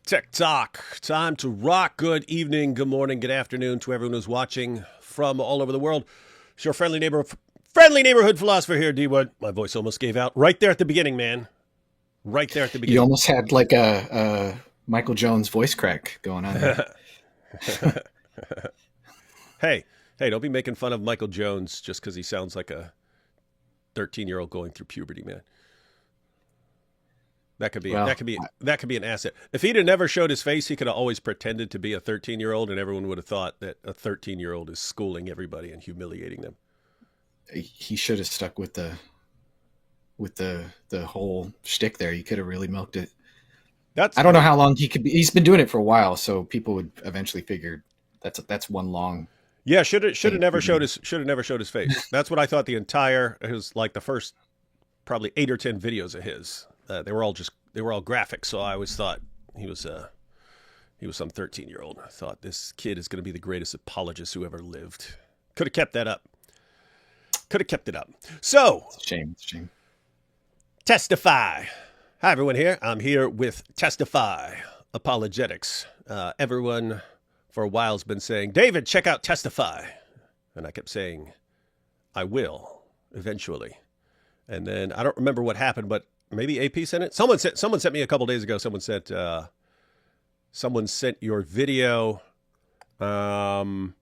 TikTok. Time to rock. Good evening, good morning, good afternoon to everyone who's watching from all over the world. It's your friendly neighborhood philosopher here, D-Wood. My voice almost gave out right there at the beginning, man. Right there at the beginning. You almost had like a Michael Jones voice crack going on there. Hey, don't be making fun of Michael Jones just because he sounds like a 13-year-old going through puberty, man. That could be an asset. If he'd have never showed his face, he could have always pretended to be a 13-year-old, and everyone would have thought that a 13-year-old is schooling everybody and humiliating them. He should have stuck with the whole shtick there. He could have really milked it. I don't know how long he could be. He's been doing it for a while, so people would eventually figure that's one long. Yeah, should have never showed his face. That's what I thought. It was like the first probably 8 or 10 videos of his. They were all graphics, so I always thought he was some 13-year-old. I thought this kid is going to be the greatest apologist who ever lived. Could have kept that up. Could have kept it up. So, It's a shame. Testify. Hi, everyone here. I'm here with Testify Apologetics. Everyone for a while has been saying, David, check out Testify. And I kept saying, I will, eventually. And then I don't remember what happened, but maybe AP sent it. Someone sent me a couple days ago. Someone sent your video. The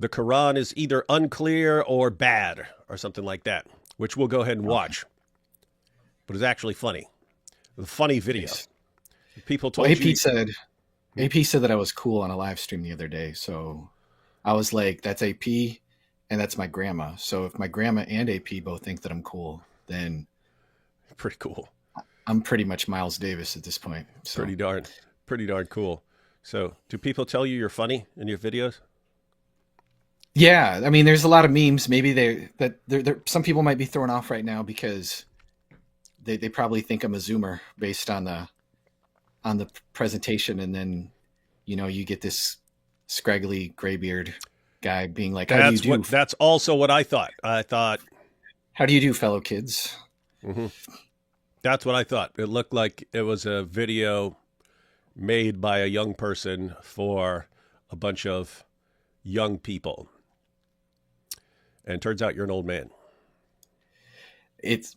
Quran is either unclear or bad or something like that, which we'll go ahead and watch. But it's actually funny. The funny video. Nice. People told AP said that I was cool on a live stream the other day. So I was like, that's AP and that's my grandma. So if my grandma and AP both think that I'm cool, then pretty cool. I'm pretty much Miles Davis at this point. So. Pretty darn cool. So do people tell you you're funny in your videos? Yeah. I mean, there's a lot of memes. Maybe some people might be thrown off right now because they probably think I'm a Zoomer based on the presentation. And then, you get this scraggly graybeard guy being like, how do you do? That's also what I thought. How do you do, fellow kids? Mm-hmm. That's what I thought. It looked like it was a video made by a young person for a bunch of young people. And it turns out you're an old man. It's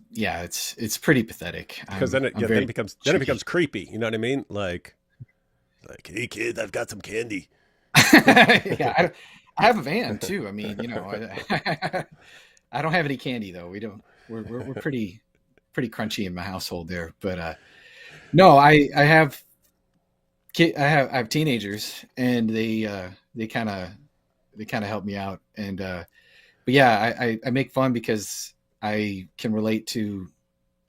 pretty pathetic. Because then it becomes creepy. You know what I mean? Like, hey kid, I've got some candy. Yeah, I have a van too. I mean, I don't have any candy though. We don't. We're pretty crunchy in my household there. But no, I have teenagers, and they kind of help me out. And but yeah, I make fun because I can relate to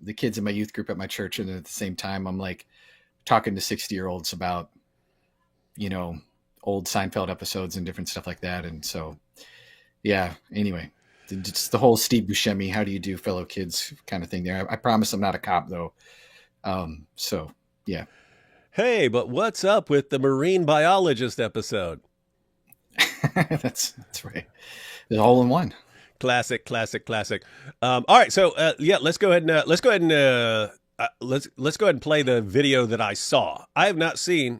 the kids in my youth group at my church, and at the same time, I'm like talking to 60-year-olds about old Seinfeld episodes and different stuff like that. And so, yeah. Anyway. Just the whole Steve Buscemi, how do you do, fellow kids kind of thing there. I promise I'm not a cop though. So yeah. Hey, but what's up with the marine biologist episode? That's right. It's all in one. Classic. All right. So let's go ahead and play the video that I saw. I have not seen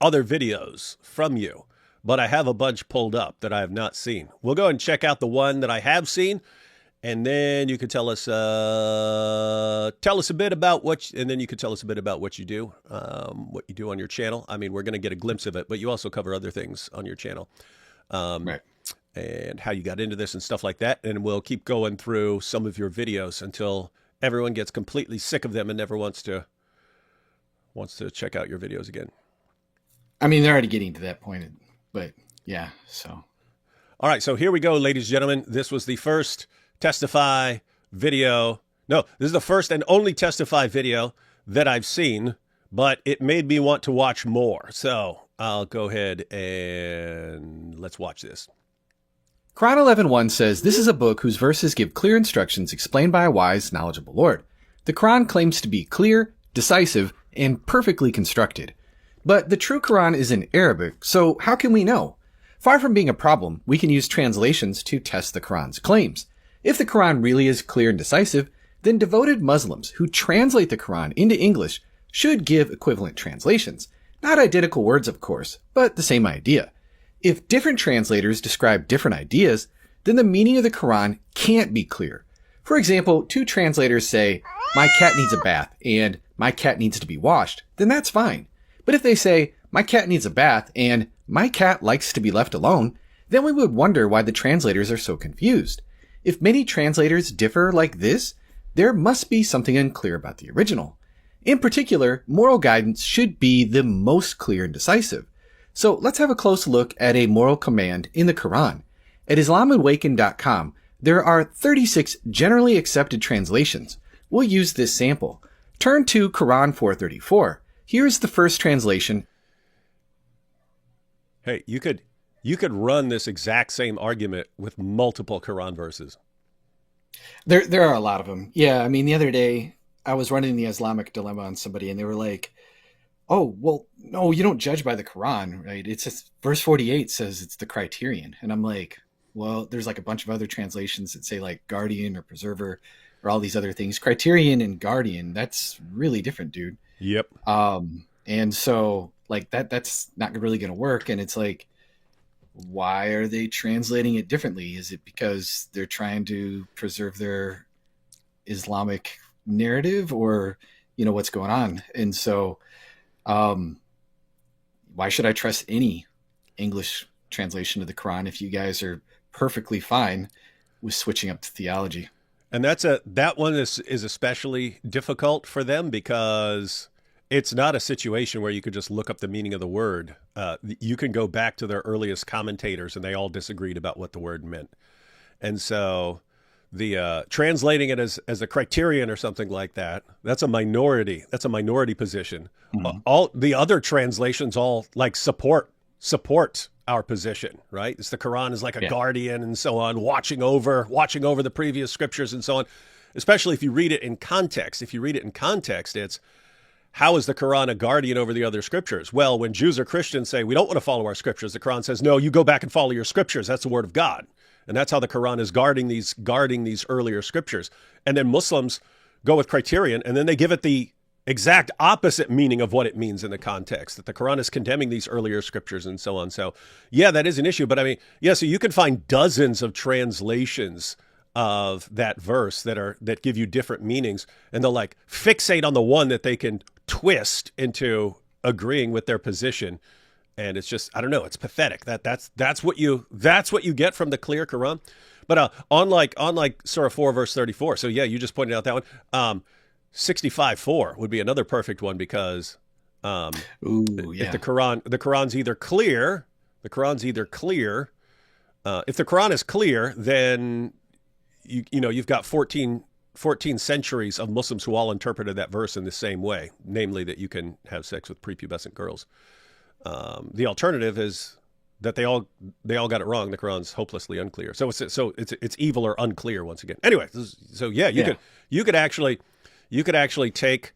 other videos from you, but I have a bunch pulled up that I have not seen. We'll go and check out the one that I have seen, and then you can tell us a bit about what you do, what you do on your channel. I mean, we're going to get a glimpse of it, but you also cover other things on your channel, right? And how you got into this and stuff like that. And we'll keep going through some of your videos until everyone gets completely sick of them and never wants to check out your videos again. I mean, they're already getting to that point. But yeah, so. All right, so here we go, ladies and gentlemen. This was the first Testify video. No, this is the first and only Testify video that I've seen, but it made me want to watch more. So I'll go ahead and let's watch this. Quran 11:1 says, "This is a book whose verses give clear instructions explained by a wise, knowledgeable Lord." The Quran claims to be clear, decisive, and perfectly constructed. But the true Quran is in Arabic, so how can we know? Far from being a problem, we can use translations to test the Quran's claims. If the Quran really is clear and decisive, then devoted Muslims who translate the Quran into English should give equivalent translations. Not identical words, of course, but the same idea. If different translators describe different ideas, then the meaning of the Quran can't be clear. For example, two translators say, "My cat needs a bath," and "My cat needs to be washed," then that's fine. But if they say, "My cat needs a bath," and "My cat likes to be left alone," then we would wonder why the translators are so confused. If many translators differ like this, there must be something unclear about the original. In particular, moral guidance should be the most clear and decisive. So let's have a close look at a moral command in the Quran. At IslamAwakened.com, there are 36 generally accepted translations. We'll use this sample. Turn to Quran 434. Here's the first translation. Hey, you could run this exact same argument with multiple Quran verses. There are a lot of them. Yeah, I mean, the other day I was running the Islamic dilemma on somebody, and they were like, "Oh, well, no, you don't judge by the Quran, right? It's just verse 48 says it's the criterion." And I'm like, well, there's like a bunch of other translations that say like guardian or preserver or all these other things. Criterion and guardian, that's really different, dude. Yep. And so like that's not really going to work. And it's like, why are they translating it differently? Is it because they're trying to preserve their Islamic narrative, or, you know, what's going on? And so, why should I trust any English translation of the Quran if you guys are perfectly fine with switching up to theology? And that one is especially difficult for them because it's not a situation where you could just look up the meaning of the word. You can go back to their earliest commentators, and they all disagreed about what the word meant. And so the translating it as a criterion or something like that, that's a minority. That's a minority position. Mm-hmm. All the other translations all like support our position, right? It's the Quran is like a guardian and so on, watching over the previous scriptures and so on. Especially if you read it in context. If you read it in context, it's, how is the Quran a guardian over the other scriptures? Well, when Jews or Christians say, we don't want to follow our scriptures, the Quran says, no, you go back and follow your scriptures. That's the word of God. And that's how the Quran is guarding these earlier scriptures. And then Muslims go with criterion, and then they give it the exact opposite meaning of what it means in the context, that the Quran is condemning these earlier scriptures and so on. So yeah, that is an issue. But I mean, yeah, so you can find dozens of translations of that verse that give you different meanings, and they'll like fixate on the one that they can twist into agreeing with their position. And it's just, I don't know, it's pathetic. That's what you get from the clear Quran. But unlike Surah 4 verse 34. So yeah, you just pointed out that one. 65:4 would be another perfect one, because if the Quran's either clear, if the Quran is clear, then you've got 14 centuries of Muslims who all interpreted that verse in the same way, namely that you can have sex with prepubescent girls. The alternative is that they all got it wrong. The Quran's hopelessly unclear. So it's evil or unclear once again. Anyway, so yeah, you could actually take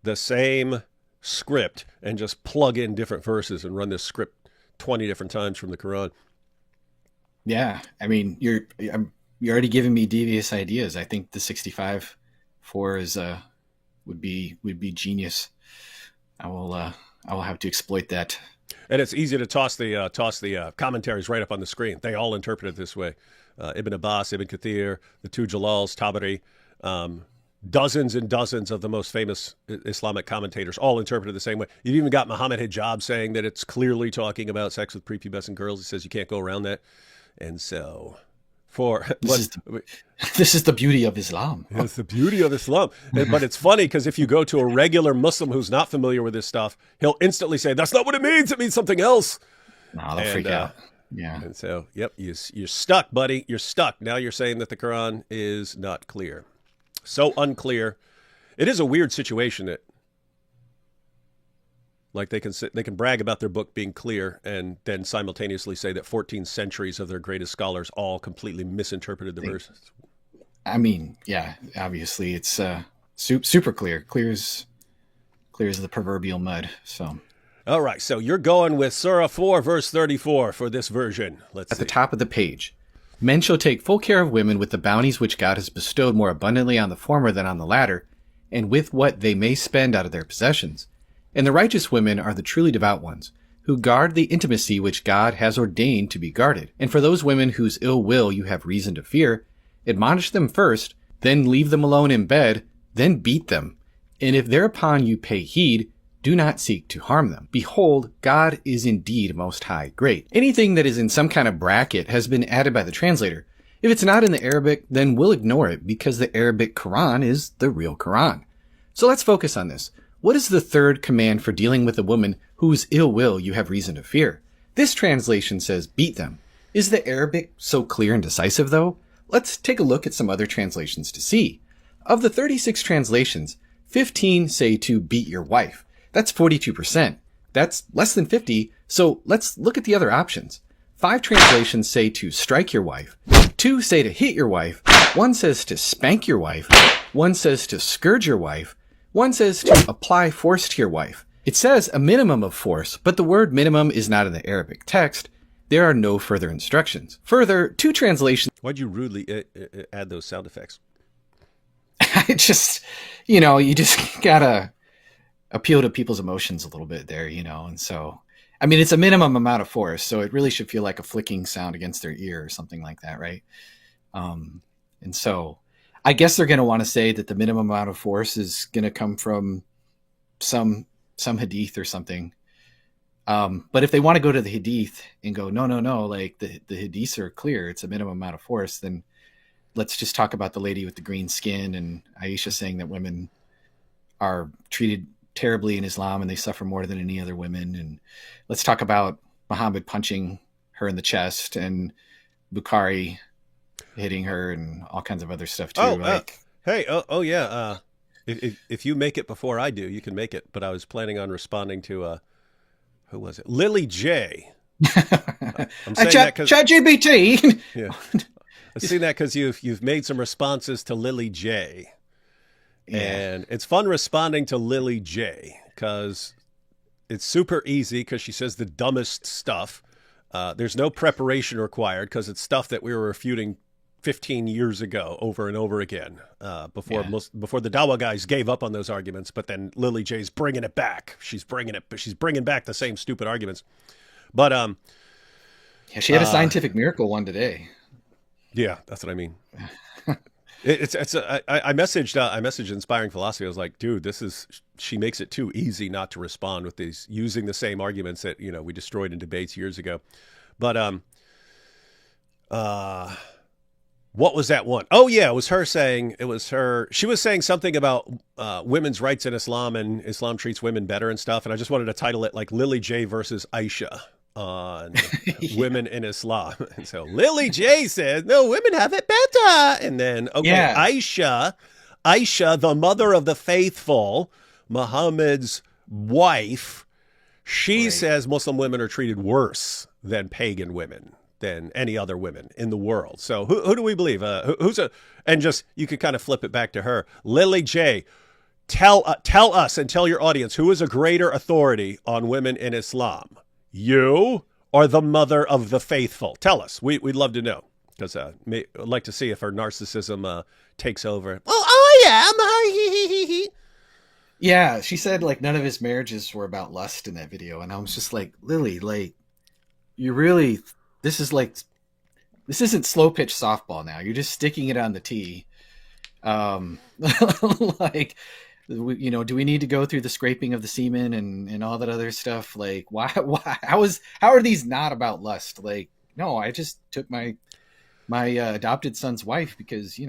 the same script and just plug in different verses and run this script 20 different times from the Quran. Yeah, I mean, you're already giving me devious ideas. I think the 65:4 is would be genius. I will have to exploit that. And it's easy to toss the commentaries right up on the screen. They all interpret it this way. Ibn Abbas, Ibn Kathir, the two Jalals, Tabari, dozens and dozens of the most famous Islamic commentators all interpret it the same way. You've even got Muhammad Hijab saying that it's clearly talking about sex with prepubescent girls. He says you can't go around that. And so this is the beauty of Islam. It's the beauty of Islam. But it's funny because if you go to a regular Muslim who's not familiar with this stuff, he'll instantly say, that's not what it means. It means something else. No, they'll freak out. Yeah. And so, yep, you're stuck, buddy. You're stuck. Now you're saying that the Quran is not clear. So unclear. It is a weird situation that, like, they can brag about their book being clear and then simultaneously say that 14 centuries of their greatest scholars all completely misinterpreted the verse. I mean, yeah, obviously it's super clear. Clear as the proverbial mud. So, all right. So you're going with Surah 4 verse 34 for this version. Let's see. At the top of the page. Men shall take full care of women with the bounties which God has bestowed more abundantly on the former than on the latter, and with what they may spend out of their possessions. And the righteous women are the truly devout ones, who guard the intimacy which God has ordained to be guarded. And for those women whose ill will you have reason to fear, admonish them first, then leave them alone in bed, then beat them. And if thereupon you pay heed, do not seek to harm them. Behold, God is indeed most high great. Anything that is in some kind of bracket has been added by the translator. If it's not in the Arabic, then we'll ignore it because the Arabic Quran is the real Quran. So let's focus on this. What is the third command for dealing with a woman whose ill will you have reason to fear? This translation says beat them. Is the Arabic so clear and decisive though? Let's take a look at some other translations to see. Of the 36 translations, 15 say to beat your wife. That's 42%. That's less than 50, so let's look at the other options. 5 translations say to strike your wife. 2 say to hit your wife. 1 says to spank your wife. 1 says to scourge your wife. 1 says to apply force to your wife. It says a minimum of force, but the word minimum is not in the Arabic text. There are no further instructions. Further, 2 translations... Why'd you rudely add those sound effects? I just, you just gotta appeal to people's emotions a little bit there, and so, I mean, it's a minimum amount of force, so it really should feel like a flicking sound against their ear or something like that, right? And so I guess they're going to want to say that the minimum amount of force is going to come from some hadith or something. But if they want to go to the hadith and go, no, like the hadiths are clear, it's a minimum amount of force, then let's just talk about the lady with the green skin and Aisha saying that women are treated terribly in Islam and they suffer more than any other women. And let's talk about Muhammad punching her in the chest and Bukhari hitting her and all kinds of other stuff too. Yeah. If you make it before I do, you can make it. But I was planning on responding to, who was it? Lily J. I'm saying that because ChatGPT. Yeah. I've seen that because you've made some responses to Lily J. Yeah. And it's fun responding to Lily J because it's super easy because she says the dumbest stuff. There's no preparation required because it's stuff that we were refuting 15 years ago over and over again before the Dawa guys gave up on those arguments. But then Lily J's bringing it back. She's bringing back the same stupid arguments. But she had a scientific miracle one today. Yeah, that's what I mean. I messaged Inspiring Philosophy. I was like, dude, she makes it too easy not to respond with these using the same arguments that, we destroyed in debates years ago. But what was that one? Oh yeah, she was saying something about women's rights in Islam and Islam treats women better and stuff. And I just wanted to title it like Lily J versus Aisha on women in Islam. And so Lily J says, no, women have it better. And then, Aisha, the mother of the faithful, Muhammad's wife, she says Muslim women are treated worse than pagan women, than any other women in the world. So who do we believe? You could kind of flip it back to her. Lily J, tell us and tell your audience, who is a greater authority on women in Islam? You or the mother of the faithful? Tell us. We'd love to know because I'd like to see if her narcissism takes over. I am. Yeah, she said like none of his marriages were about lust in that video, and I was just like, Lily, like you really, this isn't slow pitch softball now. You're just sticking it on the tee. Like, do we need to go through the scraping of the semen and all that other stuff? Like, why, how are these not about lust? Like, no, I just took my adopted son's wife because,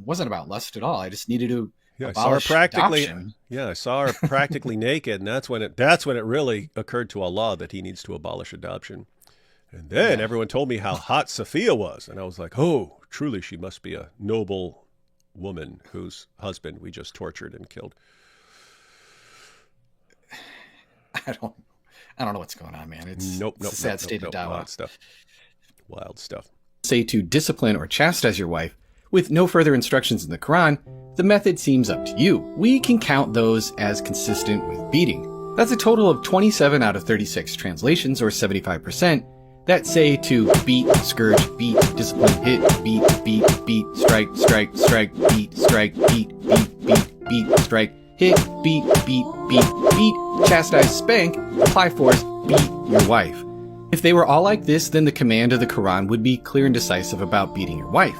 wasn't about lust at all. I just needed to abolish adoption. Yeah, I saw her practically naked. And that's when it really occurred to Allah that he needs to abolish adoption. And then everyone told me how hot Sophia was. And I was like, oh, truly, she must be a noble woman whose husband we just tortured and killed. I don't know what's going on, man. It's a sad state of dialogue. Wild stuff. Say to discipline or chastise your wife with no further instructions in the Quran, the method seems up to you. We can count those as consistent with beating. That's a total of 27 out of 36 translations, or 75%, that say to beat, scourge, beat, discipline, hit, beat, strike, beat, strike, beat, beat, beat. beat, strike, hit, beat, beat, chastise, spank, apply force, beat your wife. If they were all like this, then the command of the Quran would be clear and decisive about beating your wife.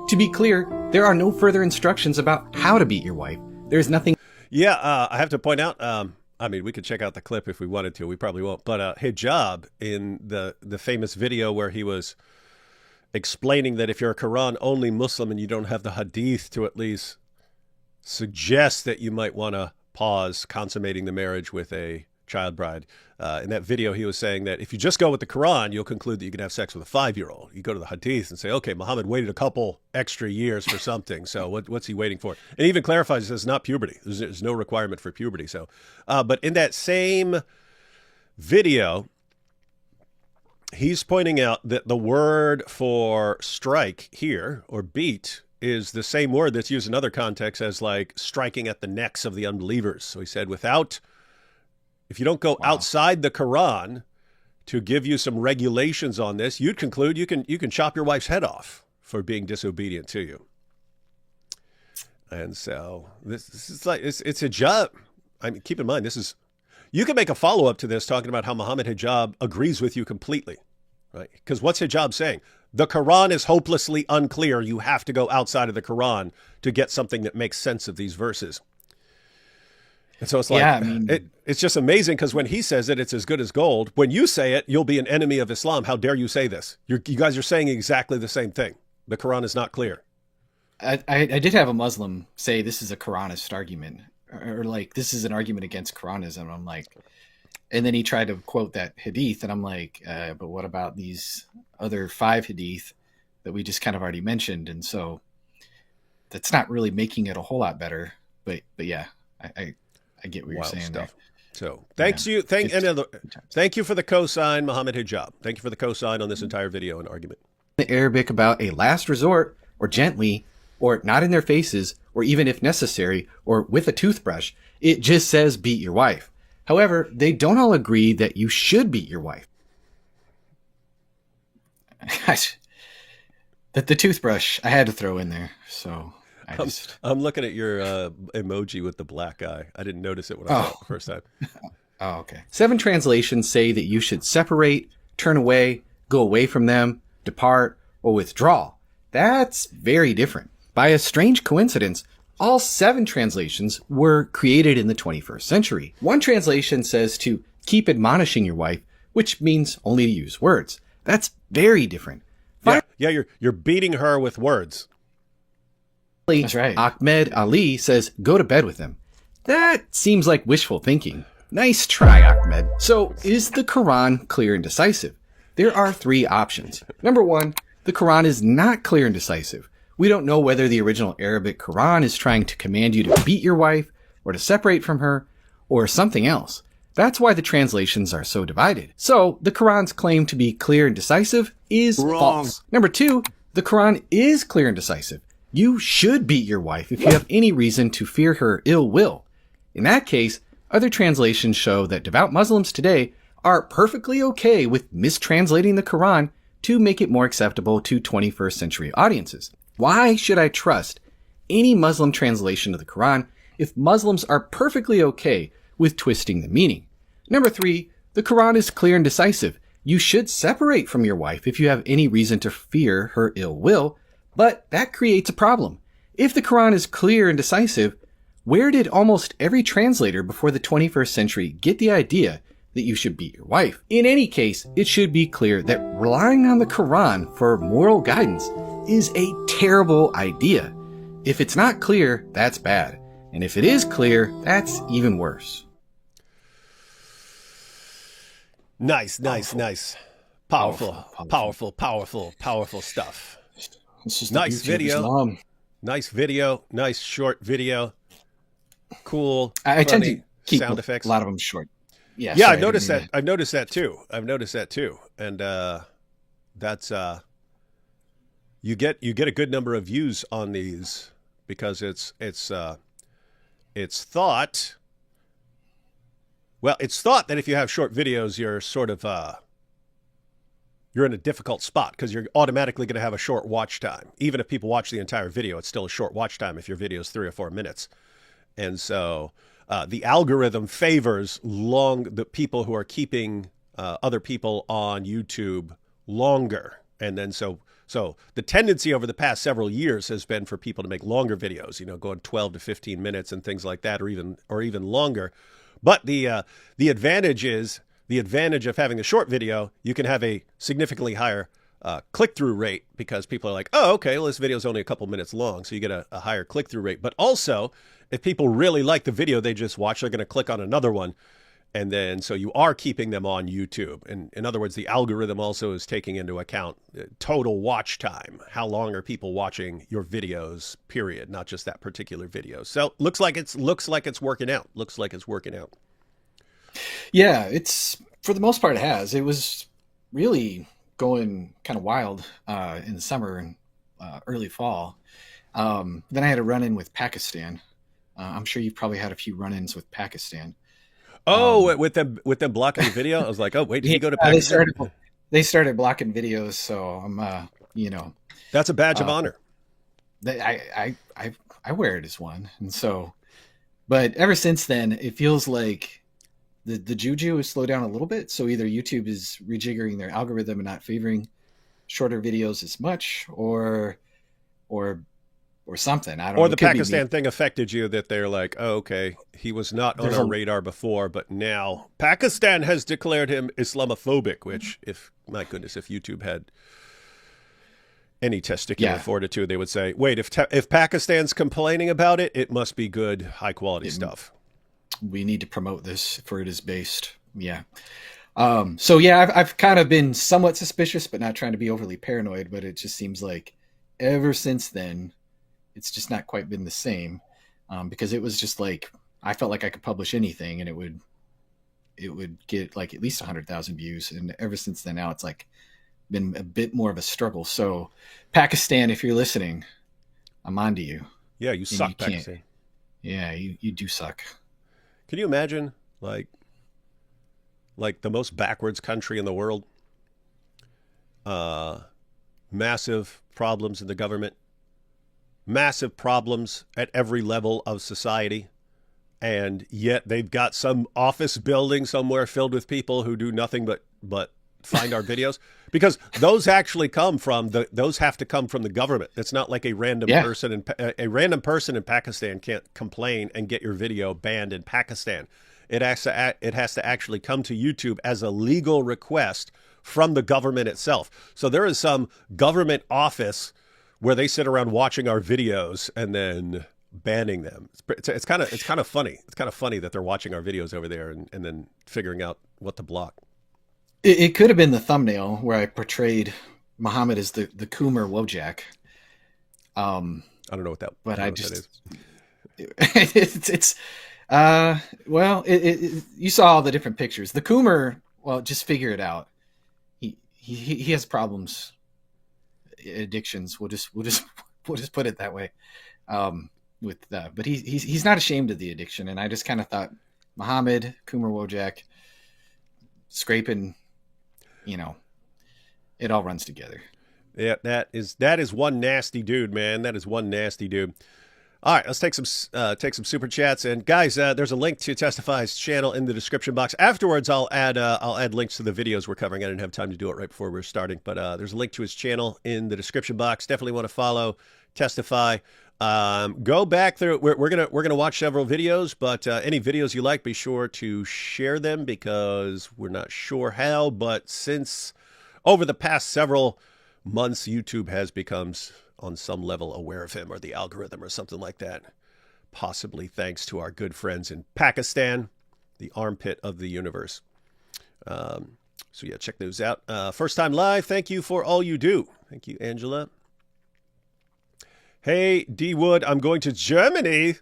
To be clear, there are no further instructions about how to beat your wife. There's nothing. Yeah, I have to point out, I mean, we could check out the clip if we wanted to. We probably won't. But hijab in the famous video where he was explaining that if you're a Quran-only Muslim and you don't have the hadith to at least suggest that you might want to pause consummating the marriage with a child bride. In that video, he was saying that if you just go with the Quran, you'll conclude that you can have sex with a 5-year-old. You go to the hadith and say, okay, Muhammad waited a couple extra years for something. So what's he waiting for? And he even clarifies, he says, not puberty. There's no requirement for puberty. So, but in that same video, he's pointing out that the word for strike here, or beat, is the same word that's used in other contexts as like striking at the necks of the unbelievers. So he said, if you don't go outside the Quran to give you some regulations on this, you'd conclude you can chop your wife's head off for being disobedient to you. And so this is like, it's hijab. I mean, keep in mind, you can make a follow-up to this talking about how Muhammad hijab agrees with you completely, right? Because what's hijab saying? The Quran is hopelessly unclear. You have to go outside of the Quran to get something that makes sense of these verses. And so it's like, it's just amazing because when he says it, it's as good as gold. When you say it, you'll be an enemy of Islam. How dare you say this? You guys are saying exactly the same thing. The Quran is not clear. I did have a Muslim say this is a Quranist argument, or like this is an argument against Quranism. I'm like, and then he tried to quote that hadith, and I'm like, but what about these other 5 hadith that we just kind of already mentioned? And so that's not really making it a whole lot better. But yeah, I get what you're saying stuff. There. So thank you for the cosign, Muhammad Hijab. Thank you for the cosign on this entire video and argument. The Arabic about a last resort, or gently, or not in their faces, or even if necessary, or with a toothbrush. It just says beat your wife. However, they don't all agree that you should beat your wife. The toothbrush I had to throw in there, so I'm looking at your emoji with the black eye. I didn't notice it when I saw it the first time. Oh, okay. 7 translations say that you should separate, turn away, go away from them, depart, or withdraw. That's very different. By a strange coincidence, all 7 translations were created in the 21st century. One translation says to keep admonishing your wife, which means only to use words. That's very different. Yeah, you're beating her with words. That's right. Ahmed Ali says, go to bed with them. That seems like wishful thinking. Nice try, Ahmed. So, is the Quran clear and decisive? There are 3 options. Number 1, the Quran is not clear and decisive. We don't know whether the original Arabic Quran is trying to command you to beat your wife, or to separate from her, or something else. That's why the translations are so divided. So, the Quran's claim to be clear and decisive is false. Number 2, the Quran is clear and decisive. You should beat your wife if you have any reason to fear her ill will. In that case, other translations show that devout Muslims today are perfectly okay with mistranslating the Quran to make it more acceptable to 21st century audiences. Why should I trust any Muslim translation of the Quran if Muslims are perfectly okay with twisting the meaning? Number 3, the Quran is clear and decisive. You should separate from your wife if you have any reason to fear her ill will. But that creates a problem. If the Quran is clear and decisive, where did almost every translator before the 21st century get the idea that you should beat your wife? In any case, it should be clear that relying on the Quran for moral guidance is a terrible idea. If it's not clear, that's bad. And if it is clear, that's even worse. Nice. Powerful stuff. Nice video. Nice short video. Cool. I tend to keep sound effects. A lot of them short. Yeah, sorry, I've noticed that. I've noticed that too. And that's you get a good number of views on these because it's thought. Well, it's thought that if you have short videos, you're sort of you're in a difficult spot because you're automatically going to have a short watch time. Even if people watch the entire video, it's still a short watch time if your video is 3 or 4 minutes. And so the algorithm favors the people who are keeping other people on YouTube longer. And then so the tendency over the past several years has been for people to make longer videos, going 12 to 15 minutes and things like that, or even longer. But the advantage of having a short video, you can have a significantly higher click-through rate because people are like, oh, okay, well, this video is only a couple minutes long, so you get a higher click-through rate. But also, if people really like the video they just watched, they're going to click on another one. And then, so you are keeping them on YouTube. And in other words, the algorithm also is taking into account total watch time. How long are people watching your videos, period, not just that particular video. So looks like it's working out. Looks like it's working out. Yeah, it's, for the most part, it has. It was really going kind of wild in the summer and early fall. Then I had a run-in with Pakistan. I'm sure you've probably had a few run-ins with Pakistan. Oh, with them blocking the video? I was like, oh, wait, did he go to Pakistan? They started blocking videos, so I'm, That's a badge of honor. I wear it as one, and so, but ever since then, it feels like the juju has slowed down a little bit. So either YouTube is rejiggering their algorithm and not favoring shorter videos as much, or something. I don't know. Or the Pakistan thing affected you, that they're like, oh, okay, he was not on our radar before, but now Pakistan has declared him Islamophobic, which, if YouTube had any testicular fortitude, they would say, wait, if Pakistan's complaining about it, it must be good, high quality stuff. We need to promote this, for it is based. Yeah. So yeah, I've kind of been somewhat suspicious, but not trying to be overly paranoid, but it just seems like ever since then, it's just not quite been the same, because it was just like, I felt like I could publish anything and it would get like at least 100,000 views. And ever since then, now it's like been a bit more of a struggle. So Pakistan, if you're listening, I'm on to you. Yeah. You suck, Pakistan. Yeah, you do suck. Can you imagine like the most backwards country in the world? Massive problems in the government. Massive problems at every level of society, and yet they've got some office building somewhere filled with people who do nothing but find our videos, because those have to come from the government. It's not like a random person, and a random person in Pakistan can't complain and get your video banned in Pakistan. It has to actually come to YouTube as a legal request from the government itself. So there is some government office where they sit around watching our videos and then banning them. It's kind of funny. It's kind of funny that they're watching our videos over there and then figuring out what to block. It could have been the thumbnail where I portrayed Muhammad as the Coomer Wojak. I don't know what that. But I just. It's you saw all the different pictures. The Coomer, well, just figure it out. He has problems. Addictions, we'll just put it that way, but he's not ashamed of the addiction, and I just kind of thought Muhammad, Coomer Wojak, scraping, it all runs together. Yeah, that is one nasty dude, man. That is one nasty dude. All right, let's take some super chats, and guys, there's a link to Testify's channel in the description box. Afterwards, I'll add links to the videos we're covering. I didn't have time to do it right before we were starting, but there's a link to his channel in the description box. Definitely want to follow Testify. Go back through. We're gonna watch several videos, but any videos you like, be sure to share them, because we're not sure how. But since over the past several months, YouTube has become on some level aware of him, or the algorithm or something like that, possibly thanks to our good friends in Pakistan, the armpit of the universe. So yeah, check those out. First time live, thank you for all you do. Thank you, Angela. Hey, D Wood, I'm going to Germany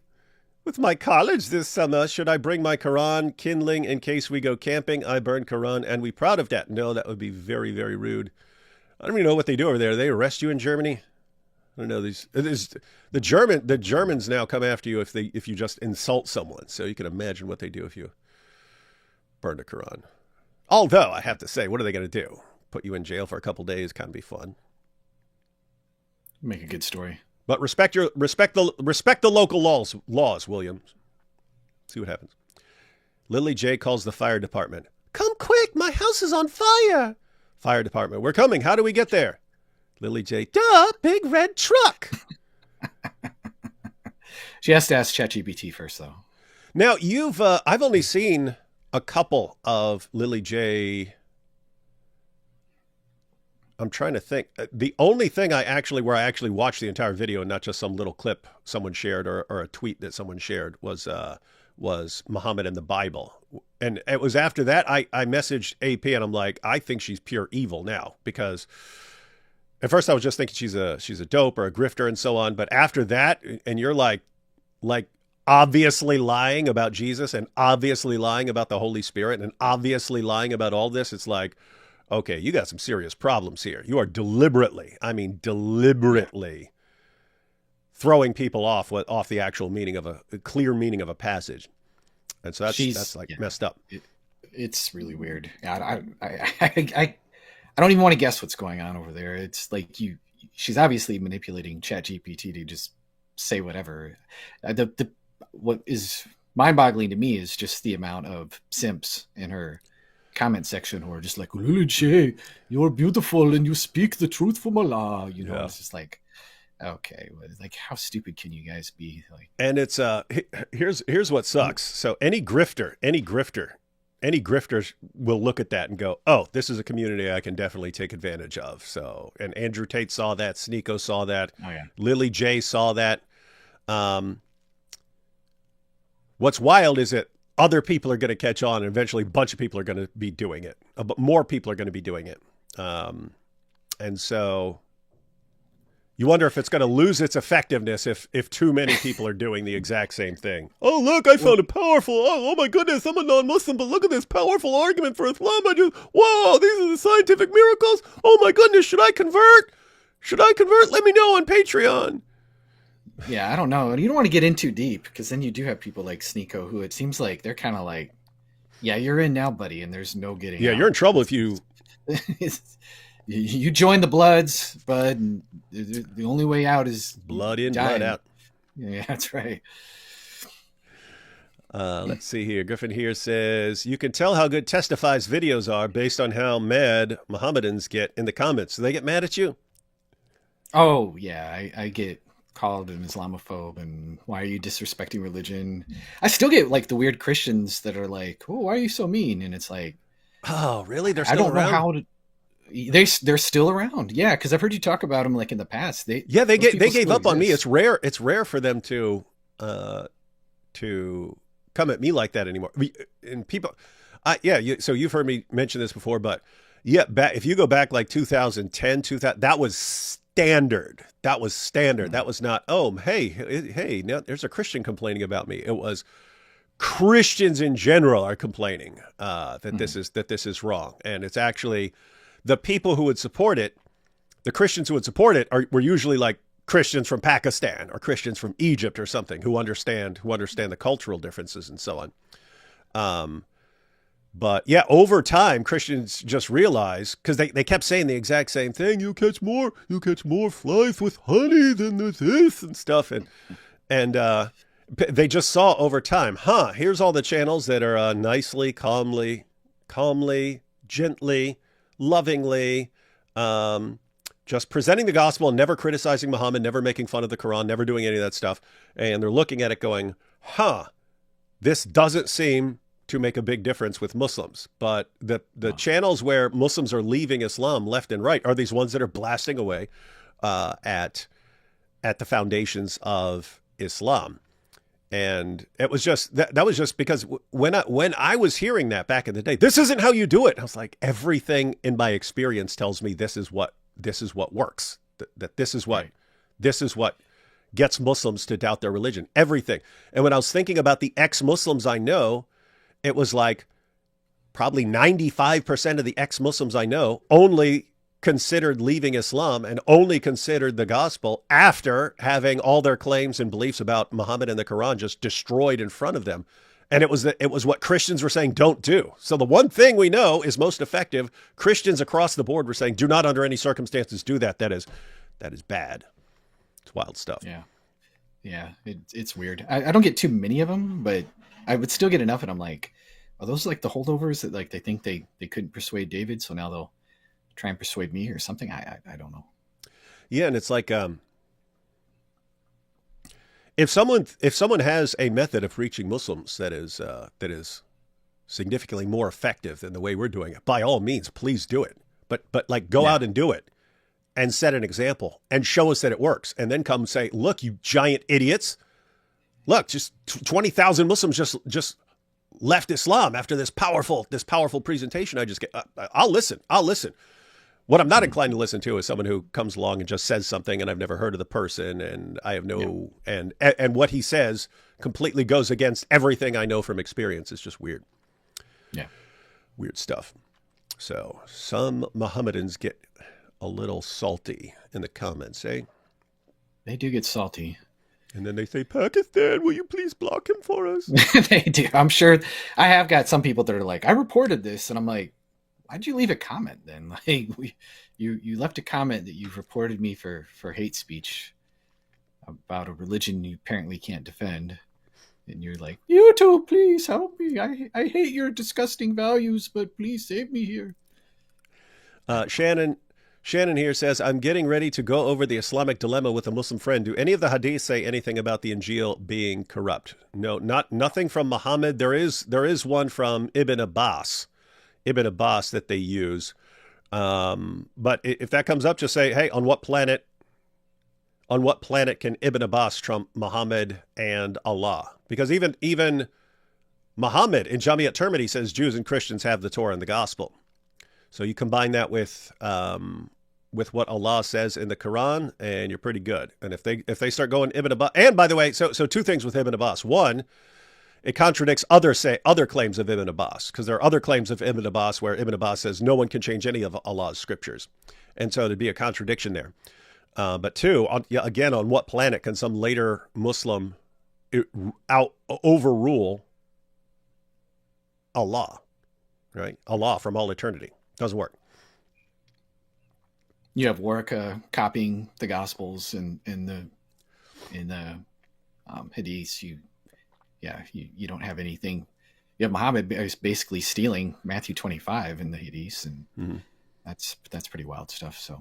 with my college this summer. Should I bring my Quran kindling in case we go camping? I burn Quran and we proud of that. No, that would be very, very rude. I don't even know what they do over there. They arrest you in Germany? I don't know. The Germans now come after you if you just insult someone. So you can imagine what they do if you burn a Quran. Although I have to say, what are they going to do? Put you in jail for a couple days? Kind of be fun. Make a good story. But respect the local laws, William. See what happens. Lily J calls the fire department. Come quick, my house is on fire. Fire department, we're coming. How do we get there? Lily J, duh, big red truck. She has to ask ChatGPT first, though. Now, I've only seen a couple of Lily J. I'm trying to think. The only thing where I actually watched the entire video and not just some little clip someone shared or a tweet that someone shared was Muhammad and the Bible. And it was after that I messaged AP and I'm like, I think she's pure evil now, because at first I was just thinking she's a dope or a grifter and so on. But after that, and you're like obviously lying about Jesus and obviously lying about the Holy Spirit and obviously lying about all this, it's like, okay, you got some serious problems here. You are deliberately throwing people off the actual meaning of a clear meaning of a passage. And so that's messed up. It's really weird. I don't even want to guess what's going on over there. It's like she's obviously manipulating ChatGPT to just say whatever. What is mind-boggling to me is just the amount of simps in her comment section who are just like, Lily J, you're beautiful and you speak the truth from Allah. It's just like, okay, like how stupid can you guys be? Like, and it's here's what sucks. So any grifter will look at that and go, oh, this is a community I can definitely take advantage of. So, and Andrew Tate saw that, Sneeko saw that, Lily J saw that. What's wild is that other people are going to catch on, and eventually a bunch of people are going to be doing it. But more people are going to be doing it. And so you wonder if it's going to lose its effectiveness if too many people are doing the exact same thing. Oh, look, I found it powerful. Oh my goodness, I'm a non-Muslim, but look at this powerful argument for Islam. Whoa, these are the scientific miracles. Oh my goodness, should I convert? Let me know on Patreon. Yeah, I don't know. You don't want to get in too deep, because then you do have people like Sneeko who it seems like they're kind of like, yeah, you're in now, buddy, and there's no getting out. You're in trouble if you... You join the Bloods, bud. And the only way out is blood in, dying. blood out. Yeah, that's right. Let's see here. Griffin here says, you can tell how good Testify's videos are based on how mad Mohammedans get in the comments. Do they get mad at you? Oh, yeah. I get called an Islamophobe and why are you disrespecting religion? I still get like the weird Christians that are like, oh, why are you so mean? And it's like, oh, really? They're still I don't around? know how to... They're still around, yeah. Because I've heard you talk about them like in the past. They gave up on me. It's rare for them to come at me like that anymore. And people, so you've heard me mention this before, but yeah, if you go back like 2010, 2000, that was standard. That was not, oh, hey, now there's a Christian complaining about me. It was Christians in general are complaining that this is wrong, and it's actually the people who would support it, the Christians who would support it were usually like Christians from Pakistan or Christians from Egypt or something who understand the cultural differences and so on. But yeah, over time, Christians just realized, because they kept saying the exact same thing. You catch more flies with honey than this and stuff. And they just saw over time, here's all the channels that are nicely, calmly, gently, lovingly, just presenting the gospel and never criticizing Muhammad, never making fun of the Quran, never doing any of that stuff. And they're looking at it going, this doesn't seem to make a big difference with Muslims. But the channels where Muslims are leaving Islam left and right are these ones that are blasting away at the foundations of Islam. And it was just that was just because when I was hearing that back in the day, this isn't how you do it. I was like, everything in my experience tells me this is what works. That this is what gets Muslims to doubt their religion. Everything. And when I was thinking about the ex-Muslims I know, it was like probably 95% of the ex-Muslims I know only considered leaving Islam and only considered the gospel after having all their claims and beliefs about Muhammad and the Quran just destroyed in front of them. And it was what Christians were saying, don't do. So the one thing we know is most effective. Christians across the board were saying, do not under any circumstances do that. That is bad. It's wild stuff. Yeah, it's weird. I don't get too many of them, but I would still get enough, and I'm like, are those like the holdovers that like they think they couldn't persuade David, so now they'll try and persuade me or something? I don't know. Yeah, and it's like if someone has a method of reaching Muslims that is significantly more effective than the way we're doing it, by all means, please do it. But like go out and do it and set an example and show us that it works, and then come say, look, you giant idiots, look, just 20,000 Muslims just left Islam after this powerful presentation I just get. I'll listen. What I'm not inclined to listen to is someone who comes along and just says something and I've never heard of the person, and I have no and what he says completely goes against everything I know from experience. It's just weird. Yeah. Weird stuff. So some Mohammedans get a little salty in the comments, eh? They do get salty. And then they say, Pakistan, will you please block him for us? They do. I'm sure I have got some people that are like, I reported this, and I'm like, why'd you leave a comment then? Like, you left a comment that you've reported me for hate speech about a religion you apparently can't defend. And you're like, YouTube, please help me. I hate your disgusting values, but please save me here. Shannon here says, I'm getting ready to go over the Islamic dilemma with a Muslim friend. Do any of the hadith say anything about the Injil being corrupt? No, nothing from Muhammad. There is one from Ibn Abbas that they use. But if that comes up, just say, hey, on what planet can Ibn Abbas trump Muhammad and Allah? Because even Muhammad in Jami at-Tirmidhi says Jews and Christians have the Torah and the gospel. So you combine that with what Allah says in the Quran, and you're pretty good. And if they start going Ibn Abbas, and by the way, so two things with Ibn Abbas. One, it contradicts other claims of Ibn Abbas, because there are other claims of Ibn Abbas where Ibn Abbas says no one can change any of Allah's scriptures, and so there'd be a contradiction there. But two, on what planet can some later Muslim overrule Allah, right? Allah from all eternity. Doesn't work. You have Warwick copying the Gospels in the Hadiths. You don't have anything. You have Muhammad basically stealing Matthew 25 in the Hadiths, and that's pretty wild stuff. So.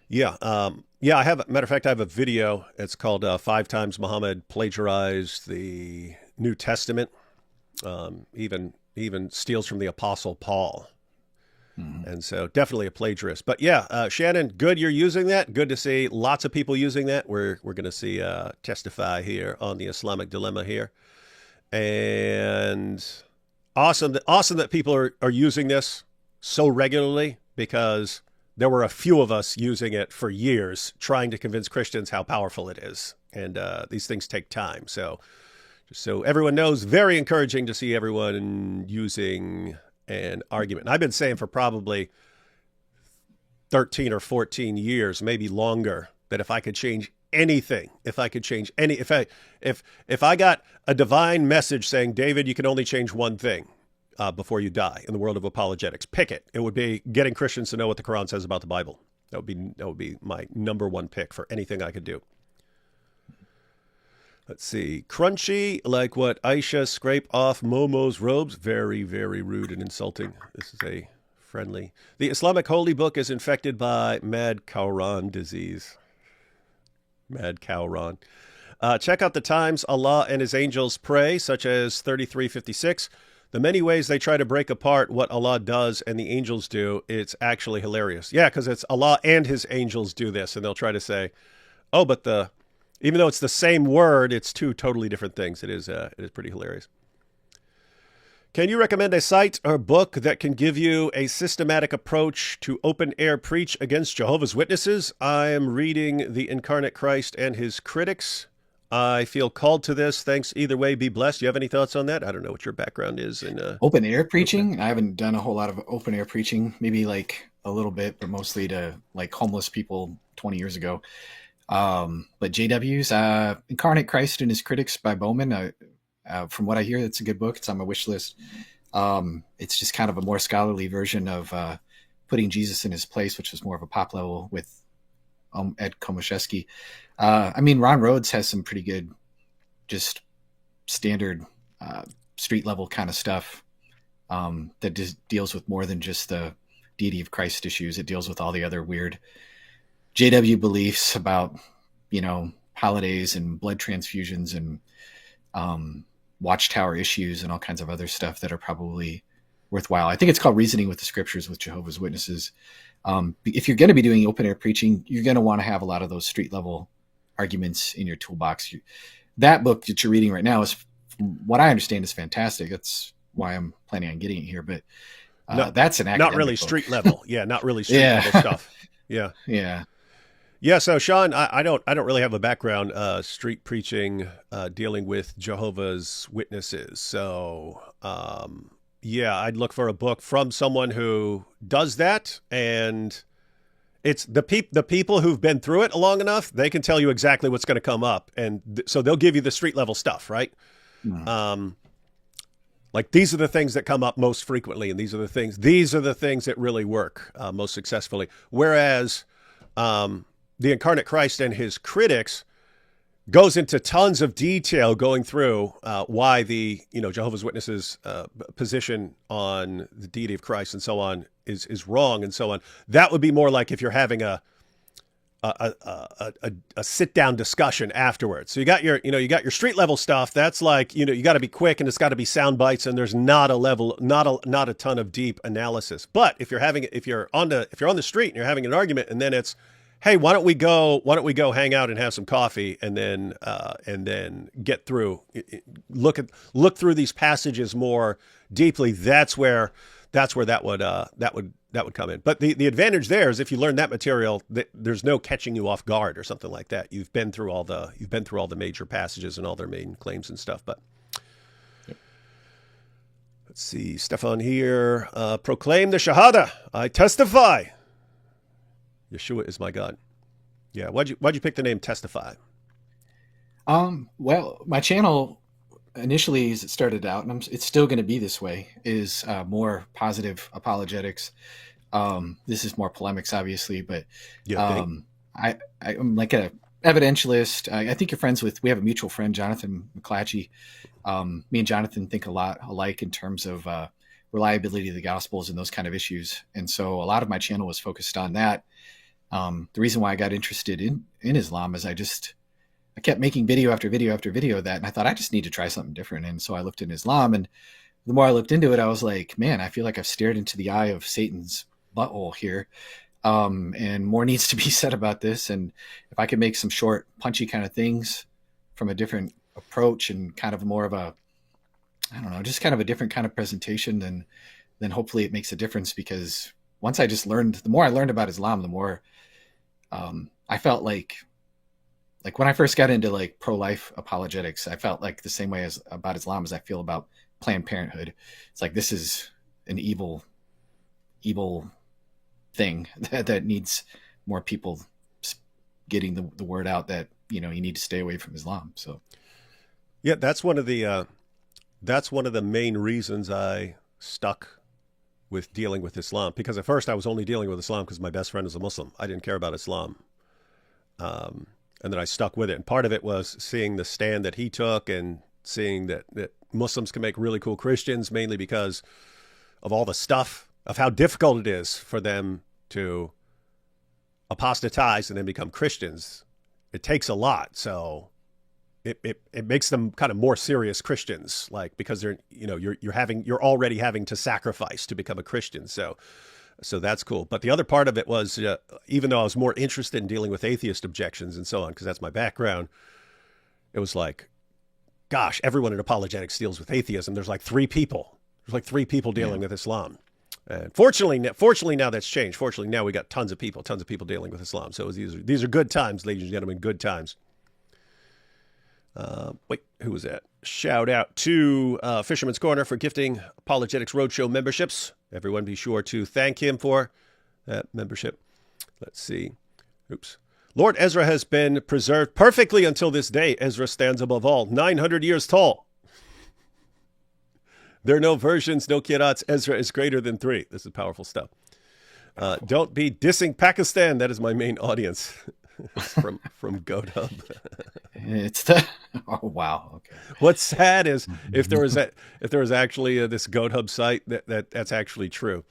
Yeah. I have, matter of fact, I have a video. It's called 5 Times Muhammad Plagiarized the New Testament. Even steals from the Apostle Paul. And so definitely a plagiarist. But yeah, Shannon, good you're using that. Good to see lots of people using that. We're going to see Testify here on the Islamic Dilemma here. And awesome that people are using this so regularly, because there were a few of us using it for years trying to convince Christians how powerful it is. And these things take time. So just so everyone knows, very encouraging to see everyone using an argument. And I've been saying for probably 13 or 14 years, maybe longer, that if I could change anything, if I got a divine message saying, David, you can only change one thing before you die in the world of apologetics, pick it. It would be getting Christians to know what the Quran says about the Bible. That would be my number one pick for anything I could do. Let's see. Crunchy, like what Aisha scrape off Momo's robes. Very, very rude and insulting. This is a friendly. The Islamic holy book is infected by mad Cowran disease. Mad Cowran. Check out the times Allah and his angels pray, such as 3356. The many ways they try to break apart what Allah does and the angels do. It's actually hilarious. Yeah, because it's Allah and his angels do this. And they'll try to say, oh, but even though it's the same word, it's two totally different things. It is pretty hilarious. Can you recommend a site or book that can give you a systematic approach to open-air preach against Jehovah's Witnesses? I am reading The Incarnate Christ and His Critics. I feel called to this. Thanks either way. Be blessed. You have any thoughts on that? I don't know what your background is. In open-air preaching? I haven't done a whole lot of open-air preaching. Maybe like a little bit, but mostly to like homeless people 20 years ago. But JW's Incarnate Christ and His Critics by Bowman. From what I hear, it's a good book. It's on my wish list. It's just kind of a more scholarly version of putting Jesus in his place, which was more of a pop level with Ed Komashevsky. I mean, Ron Rhodes has some pretty good, just standard street level kind of stuff that just deals with more than just the deity of Christ issues. It deals with all the other weird JW beliefs about, holidays and blood transfusions and watchtower issues and all kinds of other stuff that are probably worthwhile. I think it's called Reasoning with the Scriptures with Jehovah's Witnesses. If you're going to be doing open air preaching, you're going to want to have a lot of those street level arguments in your toolbox. That book that you're reading right now is, from what I understand, is fantastic. That's why I'm planning on getting it here. But that's an academic not really book. Street level. Yeah, not really street level stuff. Yeah. Yeah, so Sean, I don't really have a background street preaching, dealing with Jehovah's Witnesses. So I'd look for a book from someone who does that, and it's the people who've been through it long enough. They can tell you exactly what's going to come up, and so they'll give you the street level stuff, right? Mm-hmm. Like these are the things that come up most frequently, and these are the things that really work most successfully. Whereas the Incarnate Christ and his critics goes into tons of detail going through why the Jehovah's Witnesses position on the deity of Christ and so on is wrong and so on. That would be more like if you're having a sit down discussion afterwards. So you got your street level stuff. That's like you got to be quick and it's got to be sound bites and there's not a ton of deep analysis. But if you're on the street and you're having an argument and then it's, hey, why don't we go hang out and have some coffee and then get through, look through these passages more deeply. That's where that would come in. But the advantage there is if you learn that material, there's no catching you off guard or something like that. You've been through all the major passages and all their main claims and stuff. But let's see, Stefan here, proclaim the Shahada. I testify. Yeshua is my God. Yeah. Why'd you pick the name Testify? Well, my channel initially, as it started out, and it's still going to be this way, is more positive apologetics. This is more polemics, obviously, but I'm like a evidentialist. I think you're friends with. We have a mutual friend, Jonathan McClatchy. Me and Jonathan think a lot alike in terms of reliability of the Gospels and those kind of issues, and so a lot of my channel was focused on that. The reason why I got interested in Islam is I kept making video after video after video of that. And I thought I just need to try something different. And so I looked in Islam, and the more I looked into it, I was like, man, I feel like I've stared into the eye of Satan's butthole here. And more needs to be said about this. And if I could make some short, punchy kind of things from a different approach and kind of more of just kind of a different kind of presentation, then hopefully it makes a difference. Because once the more I learned about Islam, the more I felt like when I first got into like pro-life apologetics, I felt like the same way about Islam as I feel about Planned Parenthood. It's like, this is an evil thing that needs more people getting the word out that, you need to stay away from Islam. So, yeah, that's one of the main reasons I stuck with dealing with Islam, because at first I was only dealing with Islam because my best friend is a Muslim. I didn't care about Islam. And then I stuck with it. And part of it was seeing the stand that he took and seeing that Muslims can make really cool Christians, mainly because of all the stuff, of how difficult it is for them to apostatize and then become Christians. It takes a lot. So it makes them kind of more serious Christians, like, because they're, you're already having to sacrifice to become a Christian. So that's cool. But the other part of it was, even though I was more interested in dealing with atheist objections and so on, because that's my background, it was like, gosh, everyone in apologetics deals with atheism. There's like three people. Dealing with Islam. And fortunately now that's changed. Fortunately now we got tons of people dealing with Islam. So these are good times, ladies and gentlemen, good times. Who was that? Shout out to Fisherman's Corner for gifting Apologetics Roadshow memberships. Everyone be sure to thank him for that membership. Let's see. Oops. Lord Ezra has been preserved perfectly until this day. Ezra stands above all, 900 years tall. There are no versions, no kirats. Ezra is greater than 3. This is powerful stuff. Don't be dissing Pakistan. That is my main audience. It's from Goat Hub. It's the oh wow. Okay. What's sad is if there was actually this Goat Hub site that's actually true.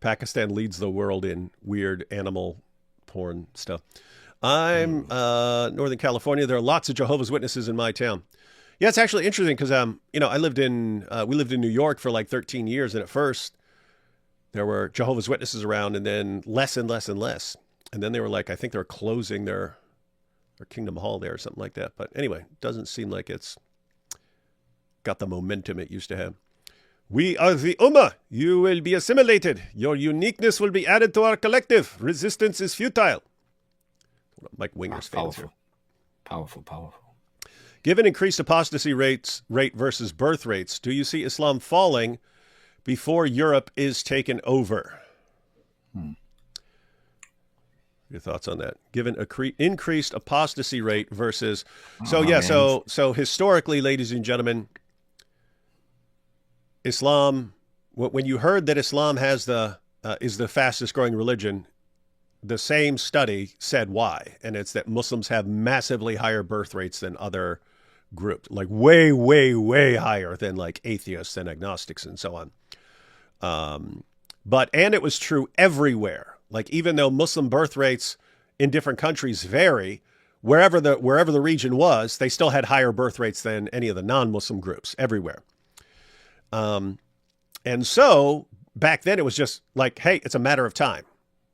Pakistan leads the world in weird animal porn stuff. I'm Northern California. There are lots of Jehovah's Witnesses in my town. Yeah, it's actually interesting because we lived in New York for like 13 years, and at first there were Jehovah's Witnesses around, and then less and less and less, and then they were like, I think they were closing their Kingdom Hall there or something like that. But anyway, it doesn't seem like it's got the momentum it used to have. We are the Ummah. You will be assimilated. Your uniqueness will be added to our collective. Resistance is futile. Mike Winger's fans here. Powerful. Given increased apostasy rate versus birth rates, do you see Islam falling before Europe is taken over? Your thoughts on that? Given increased apostasy rate versus, so historically, ladies and gentlemen, Islam. When you heard that Islam is the fastest growing religion, the same study said why, and it's that Muslims have massively higher birth rates than other groups, like way, way, way higher than like atheists and agnostics and so on. And it was true everywhere. Like even though Muslim birth rates in different countries vary, wherever the region was, they still had higher birth rates than any of the non-Muslim groups everywhere. And so back then it was just like, hey, it's a matter of time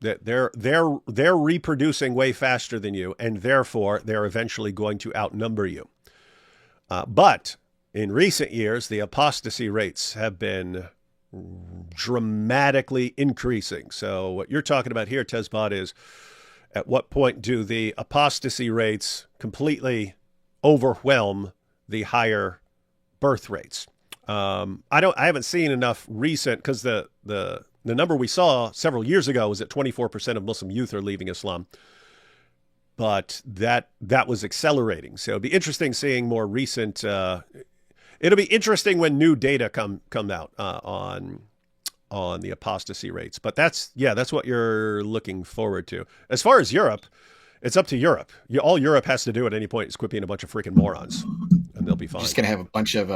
that they're reproducing way faster than you, and therefore they're eventually going to outnumber you. But in recent years, the apostasy rates have been dramatically increasing. So what you're talking about here, Tesbot, is at what point do the apostasy rates completely overwhelm the higher birth rates? I haven't seen enough recent, because the number we saw several years ago was that 24% of Muslim youth are leaving Islam. But that was accelerating. So it'll be interesting seeing more recent. It'll be interesting when new data come out on the apostasy rates. But that's what you're looking forward to. As far as Europe, it's up to Europe. All Europe has to do at any point is quit being a bunch of freaking morons, and they'll be fine. Just gonna have a bunch of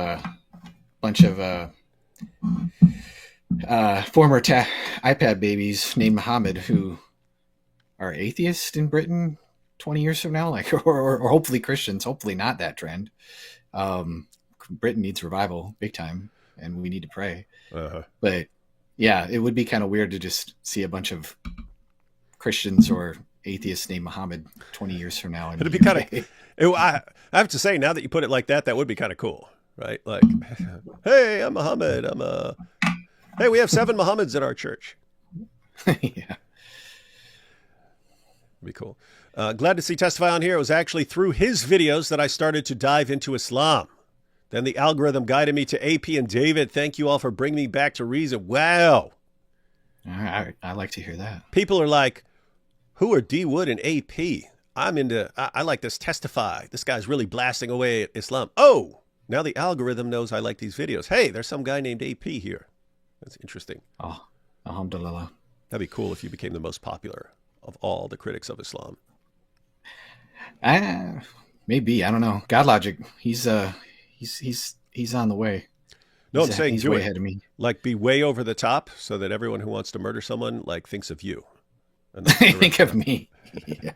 former iPad babies named Muhammad who are atheists in Britain 20 years from now, like, or hopefully Christians, hopefully not that trend. Britain needs revival big time, and we need to pray. But yeah, it would be kind of weird to just see a bunch of Christians or atheists named Muhammad 20 years from now. It'd be kind of, I have to say, now that you put it like that, that would be kind of cool, right? Like, hey, I'm Muhammad. Hey, we have 7 Muhammads in our church. Yeah. Be cool. Glad to see Testify on here. It was actually through his videos that I started to dive into Islam. Then the algorithm guided me to AP and David. Thank you all for bringing me back to reason. Wow. I like to hear that. People are like, who are D. Wood and AP? I like this Testify. This guy's really blasting away at Islam. Oh, now the algorithm knows I like these videos. Hey, there's some guy named AP here. That's interesting. Oh, alhamdulillah. That'd be cool if you became the most popular of all the critics of Islam. Maybe, I don't know. God Logic, he's on the way. No, I'm saying he's way ahead of me. Like, be way over the top so that everyone who wants to murder someone like thinks of you. Think of me. Yeah.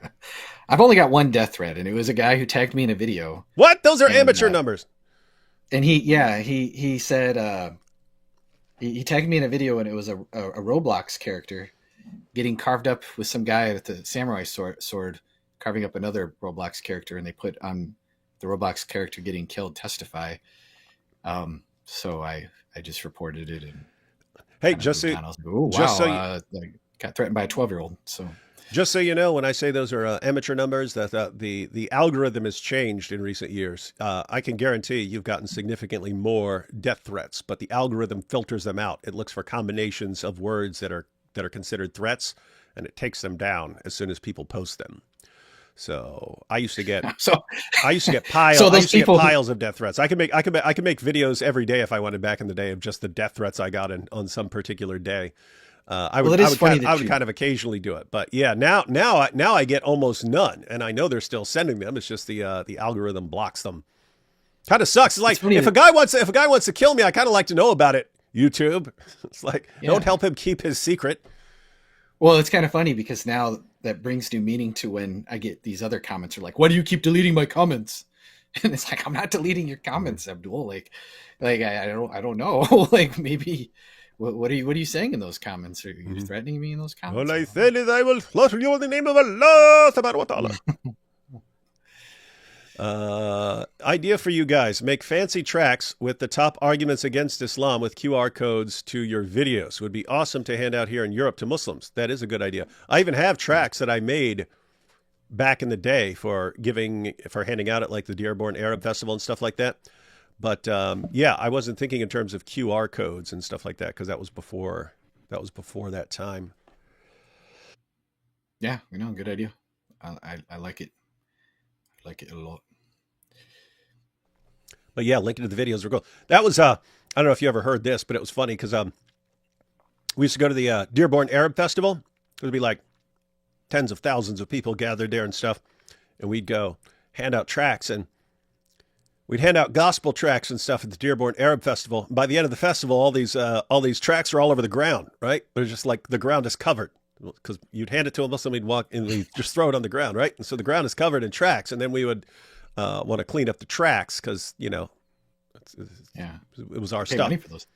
I've only got one death threat, and it was a guy who tagged me in a video. What? Those are amateur numbers. And he said he tagged me in a video, and it was a Roblox character getting carved up with some guy with the samurai sword carving up another Roblox character, and they put on the Roblox character getting killed Testify. So I just reported it. And hey, just so got threatened by a 12-year-old. So just so you know, when I say those are amateur numbers, that the algorithm has changed in recent years. I can guarantee you've gotten significantly more death threats, but the algorithm filters them out. It looks for combinations of words that are considered threats, and it takes them down as soon as people post them. So I used to get piles of death threats. I could make videos every day if I wanted back in the day of just the death threats I got on some particular day. I Well, would, it I is would, funny kind, that I would you- kind of occasionally do it, but yeah, now I get almost none, and I know they're still sending them. It's just the algorithm blocks them. Kind of sucks. It's like funny if a guy wants to kill me, I kind of like to know about it. YouTube, it's like don't Yeah. help him keep his secret. Well, it's kind of funny because now that brings new meaning to when I get these other comments are like, why do you keep deleting my comments? And it's like, I'm not deleting your comments, Abdul. Like I don't know. Like maybe what are you saying in those comments? Are you threatening me in those comments? All I said is I will slaughter you in the name of Allah. Idea for you guys: make fancy tracks with the top arguments against Islam with QR codes to your videos. Would be awesome to hand out here in Europe to Muslims. That is a good idea. I even have tracks that I made back in the day for handing out at like the Dearborn Arab Festival and stuff like that. But yeah, I wasn't thinking in terms of QR codes and stuff like that because that was before that time. Yeah, good idea. I like it. I like it a lot. But yeah, linking to the videos were cool. That was I don't know if you ever heard this, but it was funny because we used to go to the Dearborn Arab Festival. It would be like tens of thousands of people gathered there and stuff, and we'd go hand out tracts, and we'd hand out gospel tracts and stuff at the Dearborn Arab Festival. By the end of the festival, all these tracts are all over the ground, right? They're just like the ground is covered because you'd hand it to a Muslim, he'd walk and we'd just throw it on the ground, right? And so the ground is covered in tracts, and then we would want to clean up the tracks because it was our Pay stuff. money for those.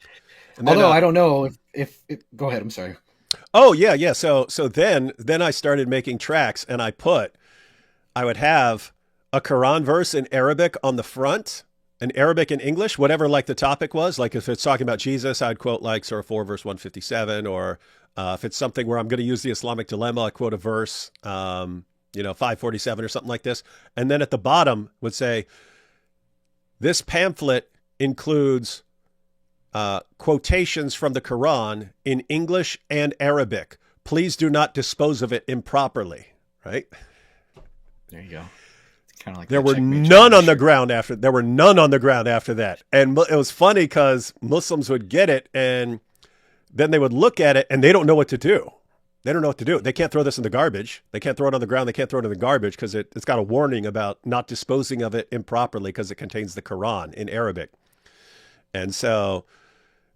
And then, Although I don't know if go ahead. I'm sorry. Oh yeah. So then I started making tracks, and I would have a Quran verse in Arabic on the front, in Arabic and English, whatever like the topic was. Like if it's talking about Jesus, I'd quote like Surah 4 verse 157, or if it's something where I'm going to use the Islamic dilemma, I quote a verse, 547 or something like this. And then at the bottom would say, this pamphlet includes quotations from the Quran in English and Arabic. Please do not dispose of it improperly. Right? There you go. Kind of like there were none on the ground after. There were none on the ground after that, and it was funny because Muslims would get it, and then they would look at it, and they don't know what to do. They don't know what to do. They can't throw this in the garbage. They can't throw it on the ground. They can't throw it in the garbage because it's got a warning about not disposing of it improperly because it contains the Quran in Arabic. And so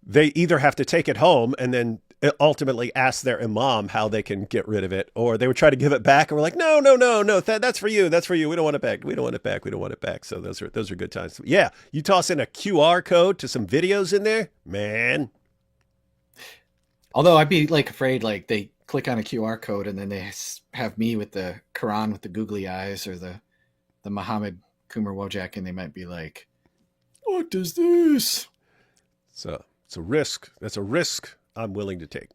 they either have to take it home and then ultimately ask their imam how they can get rid of it, or they would try to give it back and we're like, no, that's for you. That's for you. We don't want it back. We don't want it back. We don't want it back. So those are good times. Yeah. You toss in a QR code to some videos in there, man. Although I'd be like afraid, like they click on a QR code and then they have me with the Quran with the googly eyes or the Muhammad Kumar Wojak, and they might be like, what is this? So it's a risk. That's a risk I'm willing to take.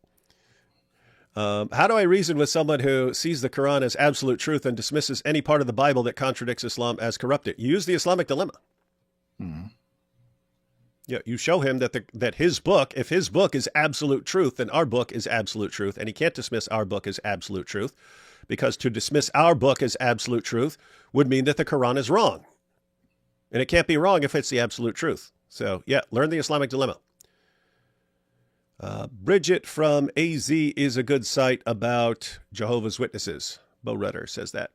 How do I reason with someone who sees the Quran as absolute truth and dismisses any part of the Bible that contradicts Islam as corrupted? You use the Islamic dilemma. Mm-hmm. Yeah, you show him that his book, if his book is absolute truth, then our book is absolute truth, and he can't dismiss our book as absolute truth, because to dismiss our book as absolute truth would mean that the Quran is wrong. And it can't be wrong if it's the absolute truth. So, yeah, learn the Islamic dilemma. Bridget from AZ is a good site about Jehovah's Witnesses. Bo Rudder says that.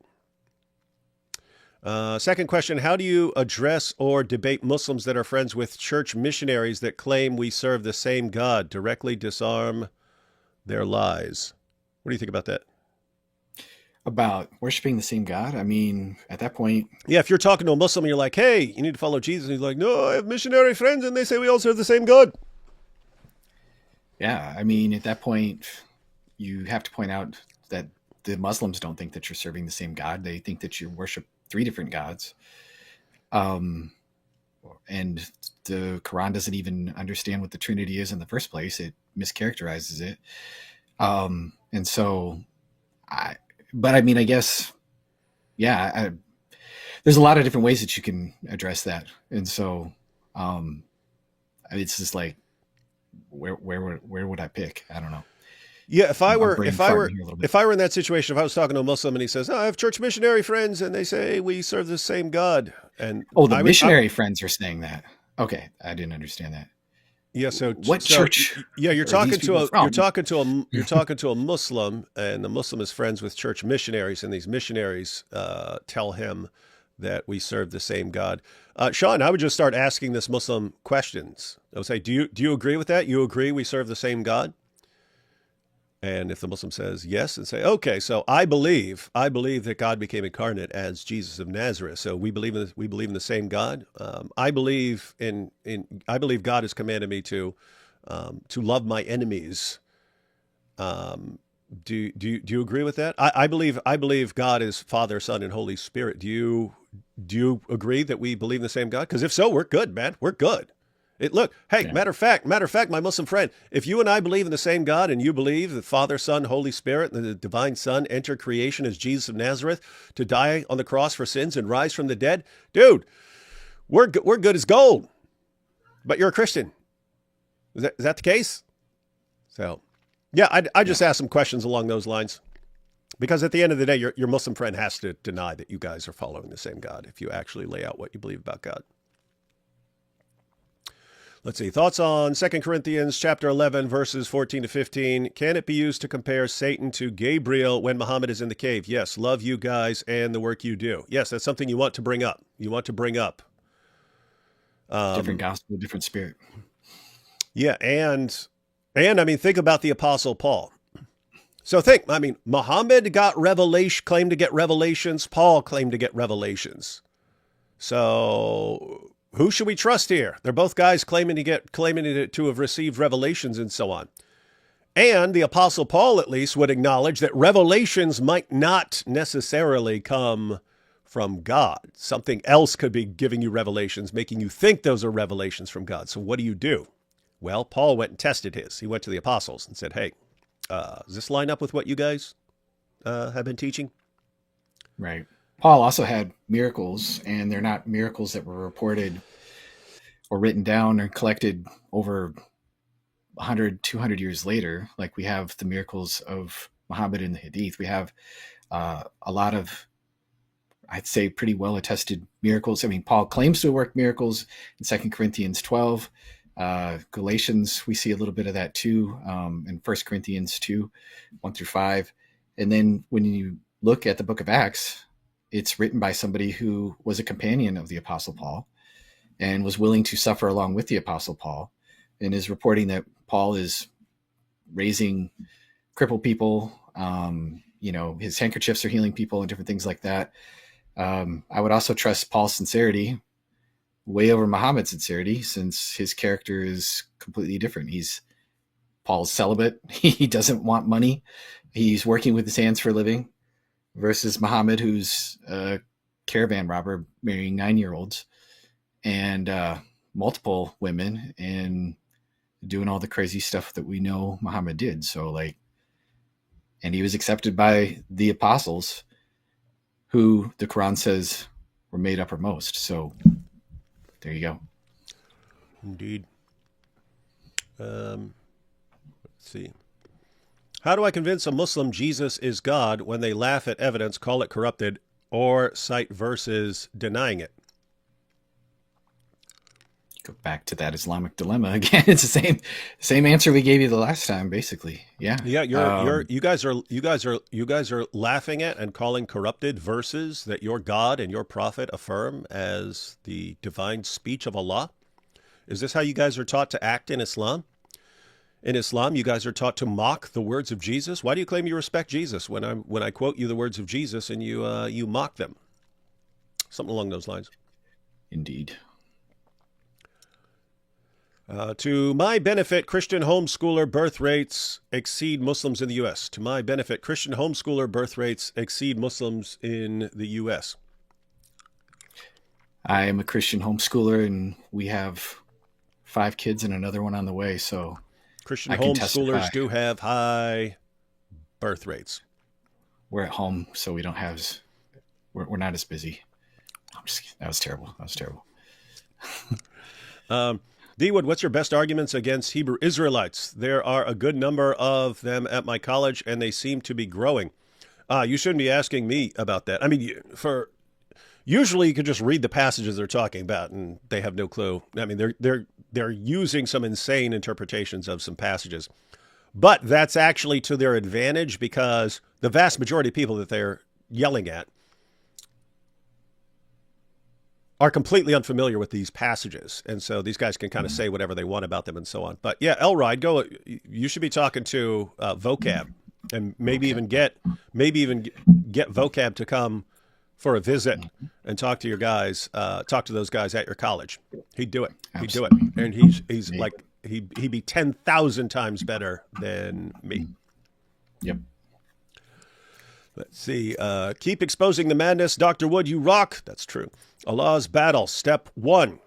Second question, how do you address or debate Muslims that are friends with church missionaries that claim we serve the same God? Directly disarm their lies. What do you think about that? About worshiping the same God? I mean, at that point... Yeah, if you're talking to a Muslim and you're like, hey, you need to follow Jesus. And he's like, no, I have missionary friends and they say we all serve the same God. Yeah, I mean, at that point, you have to point out that the Muslims don't think that you're serving the same God. They think that you worship 3 different gods. And the Quran doesn't even understand what the Trinity is in the first place. It mischaracterizes it. And so, I guess, yeah, there's a lot of different ways that you can address that. And so, it's just like, where would I pick? I don't know. Yeah, if I were in that situation, if I was talking to a Muslim and he says, I have church missionary friends and they say we serve the same God. And missionary friends are saying that. Okay, I didn't understand that. Yeah, so what church? Yeah, you're are talking these to people a from? you're talking to a Muslim, and the Muslim is friends with church missionaries, and these missionaries tell him that we serve the same God. Sean, I would just start asking this Muslim questions. I would say, do you agree with that? You agree we serve the same God? And if the Muslim says yes, and say, okay, so I believe that God became incarnate as Jesus of Nazareth. So we believe in the same God. I believe God has commanded me to love my enemies. Do you agree with that? I believe God is Father, Son, and Holy Spirit. Do you agree that we believe in the same God? Because if so, we're good, man. We're good. Matter of fact, my Muslim friend, if you and I believe in the same God and you believe that Father, Son, Holy Spirit, and the divine Son entered creation as Jesus of Nazareth to die on the cross for sins and rise from the dead, dude, we're good as gold. But you're a Christian. Is that the case? So, yeah, I just asked some questions along those lines. Because at the end of the day, your Muslim friend has to deny that you guys are following the same God if you actually lay out what you believe about God. Let's see. Thoughts on 2 Corinthians chapter 11, verses 14 to 15. Can it be used to compare Satan to Gabriel when Muhammad is in the cave? Yes. Love you guys and the work you do. Yes, that's something you want to bring up. Different gospel, different spirit. Yeah, and I mean, think about the Apostle Paul. So Muhammad claimed to get revelations. Paul claimed to get revelations. So who should we trust here? They're both guys claiming to have received revelations and so on. And the Apostle Paul, at least, would acknowledge that revelations might not necessarily come from God. Something else could be giving you revelations, making you think those are revelations from God. So what do you do? Well, Paul went and tested his. He went to the apostles and said, hey, does this line up with what you guys have been teaching? Right. Paul also had miracles, and they're not miracles that were reported or written down or collected over 100, 200 years later. Like we have the miracles of Muhammad in the Hadith. We have a lot of, I'd say, pretty well attested miracles. I mean, Paul claims to have worked miracles in 2 Corinthians 12. Galatians, we see a little bit of that too, in 1 Corinthians 2, 1 through 5. And then when you look at the book of Acts, it's written by somebody who was a companion of the Apostle Paul and was willing to suffer along with the Apostle Paul, and is reporting that Paul is raising crippled people. His handkerchiefs are healing people and different things like that. I would also trust Paul's sincerity way over Muhammad's sincerity, since his character is completely different. Paul's celibate. He doesn't want money. He's working with his hands for a living, versus Muhammad, who's a caravan robber marrying 9-year-olds and multiple women and doing all the crazy stuff that we know Muhammad did. So and he was accepted by the apostles, who the Quran says were made uppermost. So there you go. Indeed. Let's see. How do I convince a Muslim Jesus is God when they laugh at evidence, call it corrupted, or cite verses denying it? Go back to that Islamic dilemma again. It's the same answer we gave you the last time, basically. Yeah. Yeah, you guys are laughing at and calling corrupted verses that your God and your prophet affirm as the divine speech of Allah. Is this how you guys are taught to act in Islam? In Islam, you guys are taught to mock the words of Jesus. Why do you claim you respect Jesus when I quote you the words of Jesus and you mock them? Something along those lines. Indeed. To my benefit, Christian homeschooler birth rates exceed Muslims in the U.S. To my benefit, Christian homeschooler birth rates exceed Muslims in the U.S. I am a Christian homeschooler, and we have 5 kids and another one on the way. So Christian homeschoolers do have high birth rates. We're at home, so we don't have. We're not as busy. That was terrible. D-Wood, what's your best arguments against Hebrew Israelites? There are a good number of them at my college, and they seem to be growing. You shouldn't be asking me about that. I mean, Usually you could just read the passages they're talking about and they have no clue. I mean, they're using some insane interpretations of some passages. But that's actually to their advantage because the vast majority of people that they're yelling at are completely unfamiliar with these passages. And so these guys can kind of say whatever they want about them and so on. But yeah, Elride, you should be talking to Vocab and maybe even get Vocab to come for a visit and talk to your guys, talk to those guys at your college. He'd do it. Absolutely. He'd do it. And he's like, he'd be 10,000 times better than me. Yep. Let's see. Keep exposing the madness. Dr. Wood, you rock. That's true. Allah's battle. Step 1.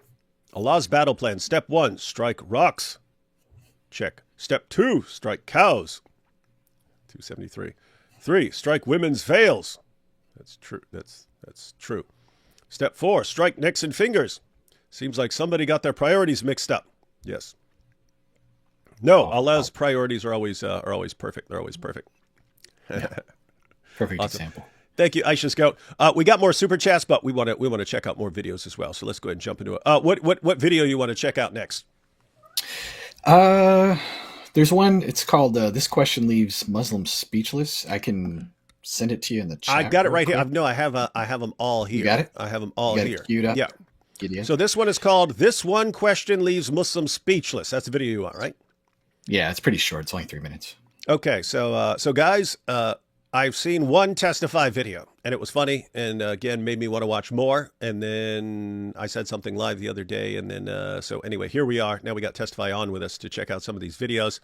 Allah's battle plan. Step 1, strike rocks. Check. Step 2, strike cows. 273. 3, strike women's veils. That's true. That's true. Step 4, strike necks and fingers. Seems like somebody got their priorities mixed up. Yes. No, Allah's priorities are always perfect. They're always perfect. Yeah. Perfect Awesome. example. Thank you, Aisha's Goat. We got more super chats, but we want to check out more videos as well. So let's go ahead and jump into it. What video you want to check out next? There's one. It's called "This Question Leaves Muslims Speechless." I can send it to you in the chat. I got it right quick. here. I have them all here. You got it? I have them all You got here. it queued up? Yeah. Gideon? So this one is called "This One Question Leaves Muslims Speechless." That's the video you want, right? Yeah, it's pretty short. It's only 3 minutes. Okay, so guys, I've seen one Testify video, and it was funny, and again made me want to watch more. And then I said something live the other day, and then so anyway, here we are. Now we got Testify on with us to check out some of these videos.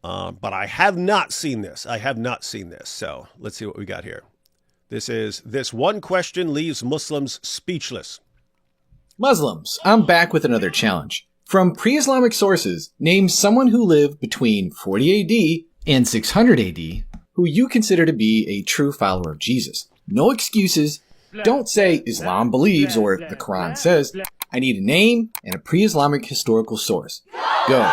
But I have not seen this. So let's see what we got here. This one question leaves Muslims speechless. Muslims, I'm back with another challenge. From pre-Islamic sources, name someone who lived between 40 AD and 600 AD who you consider to be a true follower of Jesus. No excuses. Don't say Islam believes or the Quran says. I need a name and a pre-Islamic historical source. Go.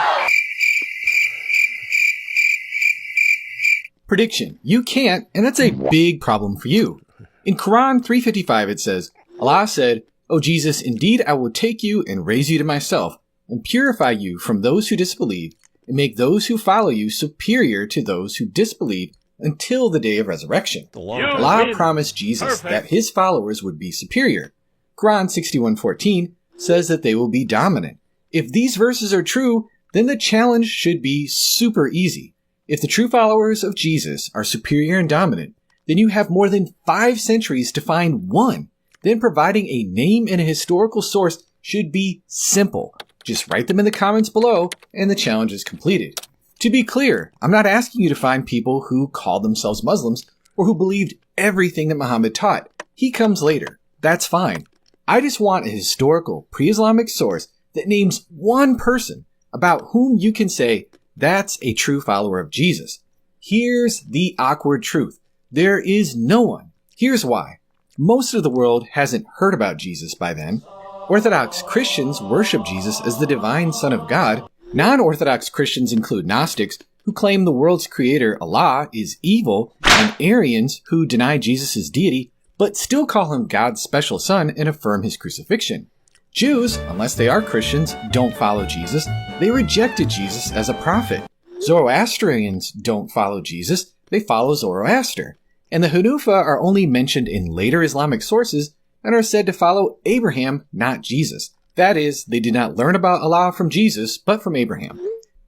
Prediction. You can't, and that's a big problem for you. In Quran 355 it says, Allah said, O Jesus, indeed I will take you and raise you to myself, and purify you from those who disbelieve, and make those who follow you superior to those who disbelieve until the day of resurrection. Allah promised Jesus that his followers would be superior. Quran 61:14 says that they will be dominant. If these verses are true, then the challenge should be super easy. If the true followers of Jesus are superior and dominant, then you have more than 5 centuries to find one. Then providing a name and a historical source should be simple. Just write them in the comments below, and the challenge is completed. To be clear, I'm not asking you to find people who call themselves Muslims or who believed everything that Muhammad taught. He comes later. That's fine. I just want a historical, pre-Islamic source that names one person about whom you can say, that's a true follower of Jesus. Here's the awkward truth. There is no one. Here's why. Most of the world hasn't heard about Jesus by then. Orthodox Christians worship Jesus as the divine Son of God. Non-Orthodox Christians include Gnostics, who claim the world's creator, Allah, is evil, and Arians, who deny Jesus' deity, but still call him God's special son and affirm his crucifixion. Jews, unless they are Christians, don't follow Jesus. They rejected Jesus as a prophet. Zoroastrians don't follow Jesus. They follow Zoroaster. And the Hanufa are only mentioned in later Islamic sources and are said to follow Abraham, not Jesus. That is, they did not learn about Allah from Jesus, but from Abraham.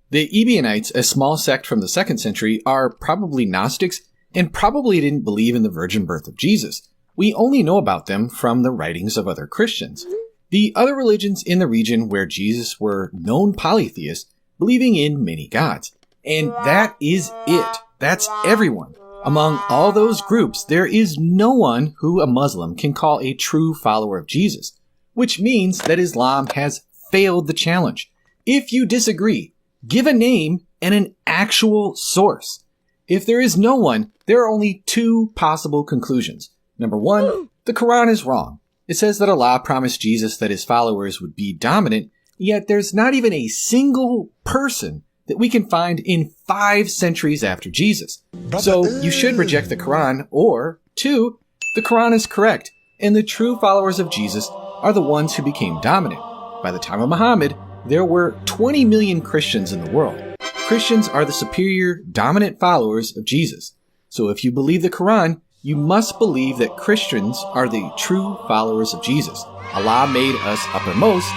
The Ebionites, a small sect from the 2nd century, are probably Gnostics and probably didn't believe in the virgin birth of Jesus. We only know about them from the writings of other Christians. The other religions in the region where Jesus were known polytheists, believing in many gods. And that is it. That's everyone. Among all those groups, there is no one who a Muslim can call a true follower of Jesus, which means that Islam has failed the challenge. If you disagree, give a name and an actual source. If there is no one, there are only 2 possible conclusions. Number 1, the Quran is wrong. It says that Allah promised Jesus that his followers would be dominant, yet there's not even a single person that we can find in 5 centuries after Jesus. So you should reject the Quran, or 2, the Quran is correct. and the true followers of Jesus are the ones who became dominant. By the time of Muhammad, there were 20 million Christians in the world. Christians are the superior, dominant followers of Jesus. So if you believe the Quran, you must believe that Christians are the true followers of Jesus. Allah made us uppermost.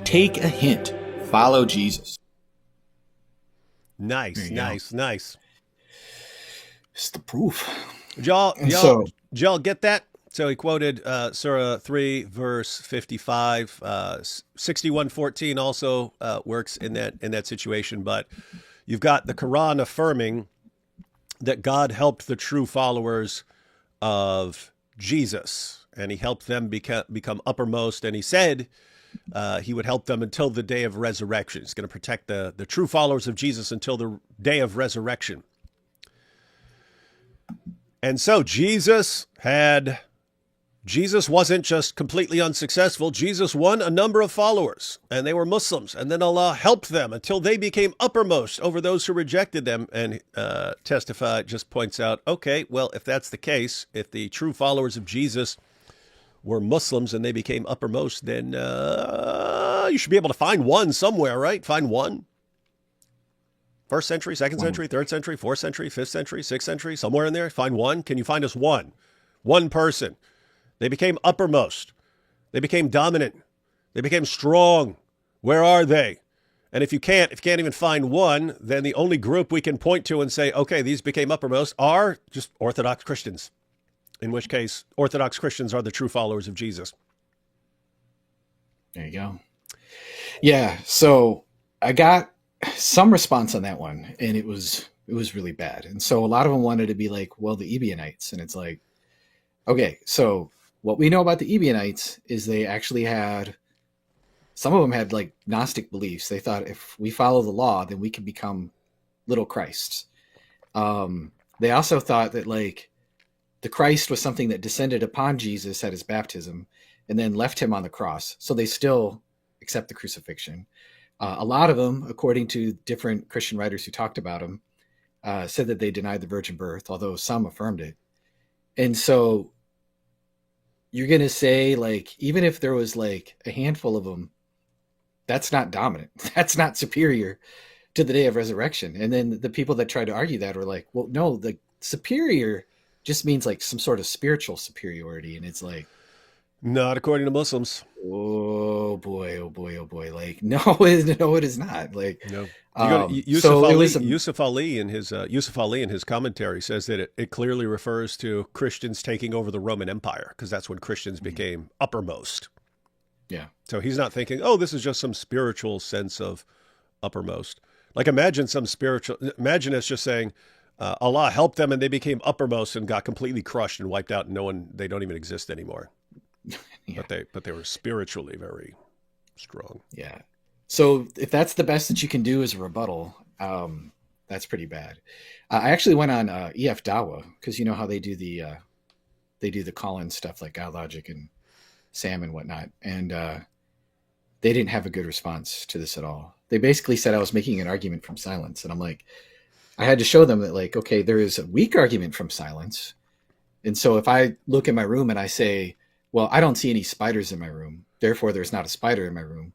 Take a hint. Follow Jesus. Nice, nice, nice. It's the proof. Y'all get that? So he quoted Surah 3, verse 55. 61:14 also works in that situation. But you've got the Quran affirming that God helped the true followers of Jesus, and he helped them become uppermost. And he said he would help them until the day of resurrection. He's going to protect the true followers of Jesus until the day of resurrection. And so Jesus wasn't just completely unsuccessful. Jesus won a number of followers, and they were Muslims. And then Allah helped them until they became uppermost over those who rejected them. And Testify just points out, okay, well, if that's the case, if the true followers of Jesus were Muslims and they became uppermost, then you should be able to find one somewhere, right? Find one. First century, second century, third century, fourth century, fifth century, sixth century, somewhere in there. Find one. Can you find us one? One person. They became uppermost. They became dominant. They became strong. Where are they? And if you can't even find one, then the only group we can point to and say, okay, these became uppermost are just Orthodox Christians. In which case, Orthodox Christians are the true followers of Jesus. There you go. Yeah. So I got some response on that one, and it was really bad. And so a lot of them wanted to be like, well, the Ebionites. And it's like, okay, so what we know about the Ebionites is they actually some of them had like Gnostic beliefs. They thought if we follow the law, then we can become little Christs. They also thought that like the Christ was something that descended upon Jesus at his baptism and then left him on the cross. So they still accept the crucifixion. A lot of them, according to different Christian writers who talked about him, said that they denied the virgin birth, although some affirmed it. And so you're going to say, like, even if there was like a handful of them, that's not dominant. That's not superior to the day of resurrection. And then the people that tried to argue that were like, well, no, the superior just means like some sort of spiritual superiority. And it's like, not according to Muslims. Oh boy, oh boy, oh boy. Like, no, it is not. Like, no. Yusuf Ali in his commentary says that it clearly refers to Christians taking over the Roman Empire, because that's when Christians became uppermost. Yeah. So he's not thinking, oh, this is just some spiritual sense of uppermost. Like, imagine it's just saying, Allah helped them and they became uppermost and got completely crushed and wiped out, and they don't even exist anymore. Yeah. But they were spiritually very strong. Yeah. So if that's the best that you can do as a rebuttal, that's pretty bad. I actually went on EF Dawa, because you know how they do the call-in stuff like God Logic and Sam and whatnot, and they didn't have a good response to this at all. They basically said I was making an argument from silence, and I'm like, I had to show them that, like, okay, there is a weak argument from silence, and so if I look in my room and I say, well, I don't see any spiders in my room, therefore there's not a spider in my room,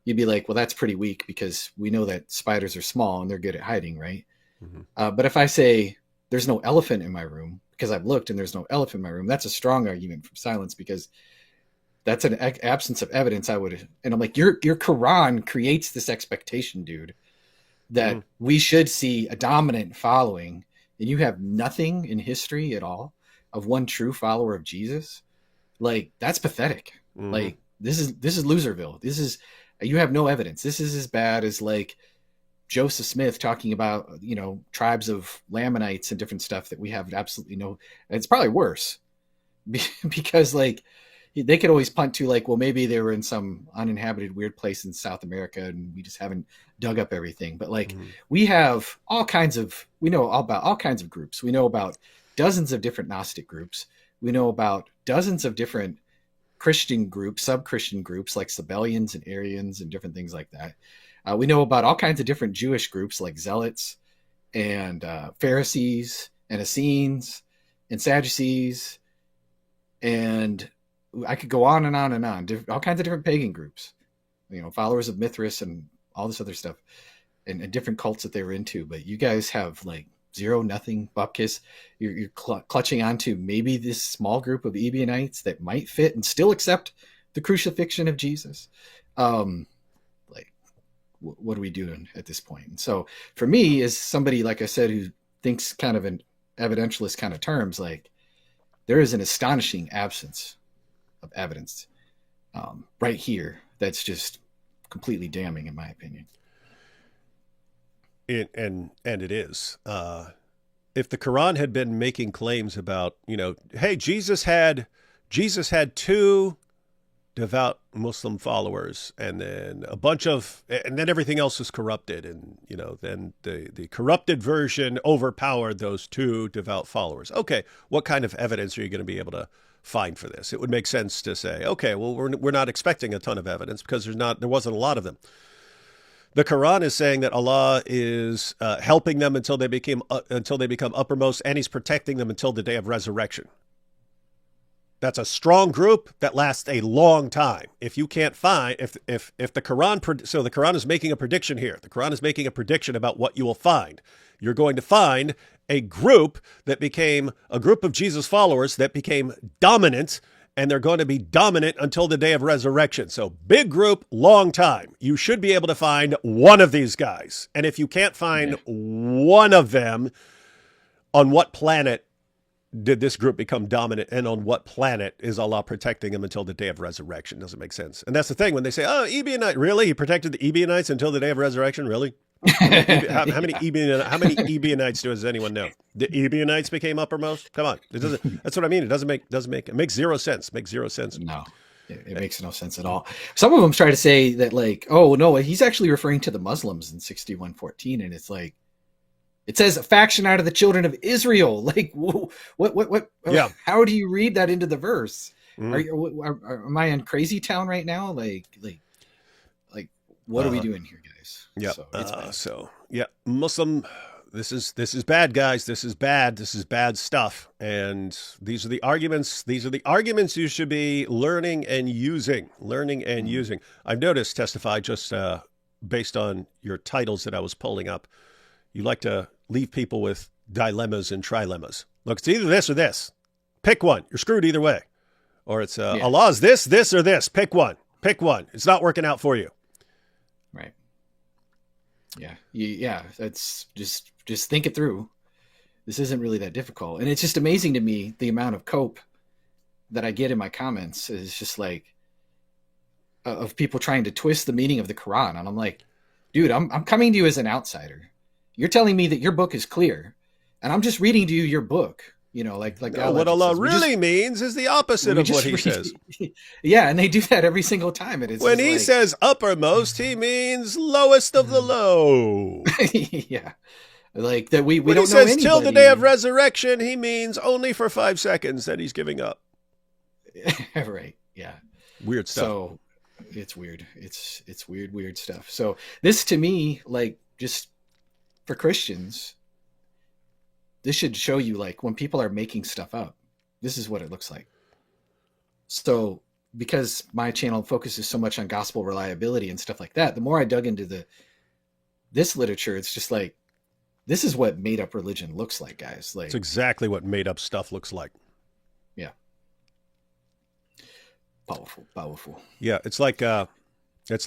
you'd be like, well, that's pretty weak, because we know that spiders are small and they're good at hiding, right? Mm-hmm. But if I say there's no elephant in my room because I've looked and there's no elephant in my room, that's a strong argument from silence, because that's an absence of evidence. And I'm like, your Quran creates this expectation, dude, that we should see a dominant following, and you have nothing in history at all of one true follower of Jesus. Like, that's pathetic. Mm-hmm. Like, this is Loserville. You have no evidence. This is as bad as like Joseph Smith talking about, tribes of Lamanites and different stuff that we have absolutely no. It's probably worse because like they could always punt to like, well, maybe they were in some uninhabited weird place in South America and we just haven't dug up everything. But like we have we know about all kinds of groups. We know about dozens of different Gnostic groups. We know about dozens of different Christian groups, sub-Christian groups like Sabellians and Arians and different things like that. We know about all kinds of different Jewish groups like Zealots and Pharisees and Essenes and Sadducees. And I could go on and on and on. All kinds of different pagan groups, followers of Mithras and all this other stuff, and different cults that they were into. But you guys have like zero, nothing, bupkis. You're clutching onto maybe this small group of Ebionites that might fit and still accept the crucifixion of Jesus. Like, what are we doing at this point? And so for me, as somebody, like I said, who thinks kind of in evidentialist kind of terms, like, there is an astonishing absence of evidence right here that's just completely damning, in my opinion. And it is. If the Quran had been making claims about, hey, Jesus had 2 devout Muslim followers, and then and then everything else was corrupted, and then the corrupted version overpowered those 2 devout followers. Okay, what kind of evidence are you going to be able to find for this? It would make sense to say, okay, well, we're not expecting a ton of evidence because there wasn't a lot of them. The Quran is saying that Allah is helping them until they become uppermost, and He's protecting them until the day of resurrection. That's a strong group that lasts a long time. If you can't find, if the Quran, so the Quran is making a prediction here. The Quran is making a prediction about what you will find. You're going to find a group of Jesus followers that became dominant, and they're going to be dominant until the day of resurrection. So big group, long time. You should be able to find one of these guys. And if you can't find one of them, on what planet did this group become dominant, and on what planet is Allah protecting them until the day of resurrection? Doesn't make sense. And that's the thing when they say, oh, Ebionite, really? He protected the Ebionites until the day of resurrection? Really? How many Ebionites does anyone know? The Ebionites became uppermost? Come on. That's what I mean. It makes zero sense. No. It makes no sense at all. Some of them try to say that, like, oh no, he's actually referring to the Muslims in 61:14, and it's like, it says a faction out of the children of Israel. Like, what? Yeah. How do you read that into the verse? Am I in crazy town right now? Like, what are we doing here, guys? Yeah. So, Muslim. This is bad, guys. This is bad stuff. And these are the arguments you should be learning and using. I've noticed, Testify, just based on your titles that I was pulling up, you like to leave people with dilemmas and trilemmas. Look, it's either this or this. Pick one. You're screwed either way. Or it's Allah's this, or this. Pick one. It's not working out for you. Right. Yeah. That's just think it through. This isn't really that difficult. And it's just amazing to me, the amount of cope that I get in my comments is just like, of people trying to twist the meaning of the Quran. And I'm like, dude, I'm coming to you as an outsider. You're telling me that your book is clear, and I'm just reading to you your book. Like no, what Allah really means is the opposite of what He says. Yeah, and they do that every single time. And it's when He says uppermost, He means lowest of the low. Yeah, like that. We when don't He says know till the day of resurrection, He means only for 5 seconds that He's giving up. Right. Yeah. Weird stuff. So it's weird. It's weird stuff. So this, to me, like, just for Christians, this should show you, like, when people are making stuff up, this is what it looks like. So because my channel focuses so much on gospel reliability and stuff like that, the more I dug into this literature, it's just like, this is what made up religion looks like, guys. Like, it's exactly what made up stuff looks like. Yeah. Powerful. Yeah. It's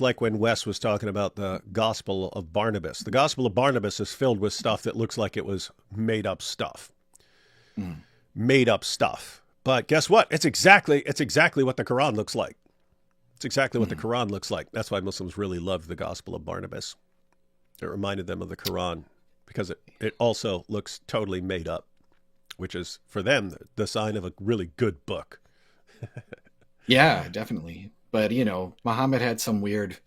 like when Wes was talking about the Gospel of Barnabas. The Gospel of Barnabas is filled with stuff that looks like it was made up stuff. Made up stuff. But guess what? It's exactly what the Quran looks like. It's exactly what the Quran looks like. That's why Muslims really loved the Gospel of Barnabas. It reminded them of the Quran because it also looks totally made up, which is, for them, the sign of a really good book. Yeah, definitely. But, Muhammad had some weird,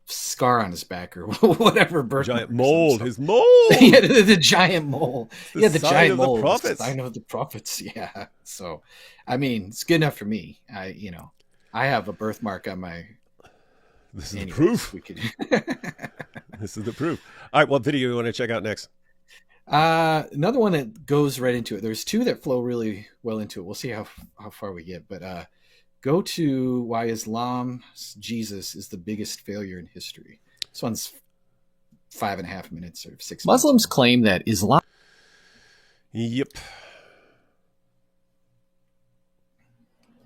scar on his back or whatever. Giant mole. His mole. Yeah, the giant mole. The the giant mole. The prophets. The sign of the prophets. Yeah. So, I mean, it's good enough for me. I have a birthmark on my. This is the proof. This is the proof. All right. What video do you want to check out next? Another one that goes right into it. There's two that flow really well into it. We'll see how far we get, but go to why Islam's Jesus is the biggest failure in history. This one's 5.5 minutes or 6 minutes. Muslims claim that Islam. Yep.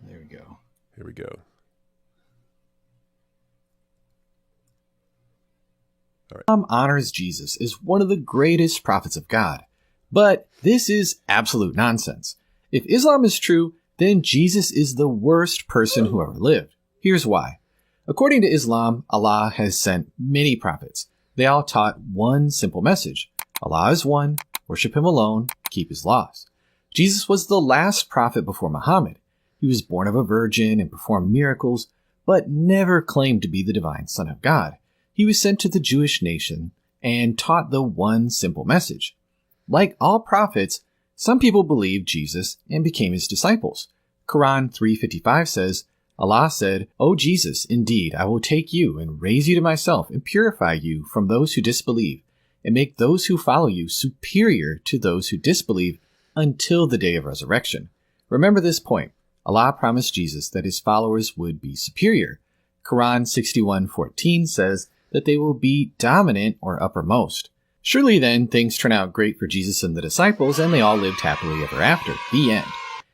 There we go. Here we go. Islam honors Jesus as one of the greatest prophets of God. But this is absolute nonsense. If Islam is true, then Jesus is the worst person who ever lived. Here's why. According to Islam, Allah has sent many prophets. They all taught one simple message. Allah is one, worship him alone, keep his laws. Jesus was the last prophet before Muhammad. He was born of a virgin and performed miracles, but never claimed to be the divine Son of God. He was sent to the Jewish nation and taught the one simple message. Like all prophets, some people believed Jesus and became his disciples. Quran 3:55 says, Allah said, O Jesus, indeed, I will take you and raise you to myself and purify you from those who disbelieve and make those who follow you superior to those who disbelieve until the day of resurrection. Remember this point. Allah promised Jesus that his followers would be superior. Quran 61:14 says that they will be dominant or uppermost. Surely then, things turn out great for Jesus and the disciples, and they all lived happily ever after. The end.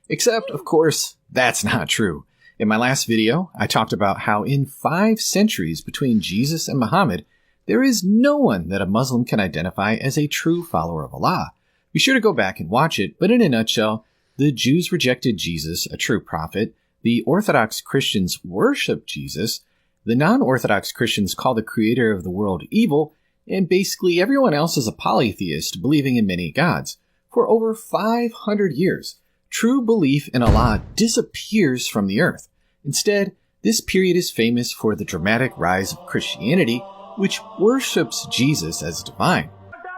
Except, of course, that's not true. In my last video, I talked about how in 5 centuries between Jesus and Muhammad, there is no one that a Muslim can identify as a true follower of Allah. Be sure to go back and watch it, but in a nutshell, the Jews rejected Jesus, a true prophet. The Orthodox Christians worship Jesus. The non-Orthodox Christians call the creator of the world evil, and basically everyone else is a polytheist, believing in many gods. For over 500 years, true belief in Allah disappears from the earth. Instead, this period is famous for the dramatic rise of Christianity, which worships Jesus as divine.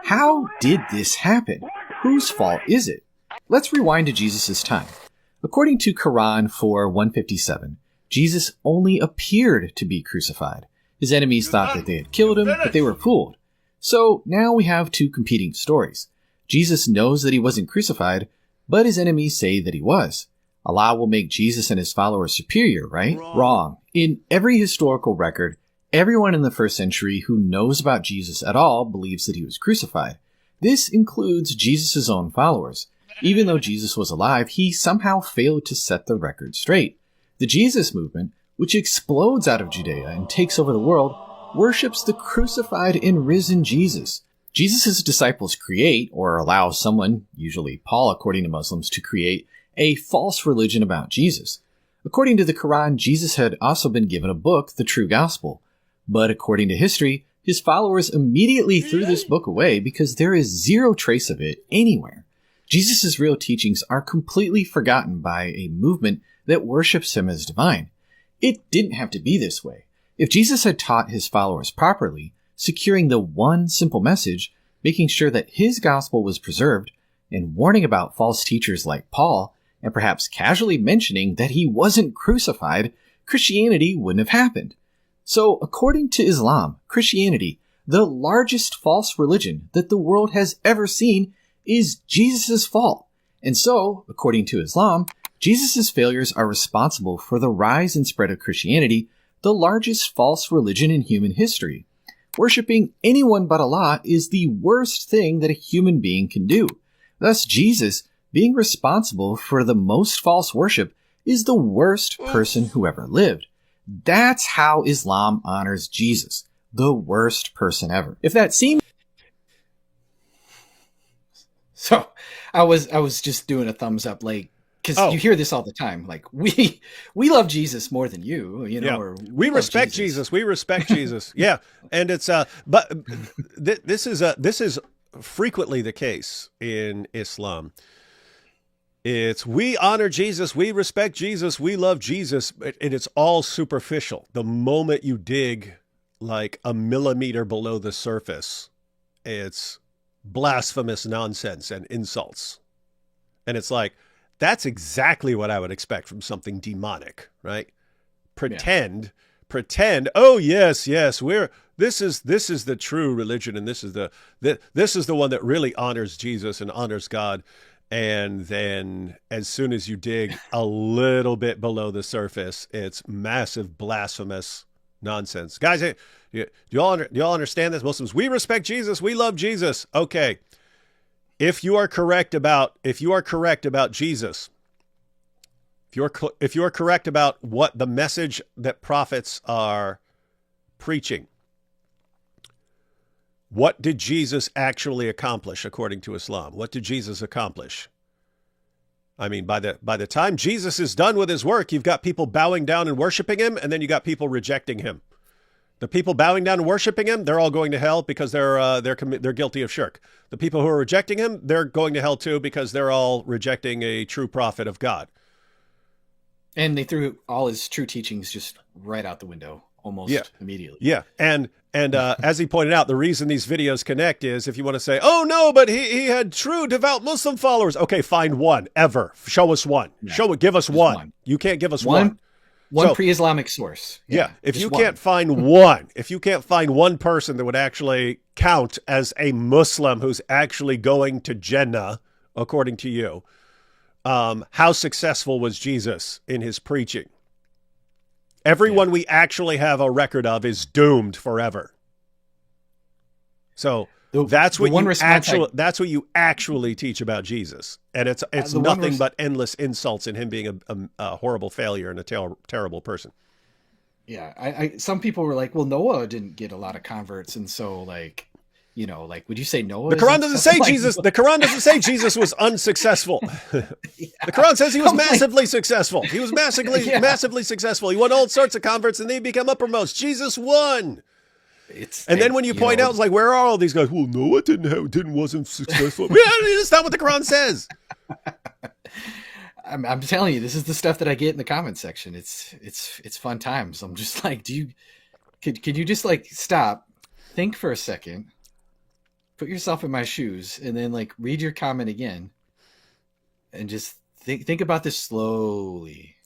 How did this happen? Whose fault is it? Let's rewind to Jesus' time. According to Quran 4:157, Jesus only appeared to be crucified. His enemies thought that they had killed him, but they were fooled. So now we have 2 competing stories. Jesus knows that he wasn't crucified, but his enemies say that he was. Allah will make Jesus and his followers superior, right? Wrong. In every historical record, everyone in the 1st century who knows about Jesus at all believes that he was crucified. This includes Jesus' own followers. Even though Jesus was alive, he somehow failed to set the record straight. The Jesus movement, which explodes out of Judea and takes over the world, worships the crucified and risen Jesus. Jesus' disciples create, or allow someone, usually Paul according to Muslims, to create a false religion about Jesus. According to the Quran, Jesus had also been given a book, the true gospel. But according to history, his followers immediately threw this book away because there is zero trace of it anywhere. Jesus' real teachings are completely forgotten by a movement that worships him as divine. It didn't have to be this way. If Jesus had taught his followers properly, securing the one simple message, making sure that his gospel was preserved, and warning about false teachers like Paul, and perhaps casually mentioning that he wasn't crucified, Christianity wouldn't have happened. So, according to Islam, Christianity, the largest false religion that the world has ever seen, is Jesus' fault. And so, according to Islam, Jesus' failures are responsible for the rise and spread of Christianity, the largest false religion in human history. Worshipping anyone but Allah is the worst thing that a human being can do. Thus, Jesus, being responsible for the most false worship, is the worst person who ever lived. That's how Islam honors Jesus, the worst person ever. If that seems... So I was just doing a thumbs up, like, because you hear this all the time, like we love Jesus more than you know, yeah. or we respect Jesus. We respect Jesus. Yeah, and it's but this is frequently the case in Islam. It's we honor Jesus, we respect Jesus, we love Jesus, and it's all superficial. The moment you dig like a millimeter below the surface, it's blasphemous nonsense and insults, and it's like. That's exactly what I would expect from something demonic, right? Pretend, oh, yes, This is the true religion, and this is the one that really honors Jesus and honors God. And then as soon as you dig a little bit below the surface, it's massive blasphemous nonsense. Guys, do you all understand this? Muslims, we respect Jesus. We love Jesus. Okay. If you are correct about Jesus, if you are correct about what the message that prophets are preaching, what did Jesus actually accomplish according to Islam? What did Jesus accomplish? I mean, by the time Jesus is done with his work, you've got people bowing down and worshiping him, and then you got people rejecting him. The people bowing down and worshiping him, they're all going to hell because they're guilty of shirk. The people who are rejecting him, they're going to hell too because they're all rejecting a true prophet of God. And they threw all his true teachings just right out the window almost immediately. Yeah. And as he pointed out, the reason these videos connect is if you want to say, oh, no, but he had true devout Muslim followers. Okay, find one ever. Show us one. Yeah. Give us one. You can't give us one. One pre-Islamic source. Yeah. If you can't find one person that would actually count as a Muslim who's actually going to Jannah, according to you, how successful was Jesus in his preaching? Everyone we actually have a record of is doomed forever. So that's what you actually teach about Jesus. And it's nothing but endless insults and him being a horrible failure and a terrible person. Yeah. Some people were like, well, Noah didn't get a lot of converts. And so would you say Noah? The Quran doesn't say Jesus. The Quran doesn't say Jesus was unsuccessful. The Quran says he was massively successful. He was massively successful. He won all sorts of converts and they become uppermost. Jesus won. Then when you point out, it's like, where are all these guys? Well, Noah wasn't successful. That's not what the Quran says. I'm telling you, this is the stuff that I get in the comment section. It's fun times. I'm just like, could you just like stop, think for a second, put yourself in my shoes, and then like read your comment again, and just think about this slowly.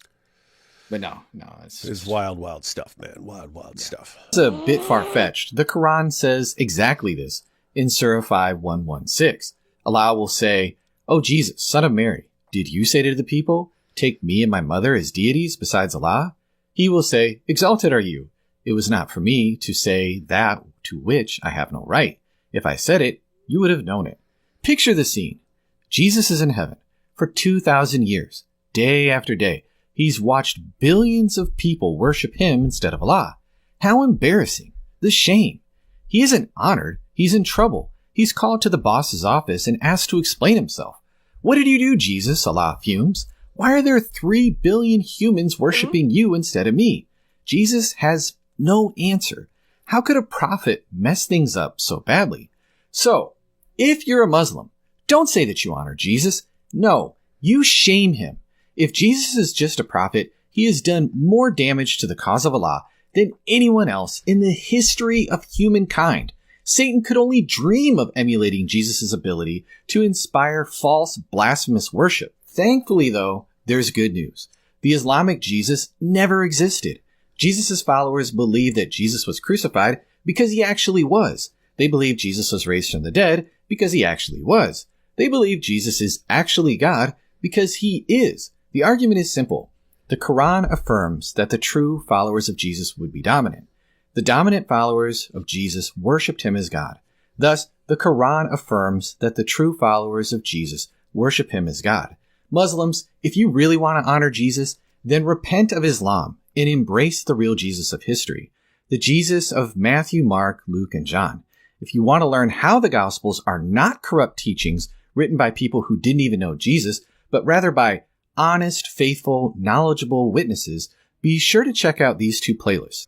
But no, it's wild stuff, man. Wild stuff. It's a bit far-fetched. The Quran says exactly this in Surah 5:116. Allah will say, "O Jesus, son of Mary, did you say to the people, 'Take me and my mother as deities besides Allah?' He will say, 'Exalted are you. It was not for me to say that to which I have no right. If I said it, you would have known it.'" Picture the scene. Jesus is in heaven for 2,000 years, day after day. He's watched billions of people worship him instead of Allah. How embarrassing. The shame. He isn't honored. He's in trouble. He's called to the boss's office and asked to explain himself. "What did you do, Jesus?" Allah fumes. "Why are there 3 billion humans worshiping you instead of me?" Jesus has no answer. How could a prophet mess things up so badly? So, if you're a Muslim, don't say that you honor Jesus. No, you shame him. If Jesus is just a prophet, he has done more damage to the cause of Allah than anyone else in the history of humankind. Satan could only dream of emulating Jesus' ability to inspire false, blasphemous worship. Thankfully, though, there's good news. The Islamic Jesus never existed. Jesus' followers believe that Jesus was crucified because he actually was. They believe Jesus was raised from the dead because he actually was. They believe Jesus is actually God because he is. The argument is simple. The Quran affirms that the true followers of Jesus would be dominant. The dominant followers of Jesus worshipped him as God. Thus, the Quran affirms that the true followers of Jesus worship him as God. Muslims, if you really want to honor Jesus, then repent of Islam and embrace the real Jesus of history, the Jesus of Matthew, Mark, Luke, and John. If you want to learn how the Gospels are not corrupt teachings written by people who didn't even know Jesus, but rather by honest, faithful, knowledgeable witnesses, be sure to check out these 2 playlists.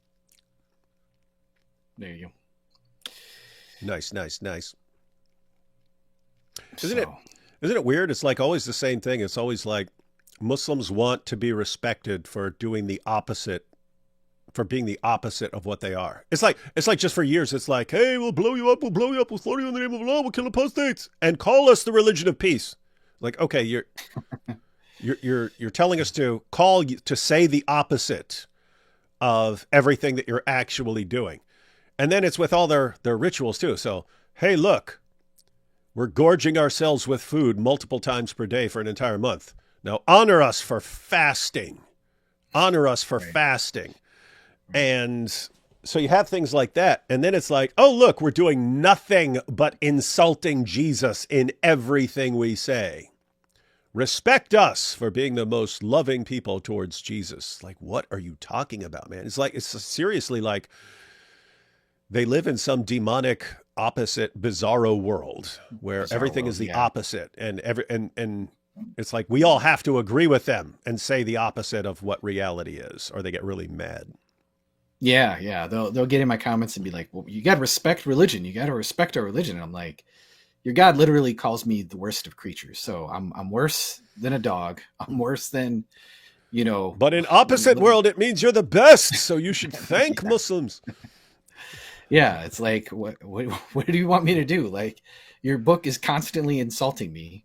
There you go. Nice. Isn't it weird? It's like always the same thing. It's always like Muslims want to be respected for doing the opposite, for being the opposite of what they are. It's like just for years, it's like, hey, we'll blow you up, we'll slaughter you in the name of Allah, we'll kill apostates, and call us the religion of peace. Like, okay, you're telling us to say the opposite of everything that you're actually doing. And then it's with all their rituals too. So, hey, look, we're gorging ourselves with food multiple times per day for an entire month. Now honor us for fasting. Honor us for fasting. And so you have things like that. And then it's like, oh, look, we're doing nothing but insulting Jesus in everything we say. Respect us for being the most loving people towards Jesus. Like, what are you talking about, man? It's like, it's seriously like they live in some demonic, opposite, bizarro world where everything is the opposite. And and it's like we all have to agree with them and say the opposite of what reality is, or they get really mad. Yeah. They'll get in my comments and be like, well, you got to respect religion. You got to respect our religion. And I'm like, your God literally calls me the worst of creatures. So I'm worse than a dog. I'm worse than, But in opposite world, it means you're the best. So you should thank Muslims. Yeah. It's like, what do you want me to do? Like, your book is constantly insulting me.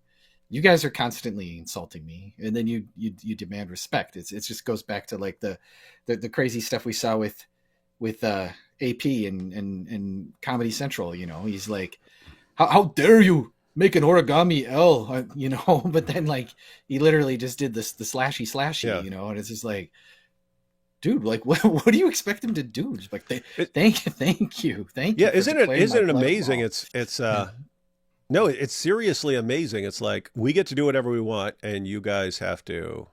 You guys are constantly insulting me. And then you demand respect. It just goes back to like the crazy stuff we saw with AP and Comedy Central. He's like, how dare you make an origami L, but then like he literally just did the slashy, and it's just like, dude, like what do you expect him to do? Just like thank you. Yeah, isn't it amazing? It's no, it's seriously amazing. It's like we get to do whatever we want, and you guys have to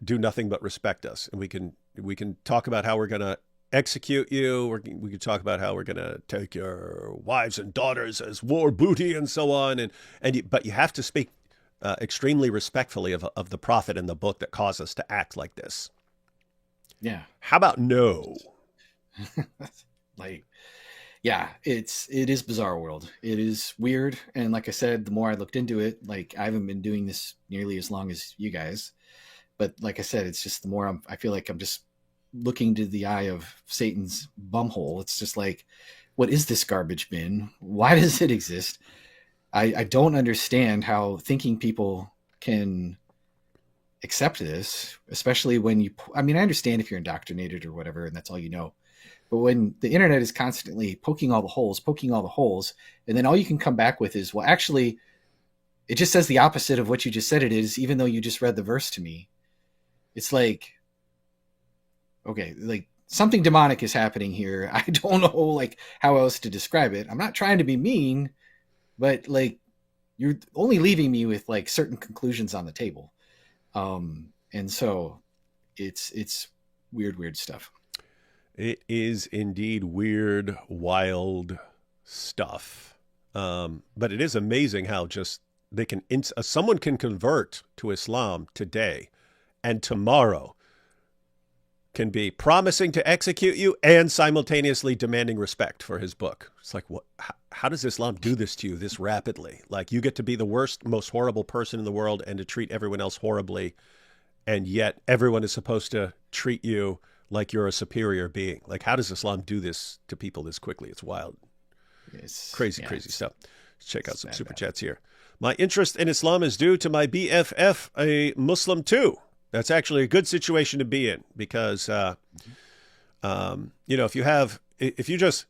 do nothing but respect us. And we can talk about how we're going to execute you. We can talk about how we're going to take your wives and daughters as war booty and so on. But you have to speak extremely respectfully of the prophet and the book that caused us to act like this. Yeah. How about no? Like, yeah, it is bizarre world. It is weird. And like I said, the more I looked into it, like I haven't been doing this nearly as long as you guys, but like I said, it's just the more I feel like I'm just looking to the eye of Satan's bumhole. It's just like, what is this garbage bin? Why does it exist? I don't understand how thinking people can accept this, especially when I understand if you're indoctrinated or whatever, and that's all you know. But when the internet is constantly poking all the holes, and then all you can come back with is, well, actually, it just says the opposite of what you just said it is, even though you just read the verse to me. It's like, okay, like something demonic is happening here. I don't know like how else to describe it. I'm not trying to be mean, but like you're only leaving me with like certain conclusions on the table. And so it's weird stuff. It is indeed weird, wild stuff. But it is amazing how just someone can convert to Islam today and tomorrow can be promising to execute you and simultaneously demanding respect for his book. It's like, what? How does Islam do this to you this rapidly? Like you get to be the worst, most horrible person in the world and to treat everyone else horribly. And yet everyone is supposed to treat you like you're a superior being. Like, how does Islam do this to people this quickly? It's wild. Crazy stuff. Let's check out some super chats here. My interest in Islam is due to my BFF, a Muslim too. That's actually a good situation to be in because, if you just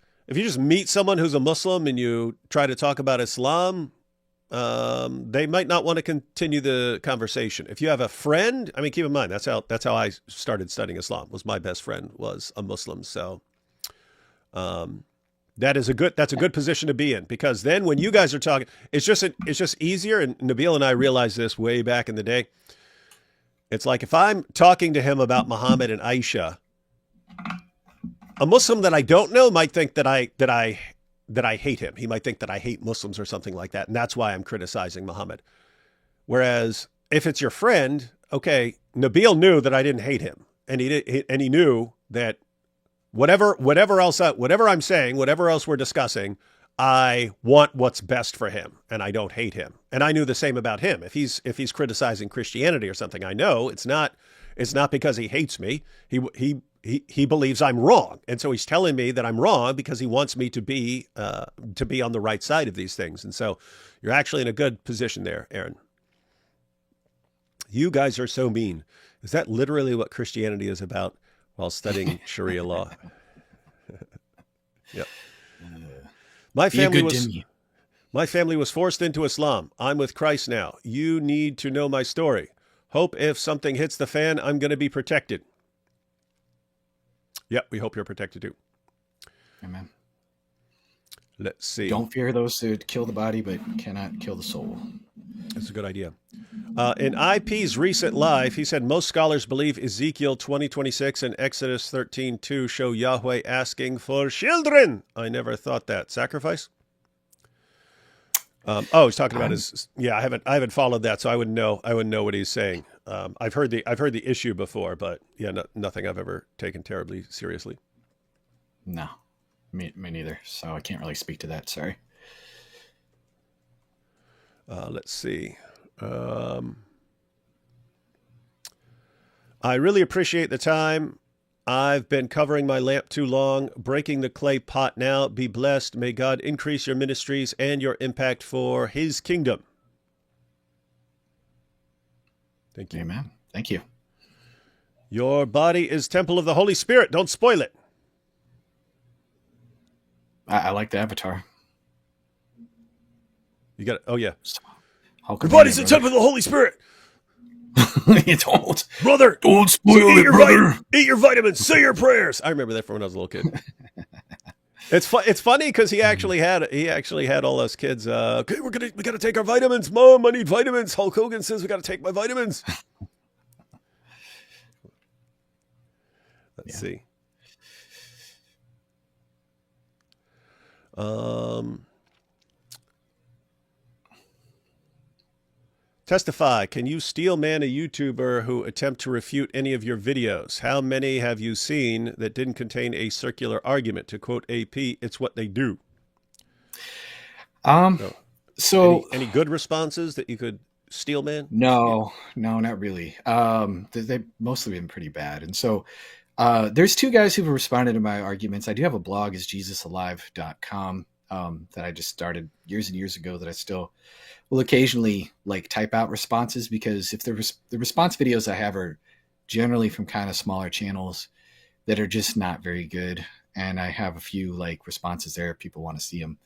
meet someone who's a Muslim and you try to talk about Islam, they might not want to continue the conversation. If you have a friend, I mean, keep in mind, that's how I started studying Islam. Was my best friend was a Muslim. So, that's a good position to be in because then when you guys are talking, it's just easier. And Nabil and I realized this way back in the day. It's like if I'm talking to him about Muhammad and Aisha, a Muslim that I don't know might think that I hate him. He might think that I hate Muslims or something like that. And that's why I'm criticizing Muhammad. Whereas if it's your friend, okay, Nabil knew that I didn't hate him. And he knew that whatever I'm saying, whatever else we're discussing, I want what's best for him and I don't hate him. And I knew the same about him. If he's criticizing Christianity or something, I know it's not because he hates me. He believes I'm wrong. And so he's telling me that I'm wrong because he wants me to be on the right side of these things. And so you're actually in a good position there, Aaron. You guys are so mean. Is that literally what Christianity is about while studying Sharia law? Yep. My Be a family good was Jimmy. my family was forced into Islam. I'm with Christ now. You need to know my story. Hope if something hits the fan, I'm going to be protected. Yep, we hope you're protected too. Amen. Let's see. Don't fear those who kill the body, but cannot kill the soul. That's a good idea. In IP's recent live, he said most scholars believe Ezekiel 20:26 and Exodus 13:2 show Yahweh asking for children. I never thought that. Sacrifice? He's talking about his. Yeah, I haven't followed that, so I wouldn't know. I wouldn't know what he's saying. I've heard the issue before, but yeah, nothing I've ever taken terribly seriously. No, me neither. So I can't really speak to that. Sorry. Let's see. I really appreciate the time. I've been covering my lamp too long, breaking the clay pot now. Be blessed. May God increase your ministries and your impact for his kingdom. Thank you. Amen. Thank you. Your body is temple of the Holy Spirit. Don't spoil it. I like the avatar. You got it. Oh, yeah. Your Your body's a temple of the Holy Spirit. You don't. Brother. Don't spoil it, brother. Eat your vitamins. Say your prayers. I remember that from when I was a little kid. It's funny because he actually had all us kids. Okay, we got to take our vitamins. Mom, I need vitamins. Hulk Hogan says we got to take my vitamins. Let's see. Testify. Can you steel man a YouTuber who attempt to refute any of your videos? How many have you seen that didn't contain a circular argument? To quote AP, it's what they do. So any good responses that you could steel man? No, not really. They've mostly been pretty bad. And so there's two guys who've responded to my arguments. I do have a blog, is JesusAlive.com, that I just started years and years ago that I still will occasionally like type out responses, because if the response videos I have are generally from kind of smaller channels that are just not very good. And I have a few like responses there if people want to see them.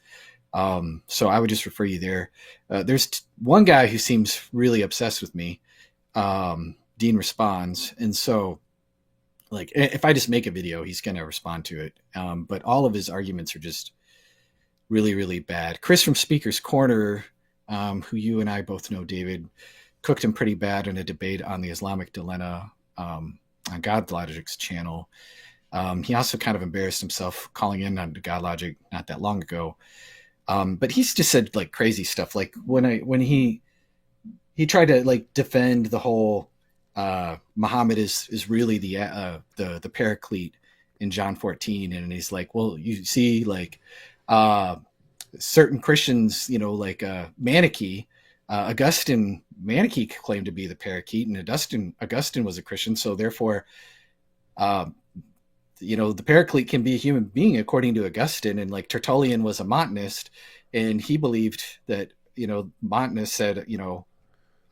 So I would just refer you there. There's one guy who seems really obsessed with me, Dean Responds. And so like, if I just make a video, he's going to respond to it. But all of his arguments are just really, really bad. Chris from Speaker's Corner, who you and I both know, David, cooked him pretty bad in a debate on the Islamic dilemma on God Logic's channel. He also kind of embarrassed himself calling in on God Logic not that long ago. But he's just said like crazy stuff. Like when he tried to like defend the whole Muhammad is really the paraclete in John 14, and he's like, well, you see, like certain Christians, like Manichae, Augustine claimed to be the paraclete, and Augustine was a Christian, so therefore, the paraclete can be a human being according to Augustine, and like Tertullian was a Montanist, and he believed that Montanist said,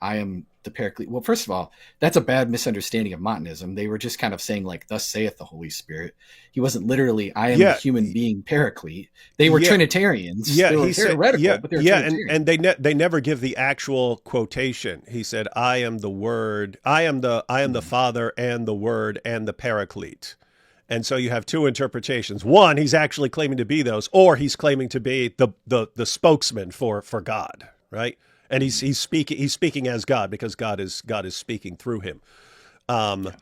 I am the paraclete. Well, first of all, that's a bad misunderstanding of Montanism. They were just kind of saying like, thus saith the Holy Spirit. He wasn't literally, I am the human being paraclete. They were Trinitarians. Yeah, they were heretical, but they were Trinitarians. and they never give the actual quotation. He said, I am the Word, I am the Father and the Word and the Paraclete. And so you have two interpretations. One, he's actually claiming to be those, or he's claiming to be the spokesman for God, right? And he's speaking as God, because God is speaking through him. And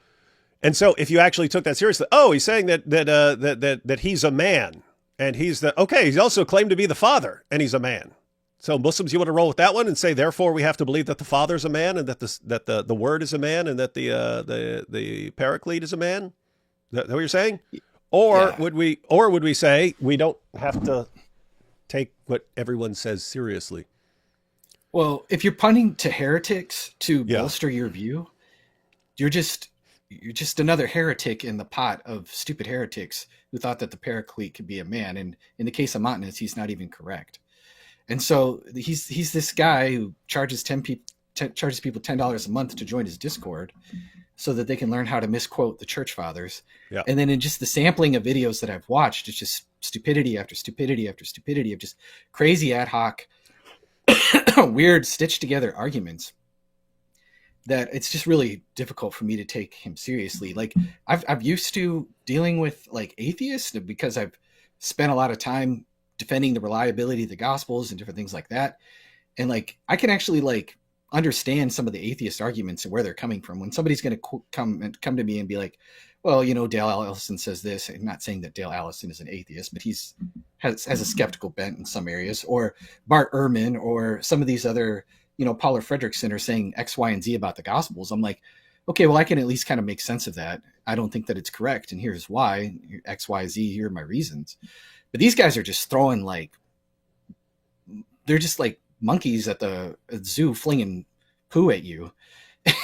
so if you actually took that seriously, he's saying that he's a man, and he's also claimed to be the Father, and he's a man. So Muslims, you want to roll with that one and say, therefore, we have to believe that the Father's a man, and that the Word is a man, and that the Paraclete is a man. Is that what you're saying? Or would we say we don't have to take what everyone says seriously? Well, if you're punting to heretics to bolster your view, you're just another heretic in the pot of stupid heretics who thought that the paraclete could be a man. And in the case of Montanus, he's not even correct. And so he's this guy who charges people $10 a month to join his Discord so that they can learn how to misquote the church fathers. Yeah. And then in just the sampling of videos that I've watched, it's just stupidity after stupidity after stupidity of just crazy ad hoc, weird stitched together arguments that it's just really difficult for me to take him seriously. Like I've used to dealing with like atheists because I've spent a lot of time defending the reliability of the gospels and different things like that. And like, I can actually like understand some of the atheist arguments and where they're coming from. When somebody's going to come to me and be like, well, you know, Dale Allison says this. I'm not saying that Dale Allison is an atheist, but has a skeptical bent in some areas, or Bart Ehrman or some of these other, you know, Paula Fredrickson are saying X, Y, and Z about the gospels. I'm like, okay, well, I can at least kind of make sense of that. I don't think that it's correct. And here's why. X, Y, Z, here are my reasons. But these guys are just throwing like, they're just like monkeys at the zoo flinging poo at you.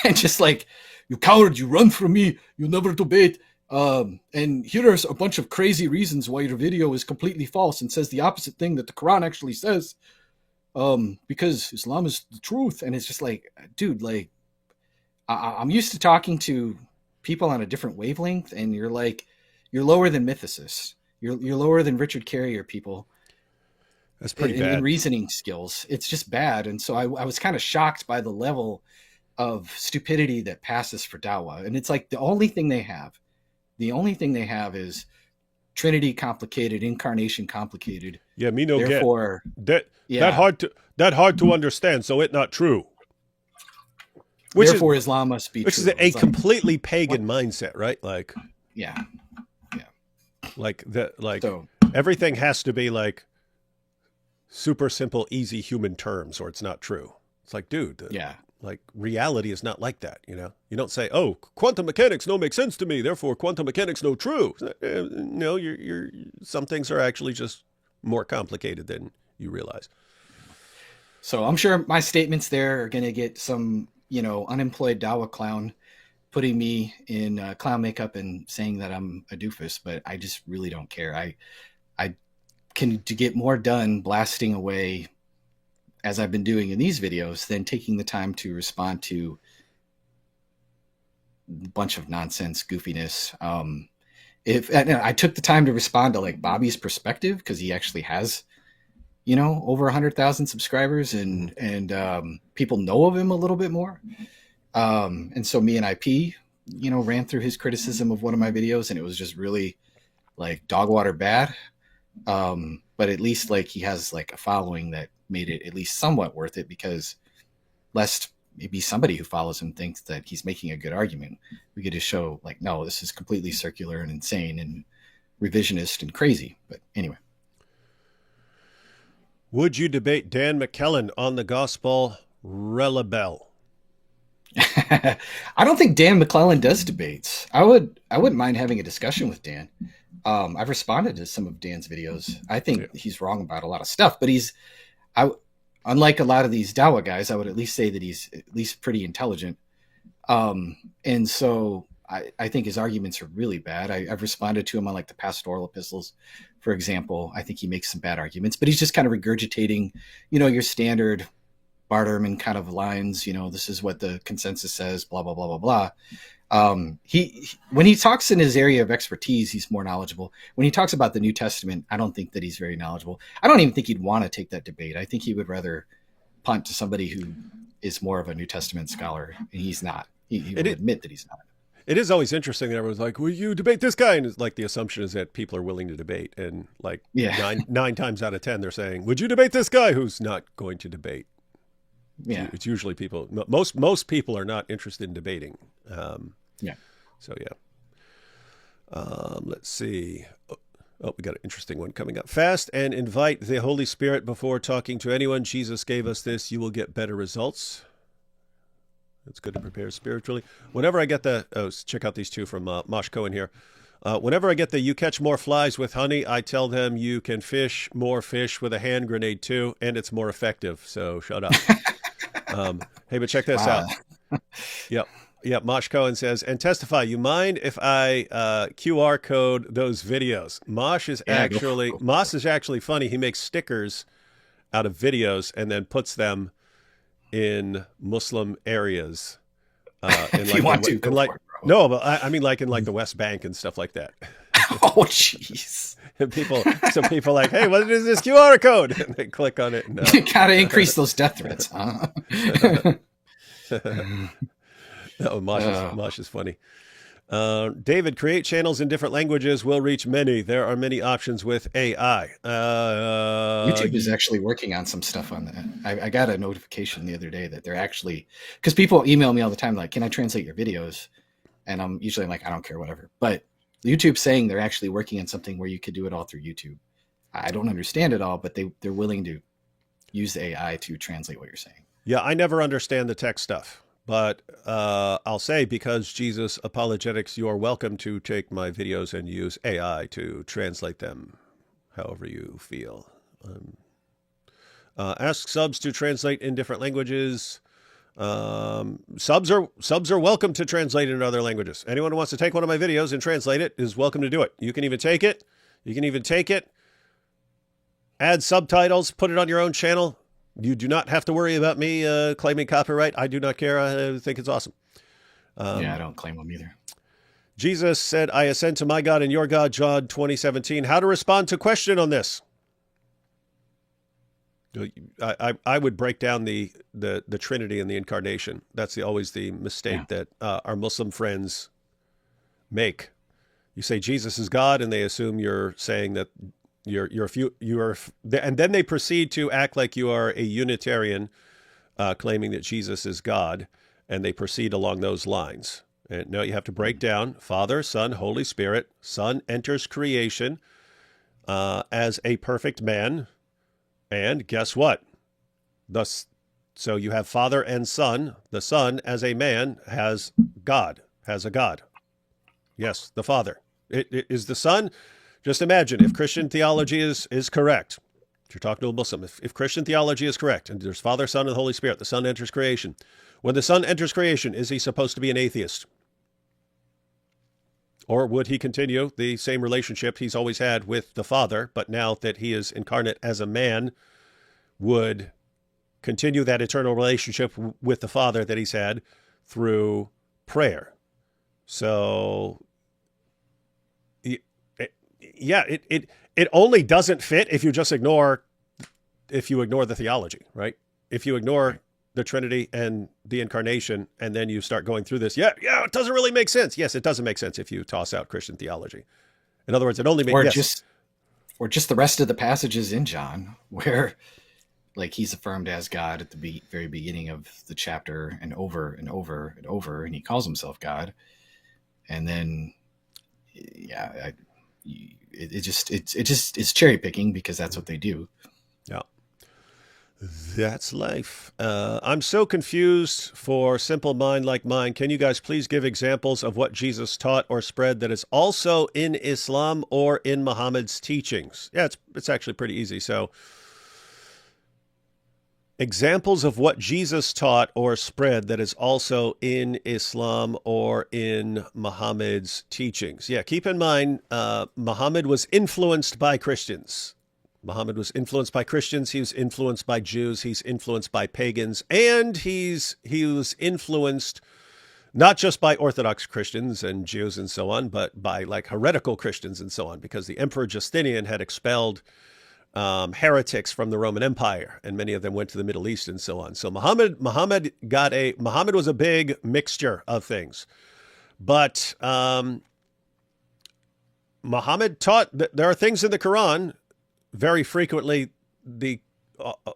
And just like, you coward, you run from me, you never debate. And here's a bunch of crazy reasons why your video is completely false and says the opposite thing that the Quran actually says. Because Islam is the truth. And it's just like, dude, like, I'm used to talking to people on a different wavelength, and you're like, you're lower than mythicists. You're lower than Richard Carrier people. That's pretty bad. In reasoning skills. It's just bad. And so I was kind of shocked by the level of stupidity that passes for Dawa. And it's like the only thing they have is Trinity complicated, incarnation complicated. Yeah, me no Therefore, get. That hard to understand, so it not true. Therefore, Islam must be true. Which is a completely pagan mindset, right? Like, yeah. Like everything has to be like super simple, easy human terms, or it's not true. It's like, dude, like reality is not like that. You know, you don't say, "Oh, quantum mechanics no make sense to me, therefore quantum mechanics no true." No, you're some things are actually just more complicated than you realize. So I'm sure my statements there are going to get some, you know, unemployed Dawa clown putting me in clown makeup and saying that I'm a doofus, but I just really don't care. I can to get more done blasting away as I've been doing in these videos than taking the time to respond to a bunch of nonsense goofiness. If I took the time to respond to like Bobby's perspective, because he actually has, you know, over 100,000 subscribers and people know of him a little bit more. And so me and IP, you know, ran through his criticism of one of my videos, and it was just really like dog water bad. But at least like he has like a following that made it at least somewhat worth it, because lest maybe somebody who follows him thinks that he's making a good argument. We get to show like, no, this is completely circular and insane and revisionist and crazy. But anyway. Would you debate Dan McKellen on the gospel relabel? I don't think Dan McClellan does debates. I wouldn't mind having a discussion with Dan. I've responded to some of Dan's videos. I think he's wrong about a lot of stuff, but unlike a lot of these Dawa guys, I would at least say that he's at least pretty intelligent. And so I think his arguments are really bad. I've responded to him on like the pastoral epistles, for example. I think he makes some bad arguments, but he's just kind of regurgitating, you know, your standard Bart Ehrman kind of lines, you know, this is what the consensus says, blah, blah, blah, blah, blah. When he talks in his area of expertise, he's more knowledgeable. When he talks about the New Testament, I don't think that he's very knowledgeable. I don't even think he'd want to take that debate. I think he would rather punt to somebody who is more of a New Testament scholar, and he's not. He would admit that he's not. It is always interesting that everyone's like, will you debate this guy? And it's like the assumption is that people are willing to debate. And like nine times out of 10, they're saying, would you debate this guy who's not going to debate? Yeah, it's usually people. Most people are not interested in debating. So let's see. Oh, we got an interesting one coming up. Fast and invite the Holy Spirit before talking to anyone. Jesus gave us this. You will get better results. It's good to prepare spiritually. Whenever I get check out these two from Mosh Cohen here. Whenever I get you catch more flies with honey, I tell them you can fish more fish with a hand grenade too, and it's more effective. So shut up. Hey, but check this out. Yep. Mosh Cohen says, and Testify, you mind if I QR code those videos? Mosh is actually funny. He makes stickers out of videos and then puts them in Muslim areas. If you want to, go for it, bro. No, but I mean like in like the West Bank and stuff like that. Oh, jeez. And people are like, hey, what is this QR code? And they click on it. No. Gotta increase those death threats, huh? Oh, Mosh is funny. David, create channels in different languages will reach many. There are many options with AI. YouTube is actually working on some stuff on that. I got a notification the other day that they're actually, because people email me all the time, like, can I translate your videos? And I'm usually like, I don't care, whatever. But YouTube's saying they're actually working on something where you could do it all through YouTube. I don't understand it all, but they're willing to use the AI to translate what you're saying. Yeah, I never understand the tech stuff. But I'll say, because Jesus Apologetics, you're welcome to take my videos and use AI to translate them however you feel. Ask subs to translate in different languages. Subs are welcome to translate in other languages. Anyone who wants to take one of my videos and translate it is welcome to do it. You can even take it. Add subtitles, put it on your own channel. You do not have to worry about me claiming copyright. I do not care. I think it's awesome. Yeah, I don't claim them either. Jesus said, I ascend to my God and your God, John 20:17. How to respond to question on this? I would break down the Trinity and the Incarnation. That's always the mistake that our Muslim friends make. You say Jesus is God, and they assume you're saying that and then they proceed to act like you are a Unitarian, claiming that Jesus is God, and they proceed along those lines. And no, you have to break down Father, Son, Holy Spirit. Son enters creation as a perfect man, and guess what? So you have Father and Son. The Son, as a man, has a God. Yes, the Father. It is the Son. Just imagine if Christian theology is correct. If you're talking to a Muslim, if Christian theology is correct, and there's Father, Son, and Holy Spirit, the Son enters creation. When the Son enters creation, is he supposed to be an atheist? Or would he continue the same relationship he's always had with the Father, but now that he is incarnate as a man, would continue that eternal relationship with the Father that he's had through prayer? So yeah, it only doesn't fit if you just ignore the theology, right? If you ignore the Trinity and the Incarnation, and then you start going through this, it doesn't really make sense. Yes, it doesn't make sense if you toss out Christian theology. In other words, it only makes or just the rest of the passages in John where, like, he's affirmed as God at the very beginning of the chapter, and over and over and over, and he calls himself God, and then it's cherry picking because that's what they do. Yeah. That's life. I'm so confused for simple mind like mine. Can you guys please give examples of what Jesus taught or spread that is also in Islam or in Muhammad's teachings? Yeah, it's actually pretty easy. So, examples of what Jesus taught or spread that is also in Islam or in Muhammad's teachings. Yeah, keep in mind, Muhammad was influenced by Christians. Muhammad was influenced by Christians. He was influenced by Jews. He's influenced by pagans. And he was influenced not just by Orthodox Christians and Jews and so on, but by like heretical Christians and so on, because the Emperor Justinian had expelled heretics from the Roman Empire, and many of them went to the Middle East and so on. So Muhammad was a big mixture of things. But Muhammad taught that there are things in the Quran. Very frequently,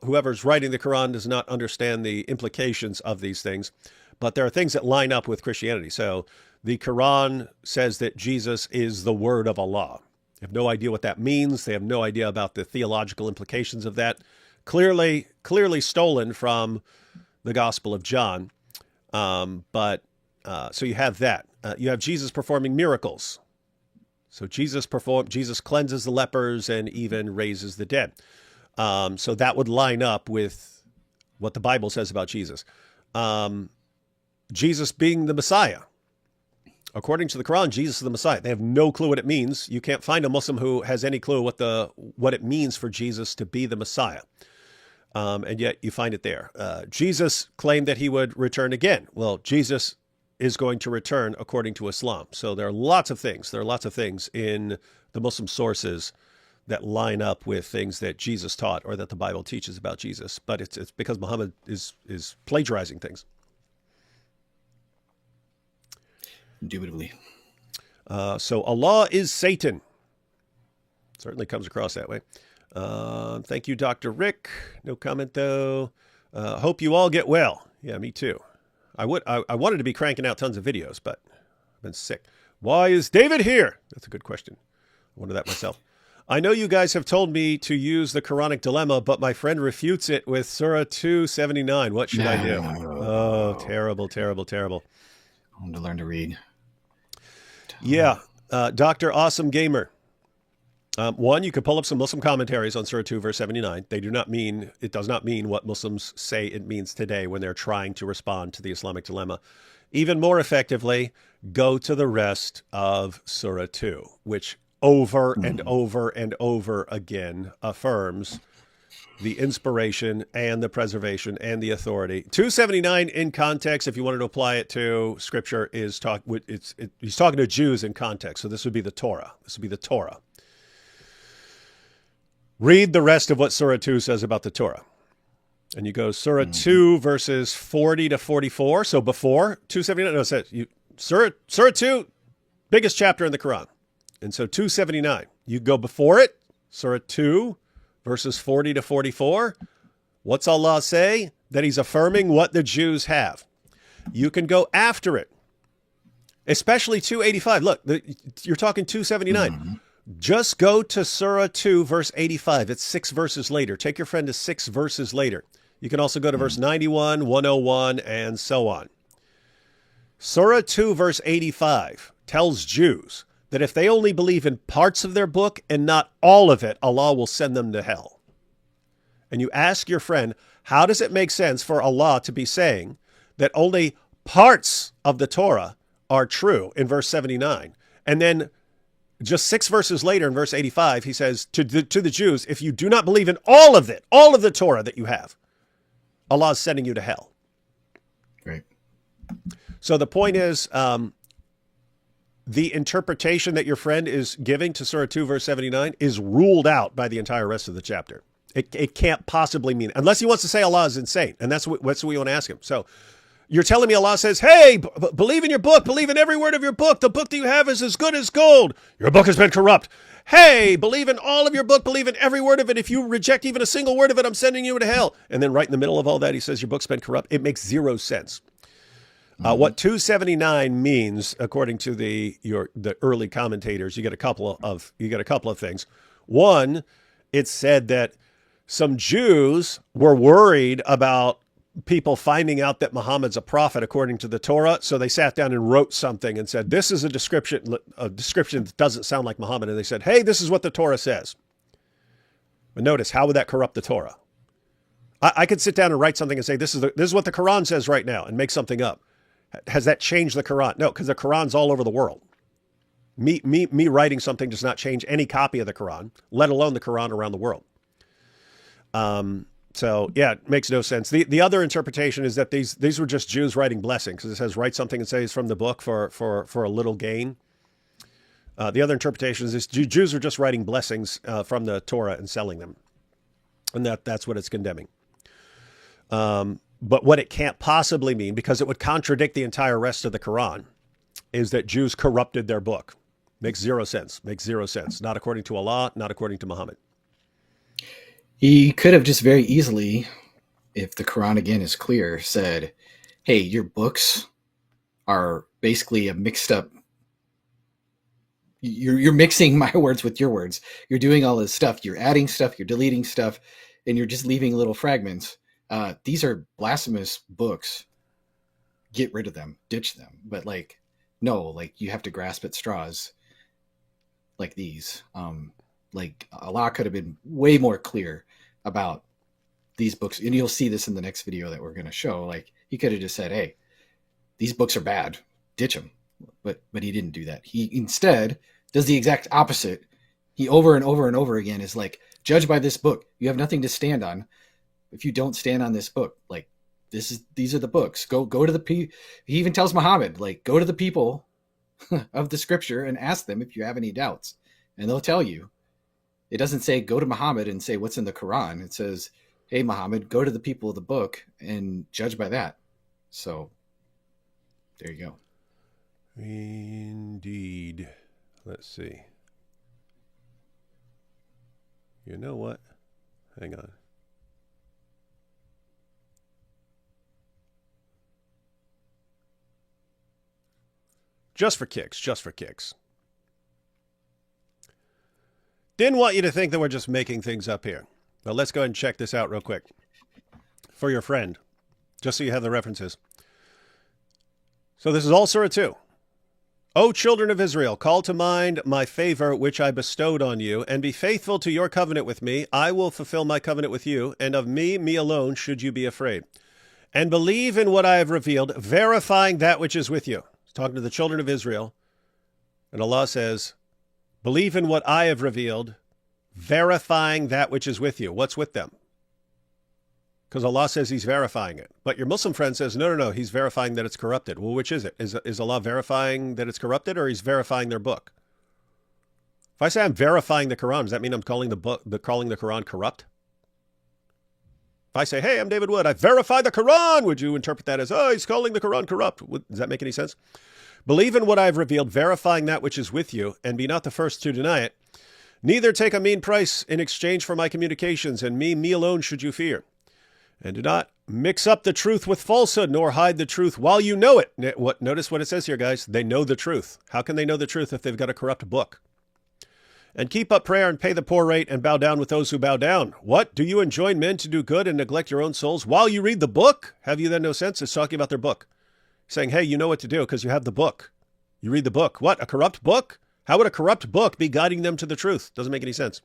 whoever's writing the Quran does not understand the implications of these things, but there are things that line up with Christianity. So the Quran says that Jesus is the word of Allah. They have no idea what that means. They have no idea about the theological implications of that. Clearly stolen from the Gospel of John. So you have that. You have Jesus performing miracles. So Jesus cleanses the lepers and even raises the dead. So that would line up with what the Bible says about Jesus. Jesus being the Messiah. According to the Quran, Jesus is the Messiah. They have no clue what it means. You can't find a Muslim who has any clue what it means for Jesus to be the Messiah. And yet you find it there. Jesus claimed that he would return again. Well, Jesus is going to return according to Islam. So there are lots of things. There are lots of things in the Muslim sources that line up with things that Jesus taught or that the Bible teaches about Jesus. But it's because Muhammad is plagiarizing things. Indubitably. So Allah is Satan. Certainly comes across that way. Thank you, Dr. Rick. No comment, though. Hope you all get well. Yeah, me too. I wanted to be cranking out tons of videos, but I've been sick. Why is David here? That's a good question. I wonder that myself. I know you guys have told me to use the Quranic dilemma, but my friend refutes it with Surah 279. What should I do? Oh, terrible, terrible, terrible. I want to learn to read. Yeah. Dr. Awesome Gamer. One, you could pull up some Muslim commentaries on Surah 2, verse 79. It does not mean what Muslims say it means today when they're trying to respond to the Islamic dilemma. Even more effectively, go to the rest of Surah 2, which over and over and over again affirms the inspiration and the preservation and the authority. 279 in context, if you wanted to apply it to Scripture, he's talking to Jews in context. So this would be the Torah. This would be the Torah. Read the rest of what Surah 2 says about the Torah. And you go Surah 2, verses 40 to 44. So before 279, no, it says Surah 2, biggest chapter in the Quran. And so 279, you go before it, Surah 2, verses 40 to 44. What's Allah say? That he's affirming what the Jews have. You can go after it, especially 285. Look, you're talking 279. Just go to Surah 2, verse 85. It's 6 verses later. Take your friend to 6 verses later. You can also go to verse 91, 101, and so on. Surah 2, verse 85 tells Jews that if they only believe in parts of their book and not all of it, Allah will send them to hell. And you ask your friend, how does it make sense for Allah to be saying that only parts of the Torah are true in verse 79? And then just 6 verses later in verse 85, he says to the Jews, if you do not believe in all of it, all of the Torah that you have, Allah is sending you to hell. Right. So the point is, the interpretation that your friend is giving to Surah 2, verse 79 is ruled out by the entire rest of the chapter. It can't possibly mean, unless he wants to say Allah is insane. And that's what we want to ask him. So you're telling me Allah says, hey, believe in your book, believe in every word of your book. The book that you have is as good as gold. Your book has been corrupt. Hey, believe in all of your book, believe in every word of it. If you reject even a single word of it, I'm sending you to hell. And then right in the middle of all that, he says your book's been corrupt. It makes zero sense. What 279 means, according to the early commentators, you get a couple of things. One, it said that some Jews were worried about people finding out that Muhammad's a prophet according to the Torah, so they sat down and wrote something and said, "This is a description that doesn't sound like Muhammad." And they said, "Hey, this is what the Torah says." But notice, how would that corrupt the Torah? I could sit down and write something and say, "This is what the Quran says right now," and make something up. Has that changed the Quran? No, because the Quran's all over the world. Me writing something does not change any copy of the Quran, let alone the Quran around the world. So yeah, it makes no sense. The other interpretation is that these were just Jews writing blessings, because it says write something and say it's from the book for a little gain. The other interpretation is Jews are just writing blessings from the Torah and selling them, and that's what it's condemning. But what it can't possibly mean, because it would contradict the entire rest of the Quran, is that Jews corrupted their book. Makes zero sense. Makes zero sense. Not according to Allah, not according to Muhammad. He could have just very easily, if the Quran again is clear, said, hey, your books are basically a mixed up. You're mixing my words with your words. You're doing all this stuff. You're adding stuff. You're deleting stuff. And you're just leaving little fragments. These are blasphemous books. Get rid of them. Ditch them. But no, you have to grasp at straws like these. Allah could have been way more clear about these books. And you'll see this in the next video that we're going to show. He could have just said, hey, these books are bad. Ditch them. But he didn't do that. He instead does the exact opposite. He over and over and over again is judge by this book. You have nothing to stand on. If you don't stand on this book, these are the books. Go to the He even tells Muhammad, like, go to the people of the scripture and ask them if you have any doubts, and they'll tell you. It doesn't say go to Muhammad and say what's in the Quran. It says, hey, Muhammad, go to the people of the book and judge by that. So there you go. Indeed. Let's see. You know what? Hang on. Just for kicks. Didn't want you to think that we're just making things up here. But let's go ahead and check this out real quick. For your friend. Just so you have the references. So this is all Surah 2. O children of Israel, call to mind my favor which I bestowed on you, and be faithful to your covenant with me. I will fulfill my covenant with you, and of me alone should you be afraid. And believe in what I have revealed, verifying that which is with you. He's talking to the children of Israel. And Allah says, believe in what I have revealed, verifying that which is with you. What's with them? Because Allah says he's verifying it. But your Muslim friend says, no, he's verifying that it's corrupted. Well, which is it? Is Allah verifying that it's corrupted, or he's verifying their book? If I say I'm verifying the Quran, does that mean I'm calling the Quran corrupt? If I say, hey, I'm David Wood, I verify the Quran, would you interpret that as, oh, he's calling the Quran corrupt? Does that make any sense? Believe in what I have revealed, verifying that which is with you, and be not the first to deny it. Neither take a mean price in exchange for my communications, and me alone should you fear. And do not mix up the truth with falsehood, nor hide the truth while you know it. Notice what it says here, guys. They know the truth. How can they know the truth if they've got a corrupt book? And keep up prayer and pay the poor rate and bow down with those who bow down. What? Do you enjoin men to do good and neglect your own souls while you read the book? Have you then no sense? It's talking about their book. Saying, hey, you know what to do because you have the book. You read the book. What? A corrupt book? How would a corrupt book be guiding them to the truth? Doesn't make any sense.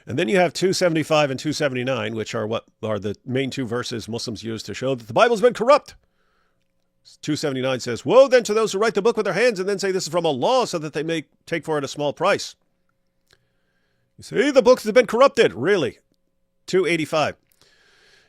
And then you have 275 and 279, which are what are the main two verses Muslims use to show that the Bible's been corrupt. 279 says, woe then to those who write the book with their hands and then say this is from Allah so that they may take for it a small price. You say, the books have been corrupted. Really? 285.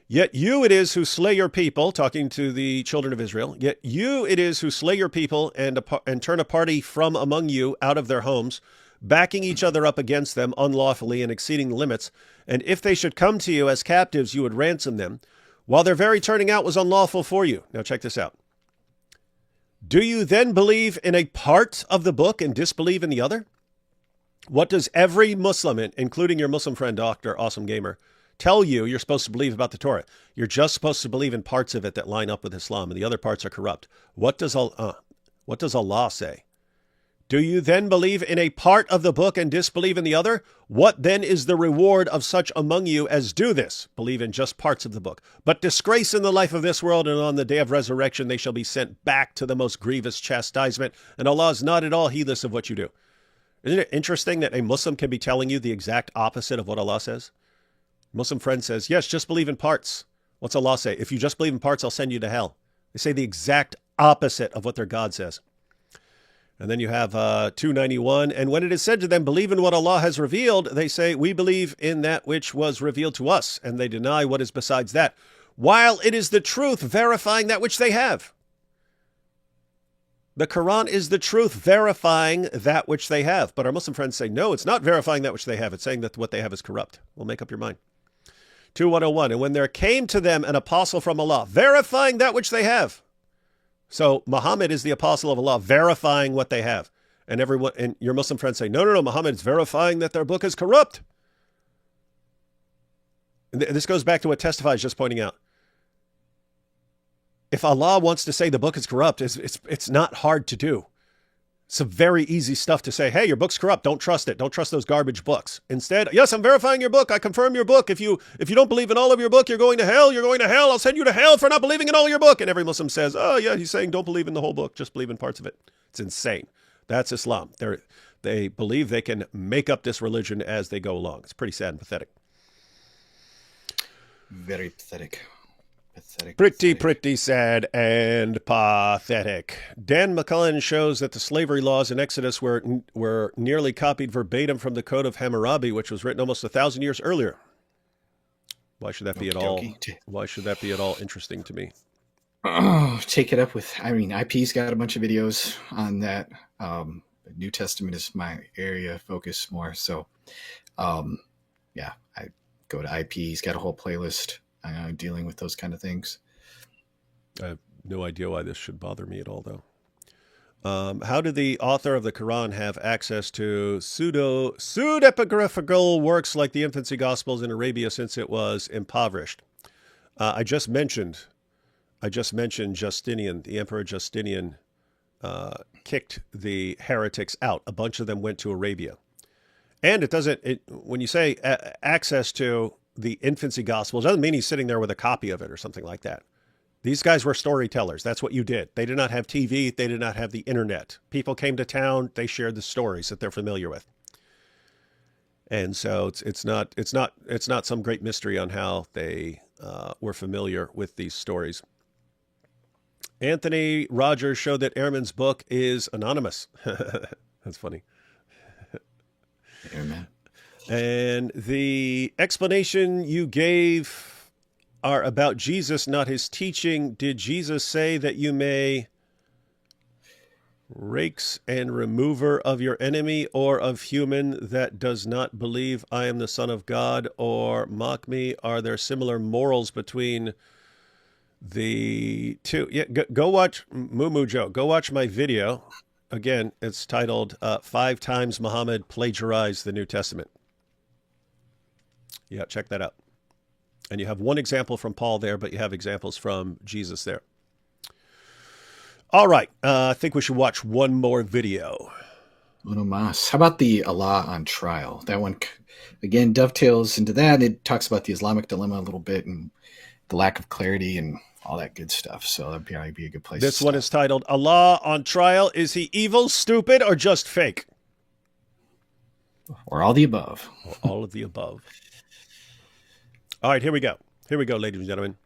Yet you it is who slay your people, talking to the children of Israel, yet you it is who slay your people and turn a party from among you out of their homes, backing each other up against them unlawfully and exceeding the limits. And if they should come to you as captives, you would ransom them, while their very turning out was unlawful for you. Now check this out. Do you then believe in a part of the book and disbelieve in the other? What does every Muslim, including your Muslim friend, Dr. Awesome Gamer, tell you you're supposed to believe about the Torah? You're just supposed to believe in parts of it that line up with Islam, and the other parts are corrupt. What does Allah say? Do you then believe in a part of the book and disbelieve in the other? What then is the reward of such among you as do this? Believe in just parts of the book. But disgrace in the life of this world, and on the day of resurrection they shall be sent back to the most grievous chastisement, and Allah is not at all heedless of what you do. Isn't it interesting that a Muslim can be telling you the exact opposite of what Allah says? Muslim friend says, yes, just believe in parts. What's Allah say? If you just believe in parts, I'll send you to hell. They say the exact opposite of what their God says. And then you have 291. And when it is said to them, believe in what Allah has revealed, they say, we believe in that which was revealed to us. And they deny what is besides that, while it is the truth verifying that which they have. The Quran is the truth verifying that which they have. But our Muslim friends say, no, it's not verifying that which they have. It's saying that what they have is corrupt. Well, make up your mind. 2101. And when there came to them an apostle from Allah, verifying that which they have. So Muhammad is the apostle of Allah, verifying what they have. And everyone, and your Muslim friends say, no, Muhammad is verifying that their book is corrupt. And this goes back to what Testify is just pointing out. If Allah wants to say the book is corrupt, it's not hard to do. Some very easy stuff to say, hey, your book's corrupt. Don't trust it. Don't trust those garbage books. Instead, yes, I'm verifying your book. I confirm your book. If you don't believe in all of your book, you're going to hell. You're going to hell. I'll send you to hell for not believing in all your book. And every Muslim says, oh, yeah, he's saying don't believe in the whole book. Just believe in parts of it. It's insane. That's Islam. They believe they can make up this religion as they go along. It's pretty sad and pathetic. Very pathetic. Pretty sad and pathetic. Dan McCullen shows that the slavery laws in Exodus were nearly copied verbatim from the Code of Hammurabi, which was written almost 1,000 years earlier. Why should that be at all? Why should that be at all interesting to me? Oh, take it up with. I mean, IP's got a bunch of videos on that. New Testament is my area of focus more. So, yeah, I go to IP. He's got a whole playlist dealing with those kind of things. I have no idea why this should bother me at all, though. How did the author of the Quran have access to pseudepigraphical works like the infancy Gospels in Arabia since it was impoverished? I just mentioned Justinian, the Emperor Justinian, kicked the heretics out. A bunch of them went to Arabia. And when you say access to the infancy Gospels, it doesn't mean he's sitting there with a copy of it or something like that. These guys were storytellers. That's what you did. They did not have TV. They did not have the internet. People came to town. They shared the stories that they're familiar with. And so it's not some great mystery on how they were familiar with these stories. Anthony Rogers showed that Ehrman's book is anonymous. That's funny. Amen. And the explanation you gave are about Jesus, not his teaching. Did Jesus say that you may rakes and remover of your enemy or of human that does not believe I am the Son of God or mock me? Are there similar morals between the two? Yeah, go watch Moo Joe. Go watch my video. Again, it's titled 5 Times Muhammad Plagiarized the New Testament. Yeah, check that out. And you have one example from Paul there, but you have examples from Jesus there. All right. I think we should watch one more video. Uno mas. How about the Allah on trial? That one, again, dovetails into that. It talks about the Islamic dilemma a little bit and the lack of clarity and all that good stuff. So that'd probably be a good place. This one is titled Allah on Trial. Is he evil, stupid, or just fake? Or all the above. Or all of the above. All right, here we go. Here we go, ladies and gentlemen.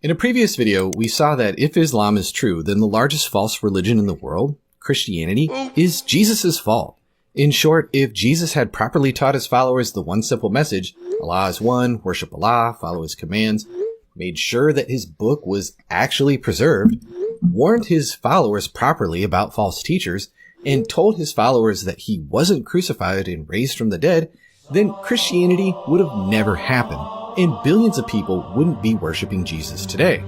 In a previous video, we saw that if Islam is true, then the largest false religion in the world, Christianity, is Jesus' fault. In short, if Jesus had properly taught his followers the one simple message, Allah is one, worship Allah, follow his commands, made sure that his book was actually preserved, warned his followers properly about false teachers, and told his followers that he wasn't crucified and raised from the dead, then Christianity would have never happened, and billions of people wouldn't be worshiping Jesus today.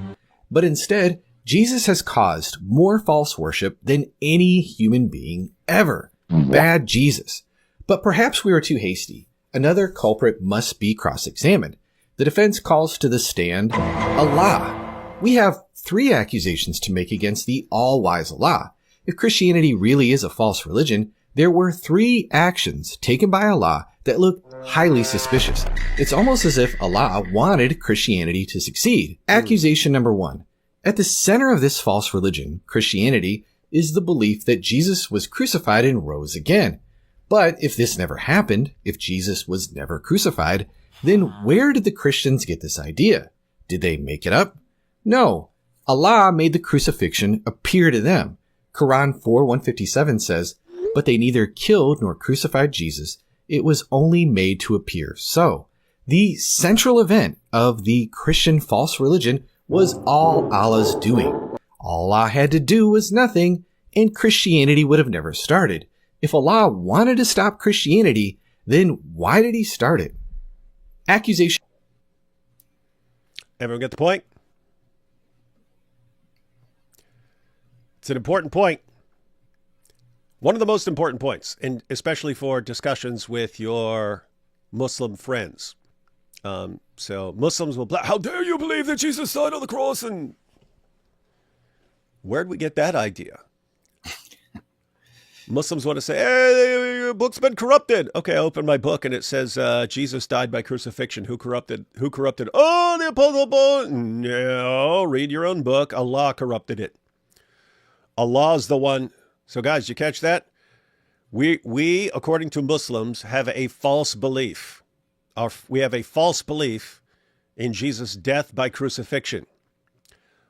But instead, Jesus has caused more false worship than any human being ever. Bad Jesus. But perhaps we were too hasty. Another culprit must be cross-examined. The defense calls to the stand Allah. We have 3 accusations to make against the all-wise Allah. If Christianity really is a false religion, there were 3 actions taken by Allah that look highly suspicious. It's almost as if Allah wanted Christianity to succeed. Accusation number 1. At the center of this false religion, Christianity, is the belief that Jesus was crucified and rose again. But if this never happened, if Jesus was never crucified, then where did the Christians get this idea? Did they make it up? No. Allah made the crucifixion appear to them. Quran 4:157 says, "But they neither killed nor crucified Jesus. It was only made to appear so." The central event of the Christian false religion was all Allah's doing. All Allah had to do was nothing, and Christianity would have never started. If Allah wanted to stop Christianity, then why did he start it? Accusation. Everyone get the point? It's an important point. One of the most important points, and especially for discussions with your Muslim friends. So Muslims will, how dare you believe that Jesus died on the cross? And where'd we get that idea? Muslims want to say, hey, your book's been corrupted. Okay, I open my book and it says Jesus died by crucifixion. Who corrupted? Who corrupted? Oh, the Apostle Paul. No, read your own book. Allah corrupted it. Allah's the one. So guys, you catch that? We according to Muslims, have a false belief. We have a false belief in Jesus' death by crucifixion.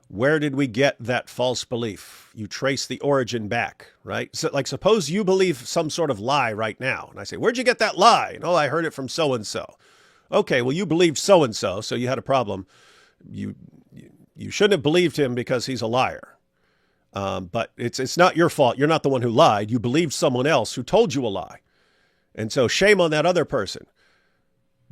Where did we get that false belief? You trace the origin back, right? So, like, suppose you believe some sort of lie right now. And I say, where'd you get that lie? And, oh, I heard it from so-and-so. okay, well, you believed so-and-so, so you had a problem. You shouldn't have believed him because he's a liar. But it's not your fault. You're not the one who lied. You believed someone else who told you a lie. And so shame on that other person.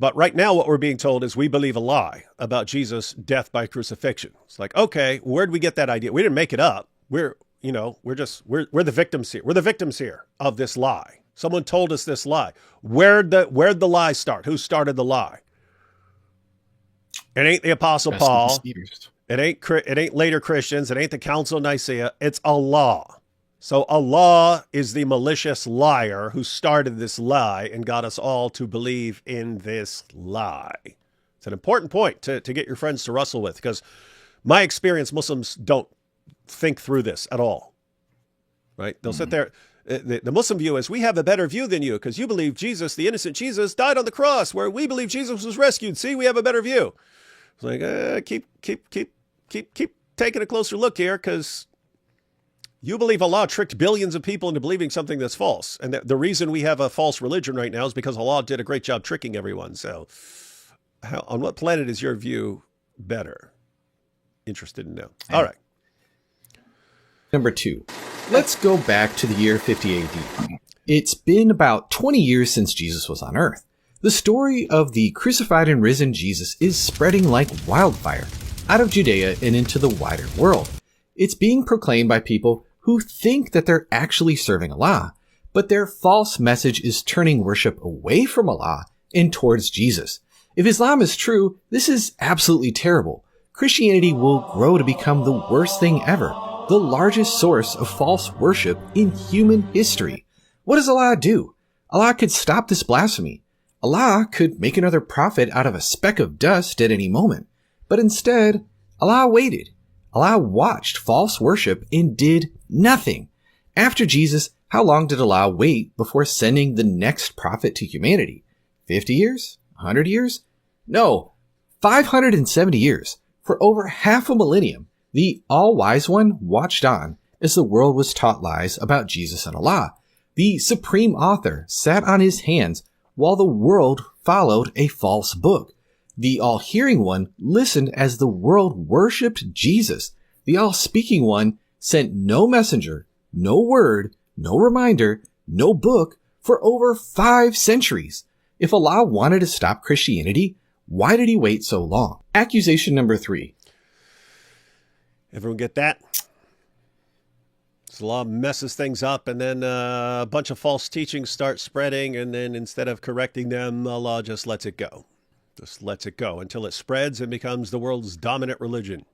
But right now what we're being told is we believe a lie about Jesus' death by crucifixion. It's like, okay, where'd we get that idea? We didn't make it up. We're the victims here. We're the victims here of this lie. Someone told us this lie. Where'd the lie start? Who started the lie? It ain't the Apostle Paul. It ain't later Christians. It ain't the Council of Nicaea. It's Allah. So Allah is the malicious liar who started this lie and got us all to believe in this lie. It's an important point to get your friends to wrestle with, because my experience, Muslims don't think through this at all. Right? They'll sit there. The Muslim view is, we have a better view than you because you believe Jesus, the innocent Jesus, died on the cross, where we believe Jesus was rescued. See, we have a better view. It's like, keep taking a closer look here, because you believe Allah tricked billions of people into believing something that's false. And the reason we have a false religion right now is because Allah did a great job tricking everyone. So on what planet is your view better? Interested to know. All right. Number 2. Let's go back to the year 50 AD. It's been about 20 years since Jesus was on Earth. The story of the crucified and risen Jesus is spreading like wildfire out of Judea and into the wider world. It's being proclaimed by people who think that they're actually serving Allah, but their false message is turning worship away from Allah and towards Jesus. If Islam is true, this is absolutely terrible. Christianity will grow to become the worst thing ever, the largest source of false worship in human history. What does Allah do? Allah could stop this blasphemy. Allah could make another prophet out of a speck of dust at any moment. But instead, Allah waited. Allah watched false worship and did nothing. After Jesus, how long did Allah wait before sending the next prophet to humanity? 50 years? 100 years? No, 570 years. For over half a millennium, the all-wise one watched on as the world was taught lies about Jesus and Allah. The supreme author sat on his hands while the world followed a false book. The all-hearing one listened as the world worshipped Jesus. The all-speaking one sent no messenger, no word, no reminder, no book for over 5 centuries. If Allah wanted to stop Christianity, why did he wait so long? Accusation number 3. Everyone get that? So Allah messes things up, and then a bunch of false teachings start spreading, and then instead of correcting them, Allah just lets it go. Just lets it go until it spreads and becomes the world's dominant religion.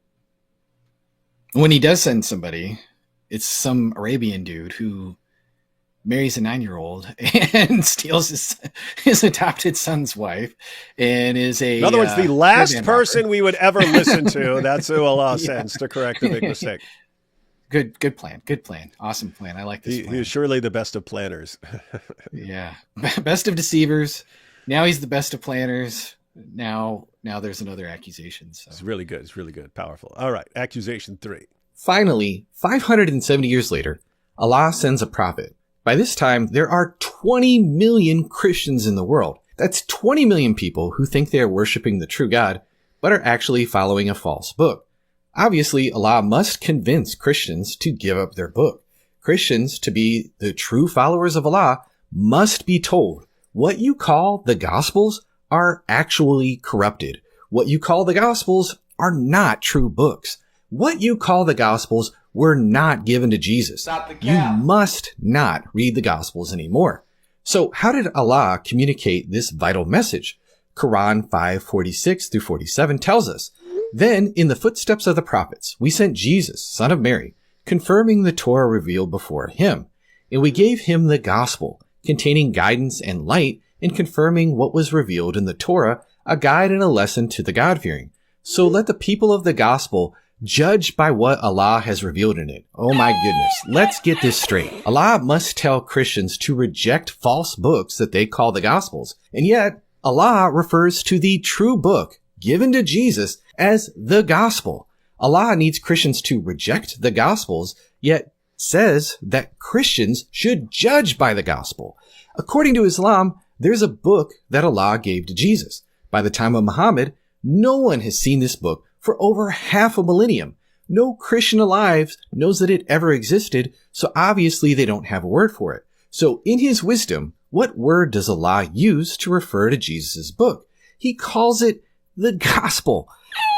When he does send somebody, it's some Arabian dude who marries a 9-year-old and steals his adopted son's wife, and is a... In other words, the last person we would ever listen to, that's who Allah sends to correct a big mistake. Good plan. Good plan. Awesome plan. I like this plan. He is surely the best of planners. Yeah. Best of deceivers. Now he's the best of planners. Now there's another accusation. So. It's really good. It's really good. Powerful. All right. Accusation 3. Finally, 570 years later, Allah sends a prophet. By this time, there are 20 million Christians in the world. That's 20 million people who think they are worshiping the true God, but are actually following a false book. Obviously, Allah must convince Christians to give up their book. Christians, to be the true followers of Allah, must be told what you call the Gospels are actually corrupted. What you call the Gospels are not true books. What you call the Gospels were not given to Jesus. You must not read the Gospels anymore. So how did Allah communicate this vital message? Quran 5:46 through 47 tells us, "Then in the footsteps of the prophets, we sent Jesus, son of Mary, confirming the Torah revealed before him. And we gave him the gospel, containing guidance and light, and confirming what was revealed in the Torah, a guide and a lesson to the God-fearing. So let the people of the gospel judge by what Allah has revealed in it." Oh my goodness. Let's get this straight. Allah must tell Christians to reject false books that they call the Gospels. And yet, Allah refers to the true book given to Jesus as the Gospel. Allah needs Christians to reject the Gospels, yet says that Christians should judge by the Gospel. According to Islam, there's a book that Allah gave to Jesus. By the time of Muhammad, no one has seen this book for over half a millennium. No Christian alive knows that it ever existed, so obviously they don't have a word for it. So in his wisdom, what word does Allah use to refer to Jesus' book? He calls it the gospel.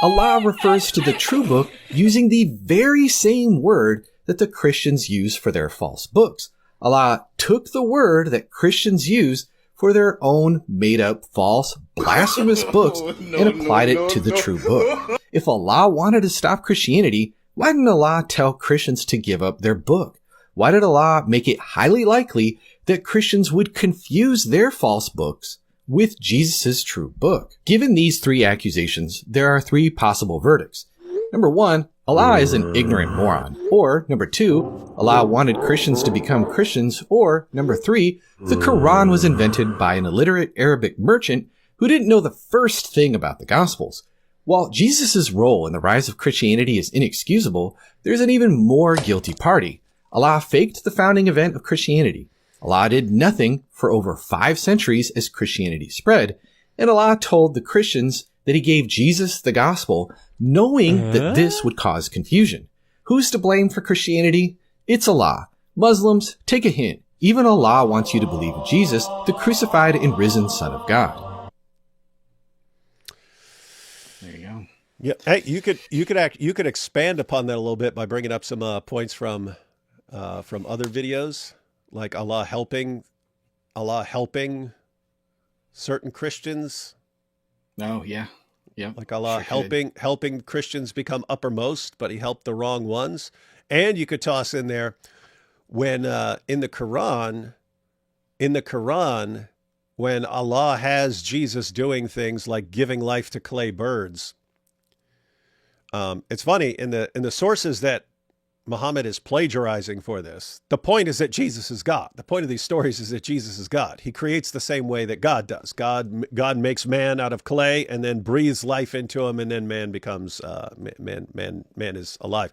Allah refers to the true book using the very same word that the Christians use for their false books. Allah took the word that Christians use for their own made-up, false, blasphemous books and applied it to the true book. If Allah wanted to stop Christianity, why didn't Allah tell Christians to give up their book? Why did Allah make it highly likely that Christians would confuse their false books with Jesus' true book? Given these three accusations, there are three possible verdicts. Number one, Allah is an ignorant moron. Or, number two, Allah wanted Christians to become Christians. Or, number three, the Quran was invented by an illiterate Arabic merchant who didn't know the first thing about the Gospels. While Jesus' role in the rise of Christianity is inexcusable, there's an even more guilty party. Allah faked the founding event of Christianity. Allah did nothing for over 5 centuries as Christianity spread, and Allah told the Christians that he gave Jesus the gospel, knowing that this would cause confusion. Who's to blame for Christianity? It's Allah. Muslims, take a hint. Even Allah wants you to believe in Jesus, the crucified and risen Son of God. There you go. Yeah, hey, you could expand upon that a little bit by bringing up some points from other videos, like Allah helping certain Christians. Oh, yeah. Yeah. Like Allah Sure helping Christians become uppermost, but he helped the wrong ones. And you could toss in there when in the Quran, when Allah has Jesus doing things like giving life to clay birds. It's funny in the sources that Muhammad is plagiarizing for this. The point is that Jesus is God. The point of these stories is that Jesus is God. He creates the same way that God does. God makes man out of clay and then breathes life into him, and then man becomes man is alive.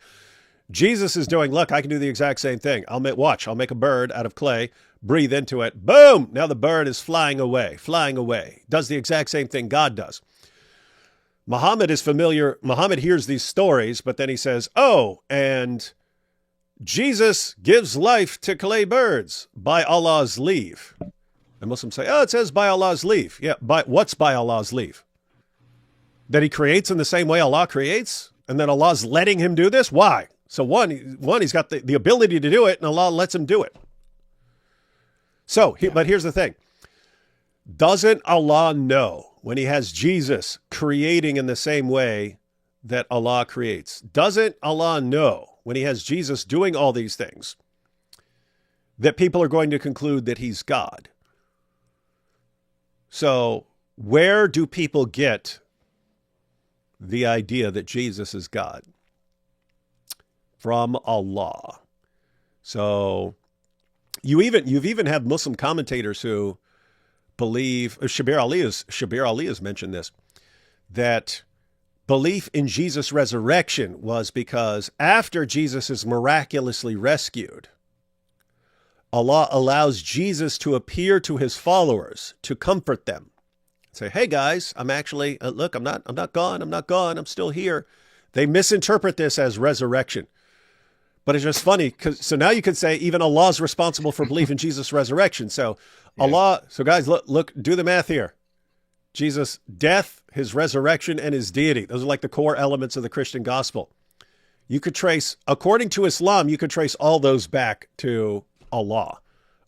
Jesus is doing, look, I can do the exact same thing. I'll make a bird out of clay, breathe into it, boom! Now the bird is flying away. Does the exact same thing God does. Muhammad is familiar. Muhammad hears these stories, but then he says, oh, and Jesus gives life to clay birds by Allah's leave. And Muslims say, oh, it says by Allah's leave. Yeah, what's by Allah's leave? That he creates in the same way Allah creates? And then Allah's letting him do this? Why? So one he's got the ability to do it, and Allah lets him do it. So, but here's the thing. Doesn't Allah know when he has Jesus creating in the same way that Allah creates? Doesn't Allah know when he has Jesus doing all these things that people are going to conclude that he's God? So where do people get the idea that Jesus is God? From Allah. So you've even had Muslim commentators who believe, Shabir Ali has mentioned this, that belief in Jesus' resurrection was because after Jesus is miraculously rescued, Allah allows Jesus to appear to his followers to comfort them. Say, hey guys, I'm actually, look, I'm not gone, I'm still here. They misinterpret this as resurrection. But it's just funny, so now you could say even Allah's responsible for belief in Jesus' resurrection. So Allah, so guys, look, do the math here. Jesus' death, his resurrection, and his deity. Those are like the core elements of the Christian gospel. You could trace, according to Islam, you could trace all those back to Allah.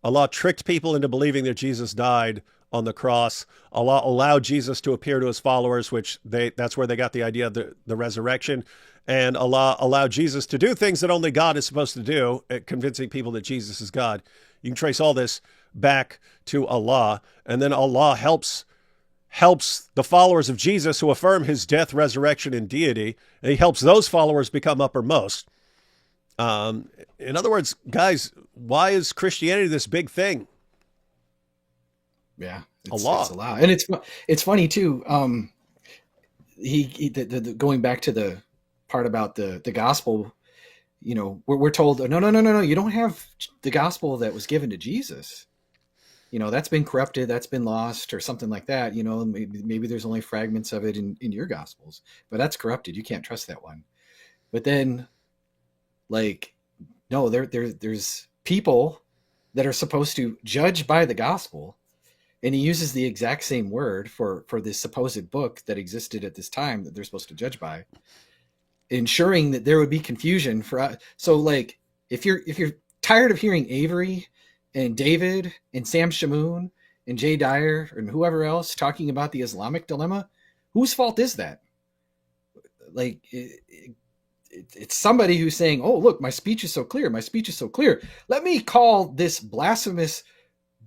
Allah tricked people into believing that Jesus died on the cross. Allah allowed Jesus to appear to his followers, that's where they got the idea of the resurrection. And Allah allowed Jesus to do things that only God is supposed to do, convincing people that Jesus is God. You can trace all this back to Allah, and then Allah helps the followers of Jesus who affirm his death, resurrection, and deity, and he helps those followers become uppermost. In other words, guys, why is Christianity this big thing? Yeah, Allah. It's Allah. And it's funny too. Going back to the part about the gospel, we're told, no, you don't have the gospel that was given to Jesus. that's been corrupted, that's been lost, or something like that. Maybe there's only fragments of it in your gospels, but that's corrupted. You can't trust that one. But then, like, no, there's people that are supposed to judge by the gospel, and he uses the exact same word for this supposed book that existed at this time that they're supposed to judge by, ensuring that there would be confusion for. So, like, if you're tired of hearing Avery and David and Sam Shamoon and Jay Dyer and whoever else talking about the Islamic dilemma, whose fault is that? Like, it's somebody who's saying, oh, look, my speech is so clear. My speech is so clear. Let me call this blasphemous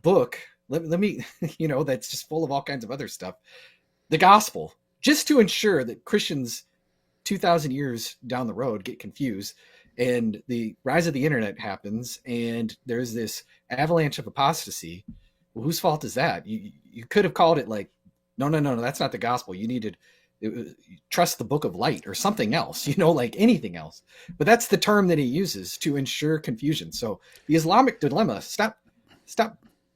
book, let me, that's just full of all kinds of other stuff, the gospel, just to ensure that Christians 2,000 years down the road get confused, and the rise of the internet happens, and there's this avalanche of apostasy. Well, whose fault is that? You could have called it like, no, that's not the gospel. You needed trust the book of light or something else, like anything else. But that's the term that he uses to ensure confusion. So the Islamic dilemma, stop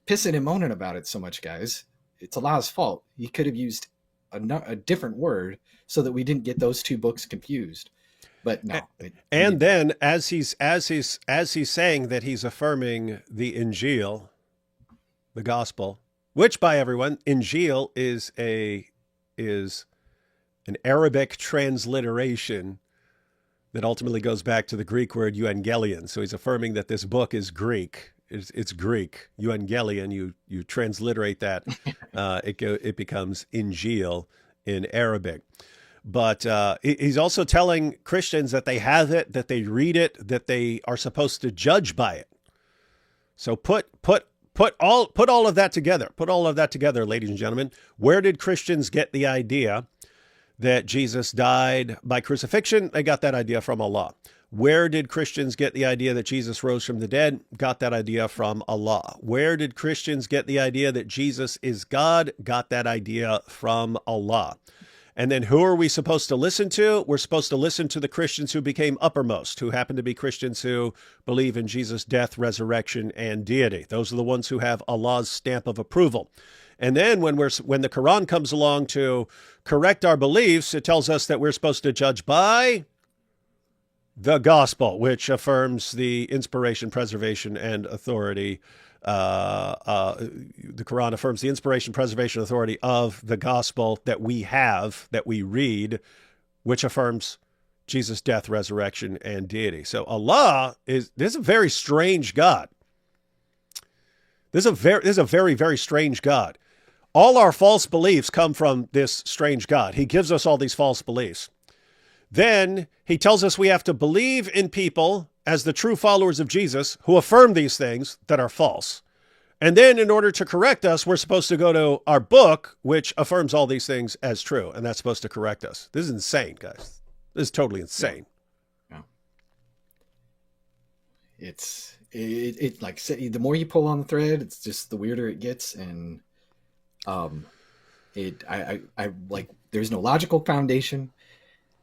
pissing and moaning about it so much, guys. It's Allah's fault. He could have used a different word so that we didn't get those two books confused. But no. And then as he's saying that he's affirming the Injil, the gospel, which, by everyone, Injil is an Arabic transliteration that ultimately goes back to the Greek word euangelion. So he's affirming that this book is Greek. It's Greek. Euangelion, you transliterate that, it becomes Injil in Arabic. But he's also telling Christians that they have it, that they read it, that they are supposed to judge by it. So put all of that together. Put all of that together, ladies and gentlemen. Where did Christians get the idea that Jesus died by crucifixion? They got that idea from Allah. Where did Christians get the idea that Jesus rose from the dead? Got that idea from Allah. Where did Christians get the idea that Jesus is God? Got that idea from Allah. And then who are we supposed to listen to? We're supposed to listen to the Christians who became uppermost, who happen to be Christians who believe in Jesus' death, resurrection, and deity. Those are the ones who have Allah's stamp of approval. And then when the Quran comes along to correct our beliefs, it tells us that we're supposed to judge by the gospel, which affirms the inspiration, preservation, and authority. The Quran affirms the inspiration, preservation, authority of the gospel that we have, that we read, which affirms Jesus' death, resurrection, and deity. So Allah is a very strange God. This is a very, very strange God. All our false beliefs come from this strange God. He gives us all these false beliefs. Then he tells us we have to believe in people as the true followers of Jesus who affirm these things that are false. And then in order to correct us, we're supposed to go to our book, which affirms all these things as true. And that's supposed to correct us. This is insane, guys. This is totally insane. Yeah. It's like the more you pull on the thread, it's just the weirder it gets. And I like, there's no logical foundation.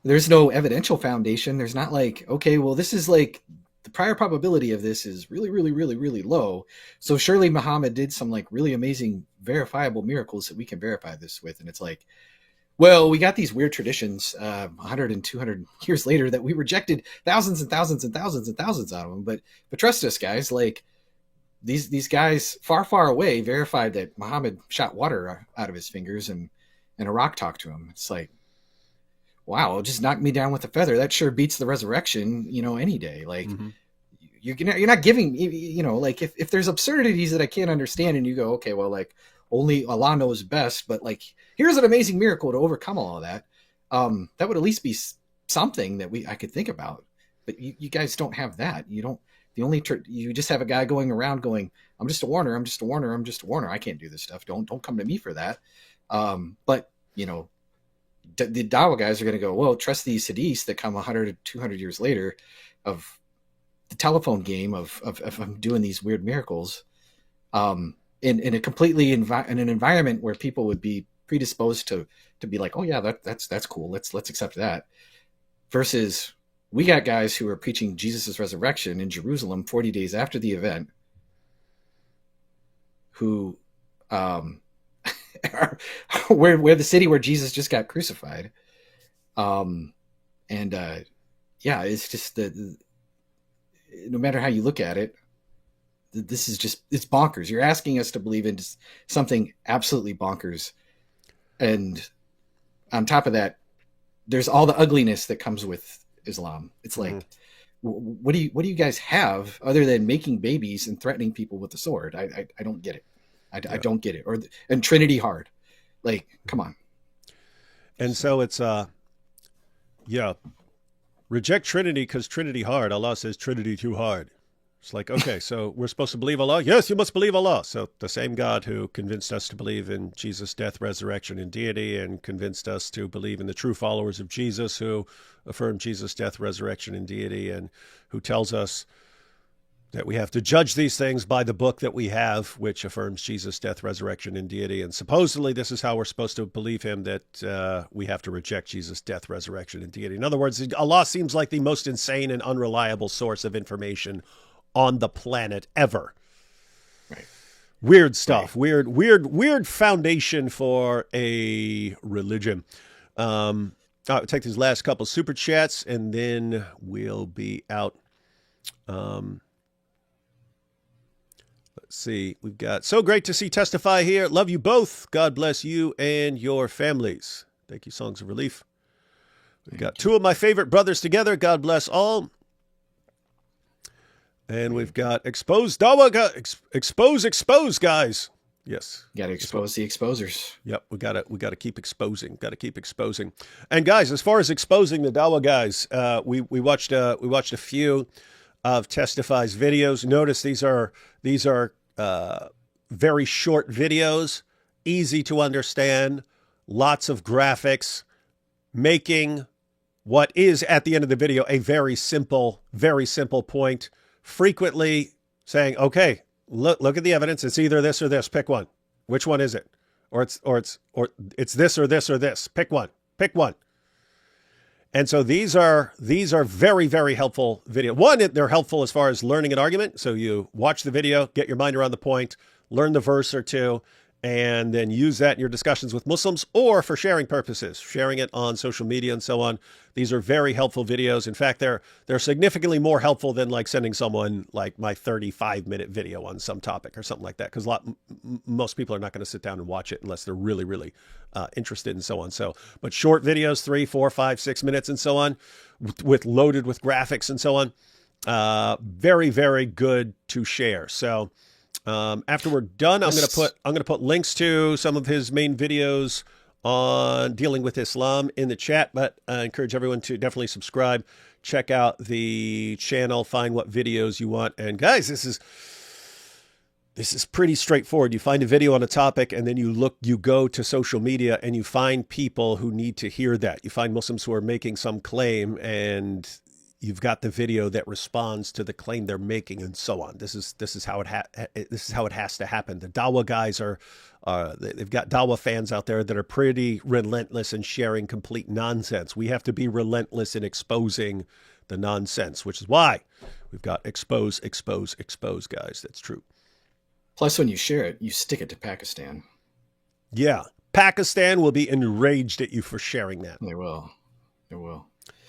There's no evidential foundation. There's not like, okay, well, this is like the prior probability of this is really, really, really, really low. So surely Muhammad did some like really amazing verifiable miracles that we can verify this with. And it's like, well, we got these weird traditions 100 and 200 years later that we rejected thousands and thousands and thousands and thousands out of them. But trust us, guys, like these guys far, far away verified that Muhammad shot water out of his fingers and a rock talked to him. It's like, wow, just knock me down with a feather. That sure beats the resurrection, any day. Like you're not giving, like if there's absurdities that I can't understand and you go, okay, well, like only Allah knows best, but like, here's an amazing miracle to overcome all of that. That would at least be something that I could think about, but you guys don't have that. You just have a guy going around going, I'm just a warner. I'm just a warner. I'm just a warner. I can't do this stuff. Don't come to me for that. But the Dawa guys are going to go, well, trust these hadiths that come 100 200 years later of the telephone game of doing these weird miracles in a completely in an environment where people would be predisposed to be like, oh yeah, that's cool. Let's accept that. Versus we got guys who are preaching Jesus' resurrection in Jerusalem 40 days after the event who we're the city where Jesus just got crucified. Yeah, it's just no matter how you look at it, this is just, it's bonkers. You're asking us to believe in just something absolutely bonkers. And on top of that, there's all the ugliness that comes with Islam. It's like, what do you guys have other than making babies and threatening people with the sword? I don't get it. I don't get it. And Trinity hard. Like, come on. And so it's, reject Trinity because Trinity hard. Allah says Trinity too hard. It's like, okay, so we're supposed to believe Allah? Yes, you must believe Allah. So the same God who convinced us to believe in Jesus' death, resurrection, and deity, and convinced us to believe in the true followers of Jesus who affirm Jesus' death, resurrection, and deity, and who tells us that we have to judge these things by the book that we have, which affirms Jesus' death, resurrection, and deity. And supposedly this is how we're supposed to believe him, that we have to reject Jesus' death, resurrection, and deity. In other words, Allah seems like the most insane and unreliable source of information on the planet ever. Right. Weird stuff. Right. Weird foundation for a religion. I'll take these last couple super chats and then we'll be out. Let's see. We've got, so great to see Testify here. Love you both. God bless you and your families. Thank you, Songs of Relief. We've got two of my favorite brothers together. God bless all. And we've got expose guys. Yes. Got to expose the exposers. Yep. We gotta keep exposing. And guys, as far as exposing the Dawa guys, we watched a few of Testify's videos. Notice these are very short videos, easy to understand, lots of graphics, making what is at the end of the video a very simple point. Frequently saying, okay, look at the evidence. It's either this or this. Pick one. Which one is it? Or it's this or this or this. Pick one. And so these are very, very helpful videos. One, they're helpful as far as learning an argument. So you watch the video, get your mind around the point, learn the verse or two, and then use that in your discussions with Muslims or for sharing purposes, sharing it on social media and so on. These are very helpful videos. In fact, they're significantly more helpful than like sending someone like my 35-minute video on some topic or something like that. Because most people are not going to sit down and watch it unless they're really, really interested and so on. So, but short videos, 3, 4, 5, 6 minutes and so on, loaded with graphics and so on. Very, very good to share. So, after we're done, I'm going to put links to some of his main videos on dealing with Islam in the chat, but I encourage everyone to definitely subscribe, check out the channel, find what videos you want. And guys, this is pretty straightforward. You find a video on a topic and then you go to social media and you find people who need to hear that. You find Muslims who are making some claim and you've got the video that responds to the claim they're making and so on. This is how it has to happen. The Dawa guys they've got Dawa fans out there that are pretty relentless in sharing complete nonsense. We have to be relentless in exposing the nonsense, which is why we've got expose, guys. That's true. Plus, when you share it, you stick it to Pakistan. Yeah. Pakistan will be enraged at you for sharing that. They will.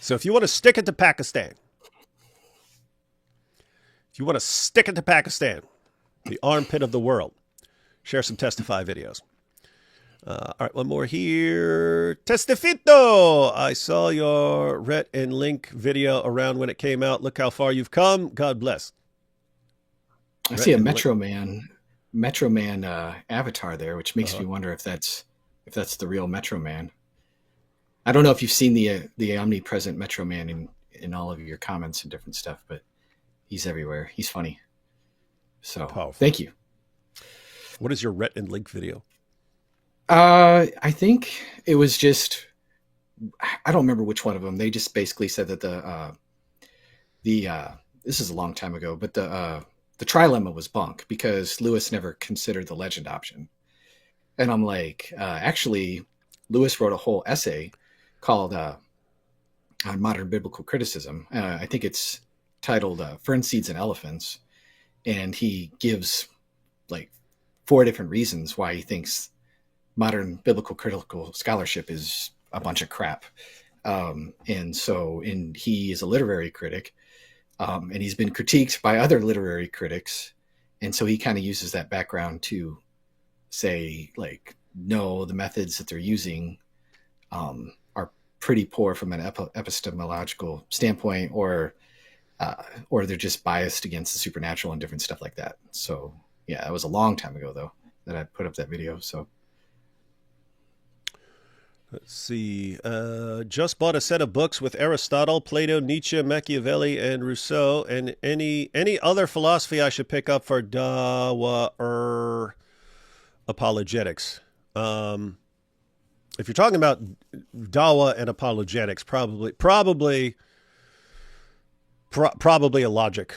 So if you want to stick it to Pakistan, the armpit of the world, share some Testify videos. All right, one more here. Testifito! I saw your Rhett and Link video around when it came out. Look how far you've come. God bless. I see a Metro Man avatar there, which makes me wonder if that's the real Metro Man. I don't know if you've seen the omnipresent Metro Man in all of your comments and different stuff, but he's everywhere. He's funny. So powerful. Thank you. What is your Rhett and Link video? I think it was just, I don't remember which one of them. They just basically said that this is a long time ago, but the trilemma was bunk because Lewis never considered the legend option. And I'm like, actually, Lewis wrote a whole essay called on modern biblical criticism. I think it's titled Fern Seeds and Elephants. And he gives like 4 different reasons why he thinks modern biblical critical scholarship is a bunch of crap. And he is a literary critic, and he's been critiqued by other literary critics. And so he kind of uses that background to say, like, no, the methods that they're using are pretty poor from an epistemological standpoint, or they're just biased against the supernatural and different stuff like that. So yeah, it was a long time ago though that I put up that video. So let's see. Just bought a set of books with Aristotle, Plato, Nietzsche, Machiavelli, and Rousseau, and any other philosophy I should pick up for Dawa or apologetics. If you're talking about Dawa and apologetics, probably a logic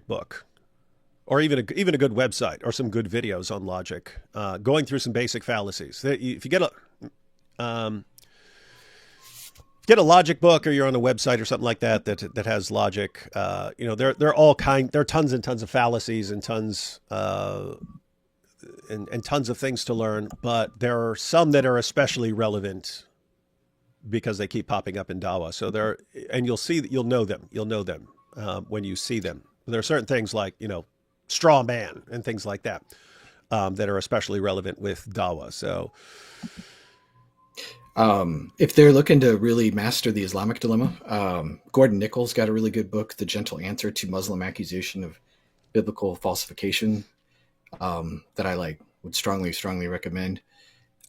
book, or even a good website, or some good videos on logic, going through some basic fallacies. If you get a logic book, or you're on a website or something like that has logic, there are tons and tons of fallacies and tons and tons of things to learn, but there are some that are especially relevant because they keep popping up in Dawa. So you'll know them when you see them. There are certain things like, straw man and things like that, that are especially relevant with Dawa. So, if they're looking to really master the Islamic dilemma, Gordon Nichols got a really good book, The Gentle Answer to Muslim Accusation of Biblical Falsification, that I would strongly recommend.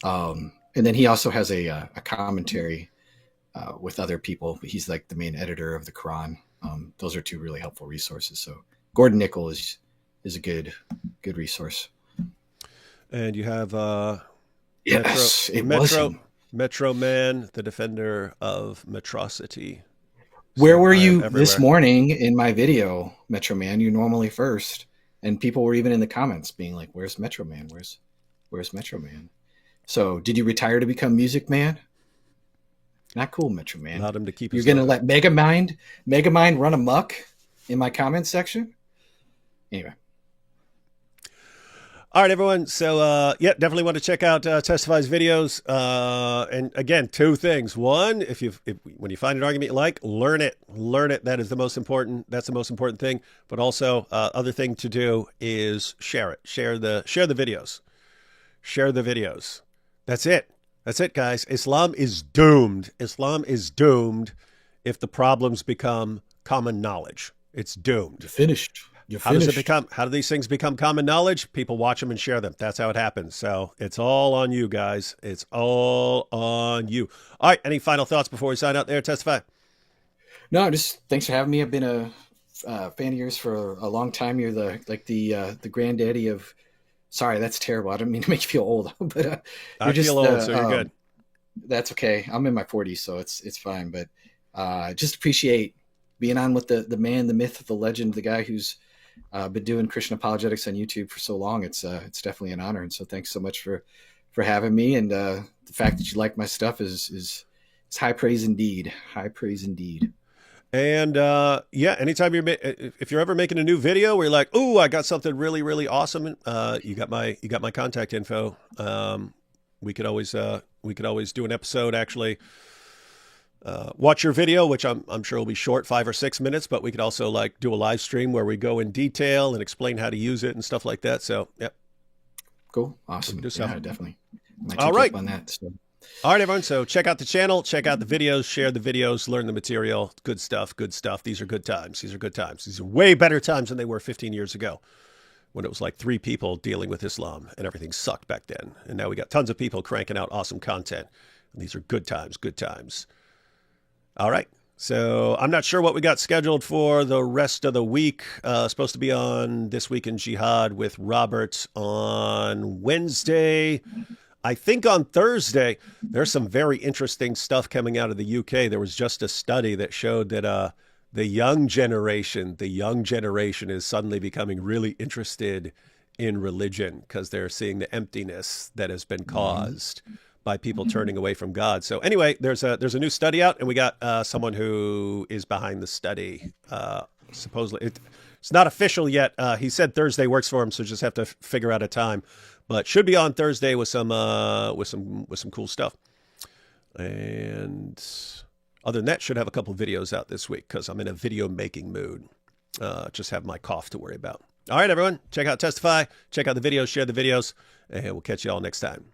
And then he also has a commentary with other people. He's like the main editor of the Quran. Those are 2 really helpful resources. So Gordon Nichols is a good resource. And you have Metro Man, the defender of metrocity. Where were you this morning in my video, Metro Man? You're normally first. And people were even in the comments being like, where's Metro Man? Where's Metro Man? So did you retire to become Music Man? Not cool, Metro Man. Allowed him to keep. You're going to let Megamind run amok in my comment section? Anyway. All right, everyone. So, definitely want to check out Testify's videos. And again, 2 things. One, when you find an argument you like, learn it. That is the most important. That's the most important thing. But also, other thing to do is share it. Share the videos. Share the videos. That's it. That's it, guys. Islam is doomed. Islam is doomed if the problems become common knowledge. It's doomed. You're finished. How do these things become common knowledge? People watch them and share them. That's how it happens. So it's all on you, guys. It's all on you. All right. Any final thoughts before we sign out there? Testify. No, just thanks for having me. I've been a fan of yours for a long time. You're the granddaddy of. Sorry, that's terrible. I don't mean to make you feel old, but I feel old, so you're good. That's okay. I'm in my 40s, so it's fine. But just appreciate being on with the man, the myth, the legend, the guy who's been doing Christian apologetics on YouTube for so long. It's definitely an honor, and so thanks so much for having me. And the fact that you like my stuff is high praise indeed. High praise indeed. And anytime if you're ever making a new video where you're like, "Ooh, I got something really, really awesome," you got my contact info. We could always do an episode actually. Watch your video, which I'm sure will be short, 5 or 6 minutes, but we could also do a live stream where we go in detail and explain how to use it and stuff like that. So, yep. Cool. Awesome. Do yeah, definitely. All right. On that, so. All right, everyone. So check out the channel, check out the videos, share the videos, learn the material. Good stuff. Good stuff. These are good times. These are way better times than they were 15 years ago when it was like 3 people dealing with Islam and everything sucked back then. And now we got tons of people cranking out awesome content. And these are good times. Good times. All right. So I'm not sure what we got scheduled for the rest of the week. Supposed to be on This Week in Jihad with Robert on Wednesday. I think on Thursday, there's some very interesting stuff coming out of the UK. There was just a study that showed that the young generation is suddenly becoming really interested in religion because they're seeing the emptiness that has been caused by people turning away from God. So anyway, there's a new study out, and we got someone who is behind the study. Supposedly, It's not official yet. He said Thursday works for him, so just have to figure out a time. But should be on Thursday with some cool stuff. And other than that, should have a couple videos out this week because I'm in a video making mood. Just have my cough to worry about. All right, everyone. Check out Testify. Check out the videos. Share the videos. And we'll catch you all next time.